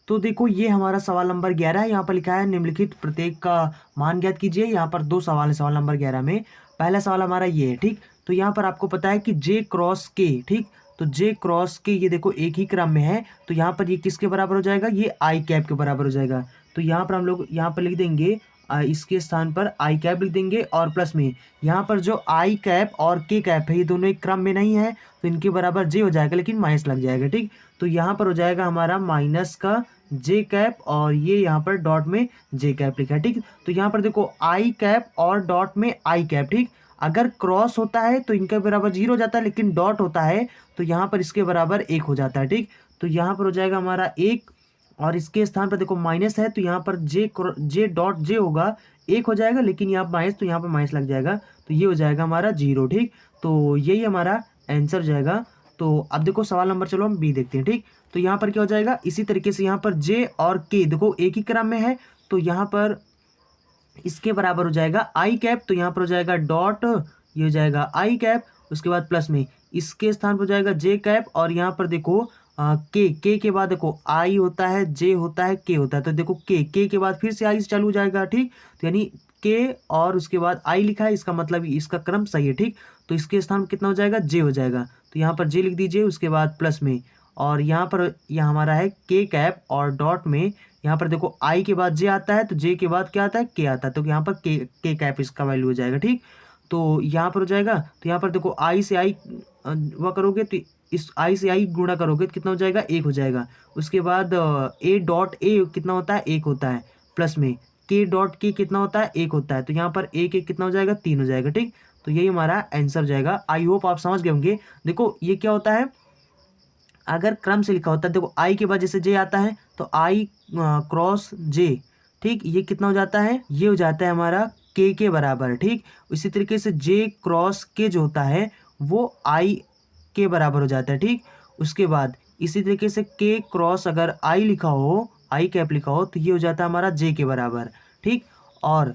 S1: तो देखो ये हमारा सवाल नंबर 11 है। यहाँ पर लिखा है निम्नलिखित प्रत्येक का मान ज्ञात कीजिए। यहाँ पर दो सवाल है सवाल नंबर 11 में। पहला सवाल हमारा ये है। ठीक, तो यहाँ पर आपको पता है कि j क्रॉस k, ठीक, तो j क्रॉस k ये देखो एक ही क्रम में है, तो यहाँ पर ये किसके बराबर हो जाएगा? ये आई कैप के बराबर हो जाएगा। तो यहाँ पर हम लोग यहाँ पर लिख देंगे इसके स्थान पर आई कैप लिख देंगे, और प्लस में यहाँ पर जो आई कैप और के कैप है ये दोनों एक क्रम में नहीं है, तो इनके बराबर जे हो जाएगा, लेकिन माइनस लग जाएगा। ठीक, तो यहाँ पर हो जाएगा हमारा माइनस का जे कैप और ये यहाँ पर डॉट में जे कैप लिखा है। ठीक, तो यहाँ पर देखो आई कैप और डॉट में आई कैप। ठीक, अगर क्रॉस होता है तो इनके बराबर 0 हो जाता है, लेकिन डॉट होता है तो यहाँ पर इसके बराबर 1 हो जाता है। ठीक, तो यहाँ पर हो जाएगा हमारा 1 और इसके स्थान पर देखो माइनस है, तो यहाँ पर जे डॉट जे होगा 1 हो जाएगा, लेकिन यहाँ माइनस, तो यहाँ पर माइनस लग जाएगा, तो ये हो जाएगा हमारा 0। ठीक, तो यही हमारा आंसर हो जाएगा। तो अब देखो सवाल नंबर, चलो हम बी देखते हैं। ठीक, तो यहाँ पर क्या हो जाएगा? इसी तरीके से यहाँ पर जे और के देखो एक ही क्रम में है, तो यहाँ पर इसके बराबर हो जाएगा आई कैप, तो यहाँ पर हो जाएगा डॉट, ये हो जाएगा आई कैप, उसके बाद प्लस में इसके स्थान पर हो जाएगा जे कैप, और यहाँ पर देखो के बाद देखो आई होता है, जे होता है, के होता है, तो देखो के के बाद फिर से आई से चालू हो जाएगा, ठीक। तो यानी के और उसके बाद आई लिखा है, इसका मतलब इसका क्रम सही है, ठीक। तो इसके स्थान पर कितना हो जाएगा, जे हो जाएगा। तो यहाँ पर जे लिख दीजिए, उसके बाद प्लस में, और यहाँ पर यहाँ हमारा है के कैप और डॉट में यहाँ पर देखो आई के बाद जे आता है, तो जे के बाद क्या आता है, के आता है, तो यहाँ पर के कैप इसका वैल्यू हो जाएगा, ठीक। तो यहाँ पर हो जाएगा, तो यहाँ पर देखो आई से आई वह करोगे तो इस आई से आई गुणा करोगे तो कितना हो जाएगा, एक हो जाएगा। उसके बाद ए डॉट ए कितना होता है, एक होता है, प्लस में के डॉट के कितना होता है, एक होता है, तो यहाँ पर एक एक कितना हो जाएगा, 3 हो जाएगा, ठीक। तो यही हमारा आंसर हो जाएगा। आई होप आप समझ गए होंगे। देखो ये क्या होता है, अगर क्रम से लिखा होता है, देखो आई के बाद जैसे जे आता है तो आई क्रॉस जे, ठीक, ये कितना हो जाता है, ये हो जाता है हमारा के बराबर, ठीक। इसी तरीके से जे क्रॉस के जो होता है वो आई के बराबर हो जाता है, ठीक। उसके बाद इसी तरीके से के क्रॉस अगर आई लिखा हो, आई कैप लिखा हो, तो ये हो जाता है हमारा जे के बराबर, ठीक। और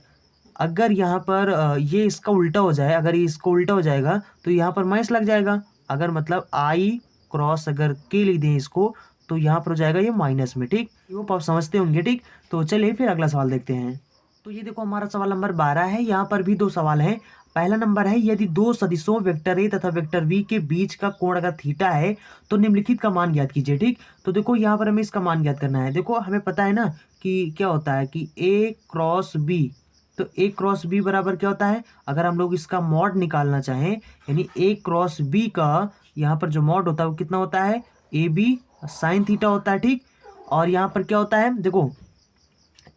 S1: अगर यहाँ पर ये इसका उल्टा हो जाए, अगर ये इसको उल्टा हो जाएगा तो यहाँ पर माइनस लग जाएगा। अगर मतलब आई क्रॉस अगर के लिख दें इसको, तो यहाँ पर हो जाएगा ये माइनस में, ठीक। ये आप समझते होंगे, ठीक। तो चलिए फिर अगला सवाल देखते हैं। तो ये देखो हमारा सवाल नंबर 12 है। यहाँ पर भी 2 सवाल हैं। पहला नंबर है, यदि 2 सदिशों वेक्टर ए तथा वेक्टर वी के बीच का कोण अगर थीटा है तो निम्नलिखित का मान ज्ञात कीजिए, ठीक। तो देखो यहाँ पर हमें इसका मान ज्ञात करना है। देखो हमें पता है ना कि क्या होता है कि ए क्रॉस बी, तो ए क्रॉस बी बराबर क्या होता है, अगर हम लोग इसका मॉड निकालना चाहें, यानी ए क्रॉस बी का यहाँ पर जो मॉड होता है वो कितना होता है, ए बी साइन थीटा होता है, ठीक। और यहाँ पर क्या होता है, देखो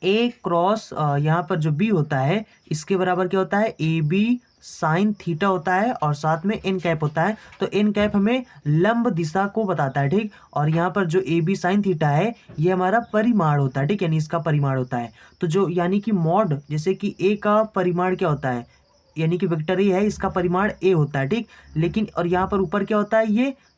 S1: ए क्रॉस यहाँ पर जो बी होता है इसके बराबर क्या होता है, ए बी साइन थीटा होता है, और साथ में एन कैप होता है। तो एन कैप हमें लंब दिशा को बताता है, ठीक। और यहाँ पर जो ए बी साइन थीटा है ये हमारा परिमाण होता है, ठीक, यानी इसका परिमाण होता है। तो जो यानी कि मॉड, जैसे कि ए का परिमाण क्या होता है, यानी कि वेक्टर ए है, इसका परिमाण ए होता है, ठीक। लेकिन और यहाँ पर ऊपर क्या होता है,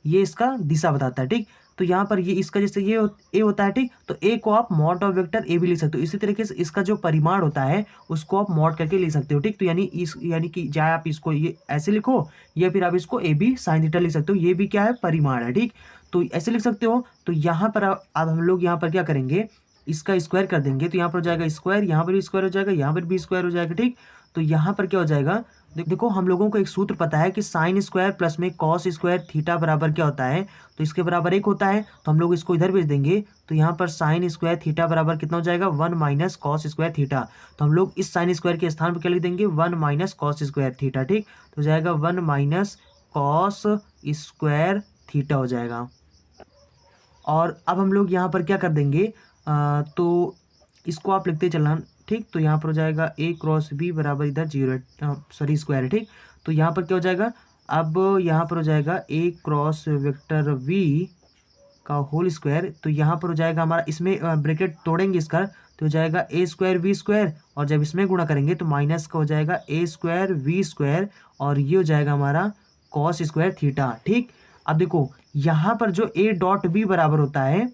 S1: ये इसका दिशा बताता है, ठीक। तो यहाँ पर ये इसका जैसे ये ए होता है, ठीक। तो ए को आप मॉड ऑफ वेक्टर ए भी लिख सकते हो। इसी तरीके से इसका जो परिमाण होता है उसको आप मॉड करके लिख सकते हो, ठीक। तो यानी कि चाहे आप इसको ये ऐसे लिखो या फिर आप इसको ए बी साइन थीटा लिख सकते हो। ये भी क्या है, परिमाण है, ठीक। तो ऐसे लिख सकते हो। तो यहाँ पर अब हम लोग यहाँ पर क्या करेंगे, इसका स्क्वायर कर देंगे। तो यहाँ पर हो जाएगा स्क्वायर, यहाँ पर भी स्क्वायर हो जाएगा, यहाँ पर भी स्क्वायर हो जाएगा, ठीक। तो यहाँ पर क्या हो जाएगा, देखो हम लोगों को एक सूत्र पता है कि साइन स्क्वायर प्लस में कॉस स्क्वायर थीटा बराबर क्या होता है, तो इसके बराबर 1 होता है। तो हम लोग इसको इधर भेज देंगे, तो यहाँ पर साइन स्क्वायर थीटा बराबर कितना हो जाएगा, 1 माइनस कॉस स्क्वायर थीटा। तो हम लोग इस साइन स्क्वायर के स्थान पर क्या लिख देंगे, 1 माइनस कॉस स्क्वायर थीटा, ठीक। तो हो जाएगा 1 माइनस कॉस स्क्वायर थीटा हो जाएगा। और अब हम लोग यहाँ पर क्या कर देंगे, तो इसको आप लिखते चलना, ठीक। तो यहाँ पर हो जाएगा ए क्रॉस बी बराबर इधर 0 सॉरी स्क्वायर है, ठीक। तो यहाँ पर क्या हो जाएगा, अब यहाँ पर हो जाएगा ए क्रॉस वेक्टर वी का होल स्क्वायर। तो यहाँ पर हो जाएगा हमारा, इसमें ब्रैकेट तोड़ेंगे इसका, तो हो जाएगा ए स्क्वायर वी स्क्वायर, और जब इसमें गुणा करेंगे तो माइनस का हो जाएगा ए स्क्वायर वी स्क्वायर, और ये हो जाएगा हमारा कॉस स्क्वायर थीटा, ठीक। अब देखो यहाँ पर जो ए डॉट बी बराबर होता है,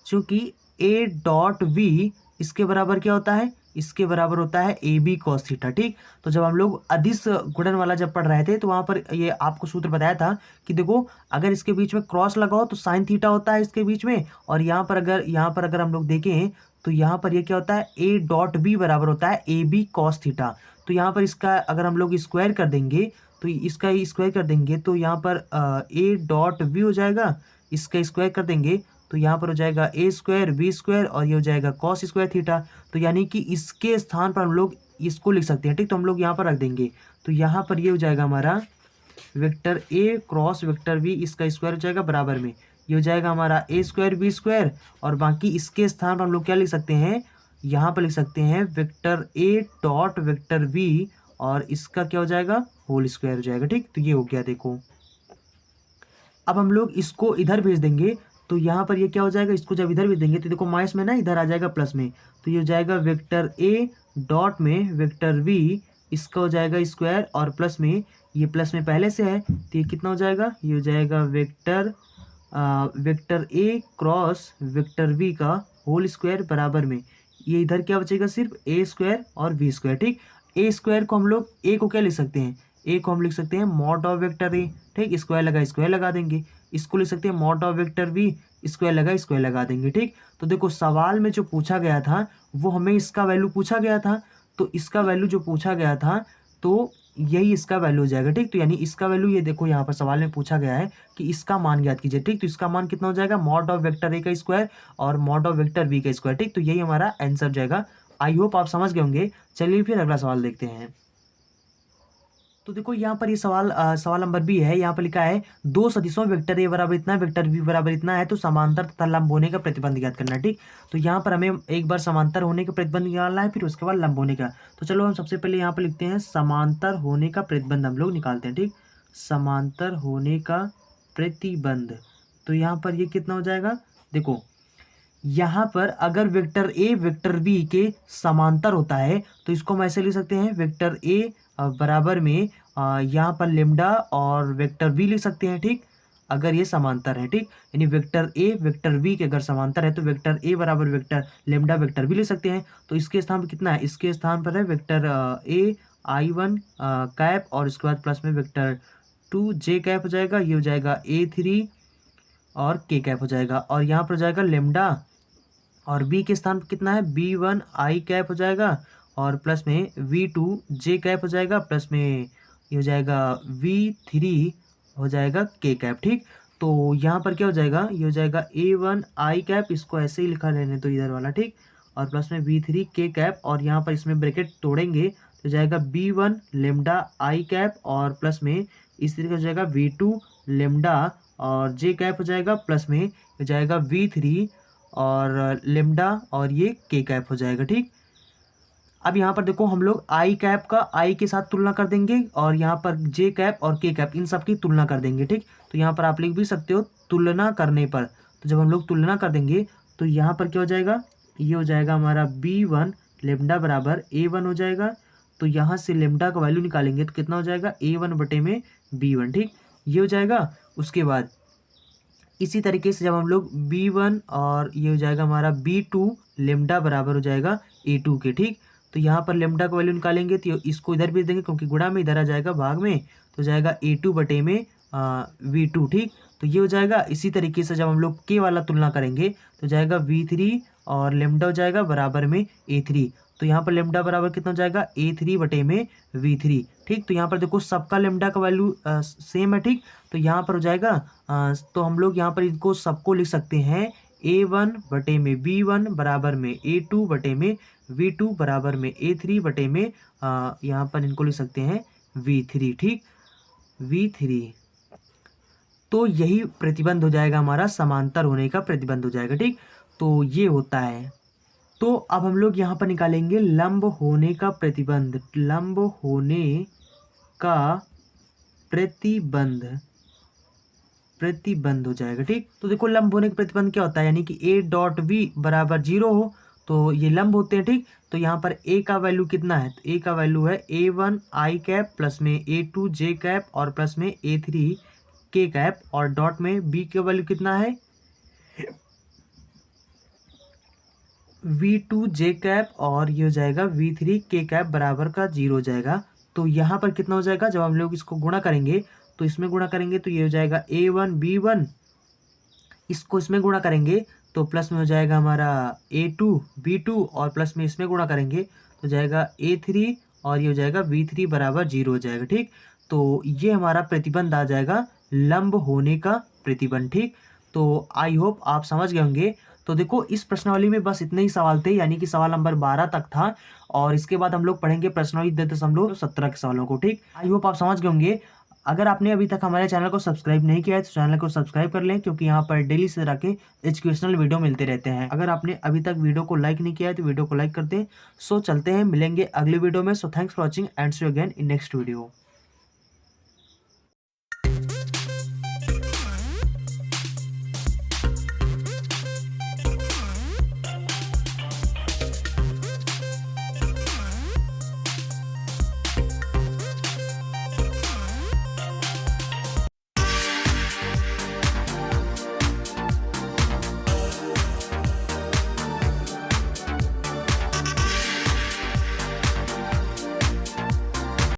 S1: चूंकि ए डॉट वी इसके बराबर क्या होता है, इसके बराबर होता है ए बी कॉस थीटा, ठीक। तो जब हम लोग अदिश गुणन वाला जब पढ़ रहे थे तो वहाँ पर ये आपको सूत्र बताया था कि देखो अगर इसके बीच में क्रॉस लगाओ तो साइन थीटा होता है इसके बीच में, और यहाँ पर अगर हम लोग देखें तो यहाँ पर ये क्या होता है, ए डॉट बी बराबर होता है ए बी कॉस थीटा। तो यहाँ पर इसका अगर हम लोग स्क्वायर कर देंगे, तो इसका स्क्वायर कर देंगे तो यहाँ पर ए डॉट बी हो जाएगा, इसका स्क्वायर कर देंगे तो यहाँ पर हो जाएगा ए स्क्वायर बी स्क्वायर, और ये हो जाएगा कॉस स्क्वायर थीटा। तो यानी कि इसके स्थान पर हम लोग इसको लिख सकते हैं, ठीक। तो हम लोग यहाँ पर रख देंगे, तो यहाँ पर ये हो जाएगा हमारा वेक्टर ए क्रॉस वेक्टर बी, इसका स्क्वायर हो जाएगा बराबर में, ये हो जाएगा हमारा ए स्क्वायर बी स्क्वायर, और बाकी इसके स्थान पर हम लोग क्या लिख सकते हैं, यहाँ पर लिख सकते हैं vector a dot vector b, और इसका क्या हो जाएगा, होल स्क्वायर हो जाएगा, ठीक। तो ये हो गया। देखो अब हम लोग इसको इधर भेज देंगे, तो यहाँ पर ये क्या हो जाएगा, इसको जब इधर भेज देंगे तो देखो माइनस में ना इधर आ जाएगा प्लस में, तो ये हो जाएगा वेक्टर ए डॉट में वेक्टर वी, इसका हो जाएगा स्क्वायर, और प्लस में ये प्लस में पहले से है तो ये कितना हो जाएगा, ये हो जाएगा वेक्टर ए क्रॉस वेक्टर वी का होल स्क्वायर बराबर में, ये इधर क्या बचेगा, सिर्फ ए स्क्वायर और वी स्क्वायर, ठीक। ए स्क्वायर को हम लोग ए को क्या लिख सकते हैं, ए को हम लिख सकते हैं मॉड ऑफ वेक्टर ए, ठीक। स्क्वायर लगा देंगे, इसको लिख सकते हैं mod of vector V, square लगा देंगे। ठीक, तो देखो सवाल में जो पूछा गया था वो हमें इसका वैल्यू पूछा गया था, तो इसका वैल्यू जो पूछा गया था तो यही इसका वैल्यू हो जाएगा। ठीक, तो यानी इसका वैल्यू ये देखो यहाँ पर सवाल में पूछा गया है कि इसका मान ज्ञात कीजिए। ठीक, तो इसका मान कितना हो जाएगा, मॉड ऑफ वेक्टर ए का स्क्वायर और मॉड ऑफ वेक्टर बी का स्क्वायर। ठीक, तो यही हमारा आंसर जाएगा। आई होप आप समझ गए होंगे। चलिए फिर अगला सवाल देखते हैं। तो देखो यहाँ पर ये सवाल नंबर बी है। यहाँ पर लिखा है दो सदिशों वेक्टर ए बराबर इतना वेक्टर बी बराबर इतना है तो समांतर तथा लंब होने का प्रतिबंध ज्ञात करना है। ठीक, तो यहाँ पर हमें एक बार समांतर होने का प्रतिबंध निकालना है, फिर उसके बाद लंब होने का। तो चलो हम सबसे पहले यहाँ पर लिखते हैं समांतर होने का प्रतिबंध हम लोग निकालते हैं। ठीक, समांतर होने का प्रतिबंध, तो यहाँ पर ये कितना हो जाएगा, देखो यहाँ पर अगर वेक्टर ए वेक्टर बी के समांतर होता है तो इसको हम ऐसे लिख सकते हैं, वेक्टर ए बराबर में यहाँ पर लेमडा और वेक्टर बी लिख सकते हैं। ठीक, अगर ये समांतर है। ठीक, यानी वेक्टर ए वेक्टर बी के अगर समांतर है तो वेक्टर ए बराबर वेक्टर लेमडा वेक्टर बी लिख सकते हैं। तो इसके स्थान पर कितना है, इसके स्थान पर है वेक्टर ए I1 कैप और उसके बाद प्लस में वेक्टर 2 जे कैप हो जाएगा, ये हो जाएगा A3 और के कैप हो जाएगा, और यहाँ पर हो जाएगा लेमडा और बी के स्थान पर कितना है B1 I कैप हो जाएगा और प्लस में V2 जे कैप हो जाएगा, प्लस में ये हो जाएगा V3 हो जाएगा के कैप। ठीक, तो यहाँ पर क्या हो जाएगा, ये हो जाएगा A1 I कैप, इसको ऐसे ही लिखा रहने तो इधर वाला। ठीक, और प्लस में V3 के कैप और यहाँ पर इसमें ब्रैकेट तोड़ेंगे तो जाएगा B1 लेमडा I कैप और प्लस में इस तरीके हो जाएगा V2 लेमडा और जे कैप हो जाएगा, प्लस में हो जाएगा V3 और लेमडा और ये के कैप हो जाएगा। ठीक, अब यहाँ पर देखो हम लोग आई कैप का आई के साथ तुलना कर देंगे और यहाँ पर जे कैप और के कैप इन सब की तुलना कर देंगे। ठीक, तो यहाँ पर आप लिख भी सकते हो तुलना करने पर, तो जब हम लोग तुलना कर देंगे तो यहाँ पर क्या हो जाएगा, ये हो जाएगा हमारा B1 लेमडा बराबर A1 हो जाएगा। तो यहाँ से लेमडा का वैल्यू निकालेंगे तो कितना हो जाएगा A1 बटे में B1। ठीक, ये हो जाएगा। उसके बाद इसी तरीके से जब हम लोग B1 और ये हो जाएगा हमारा B2 लेमडा बराबर हो जाएगा A2 के। ठीक, तो यहाँ पर लेमडा का वैल्यू निकालेंगे तो इसको इधर भेज देंगे क्योंकि गुणा में इधर आ जाएगा भाग में, तो जाएगा A2 बटे में V2। ठीक, तो ये हो जाएगा। इसी तरीके से जब हम लोग के वाला तुलना करेंगे तो जाएगा V3 और लेमडा हो जाएगा बराबर में A3, तो यहाँ पर लेमडा बराबर कितना हो जाएगा A3 बटे में V3। ठीक, तो यहाँ पर देखो सबका लेमडा का वैल्यू सेम है। ठीक, तो यहाँ पर हो जाएगा तो हम लोग यहाँ पर इनको सबको लिख सकते हैं A1 बटे में B1 बराबर में A2 बटे में V2 बराबर में A3 बटे में यहाँ पर इनको लिख सकते हैं V3। ठीक, V3, तो यही प्रतिबंध हो जाएगा हमारा, समांतर होने का प्रतिबंध हो जाएगा। ठीक, तो ये होता है। तो अब हम लोग यहाँ पर निकालेंगे लंब होने का प्रतिबंध, लंब होने का प्रतिबंध हो जाएगा। ठीक, तो देखो लंब होने का प्रतिबंध क्या होता है, यानी कि A डॉट V बराबर 0 हो तो ये लंब होते हैं। ठीक, तो यहाँ पर A का वैल्यू कितना है, तो A का वैल्यू है A1 I कैप प्लस में A2 जे कैप और प्लस में A3 के कैप, और डॉट में B का वैल्यू कितना है V2 जे कैप और ये हो जाएगा V3 के कैप बराबर का 0 हो जाएगा। तो यहाँ पर कितना हो जाएगा, जब हम लोग इसको गुणा करेंगे तो इसमें गुणा करेंगे तो ये हो जाएगा A1 B1, इसको इसमें गुणा करेंगे तो प्लस में हो जाएगा हमारा A2 B2 और प्लस में इसमें गुणा करेंगे तो जाएगा A3 और ये हो जाएगा V3 बराबर 0 हो जाएगा। ठीक, तो ये हमारा प्रतिबंध आ जाएगा लंब होने का प्रतिबंध। ठीक, तो आई होप आप समझ गए होंगे। तो देखो इस प्रश्नावली में बस इतने ही सवाल थे, यानी कि सवाल नंबर 12 तक था, और इसके बाद हम लोग पढ़ेंगे प्रश्नावली 10.17 के सवालों को। ठीक, आई होप आप समझ गए होंगे। अगर आपने अभी तक हमारे चैनल को सब्सक्राइब नहीं किया है तो चैनल को सब्सक्राइब कर लें, क्योंकि यहाँ पर डेली से तरह के एजुकेशनल वीडियो मिलते रहते हैं। अगर आपने अभी तक वीडियो को लाइक नहीं किया है तो वीडियो को लाइक कर दें। सो चलते हैं, मिलेंगे अगले वीडियो में। So thanks for watching and see you again in next video.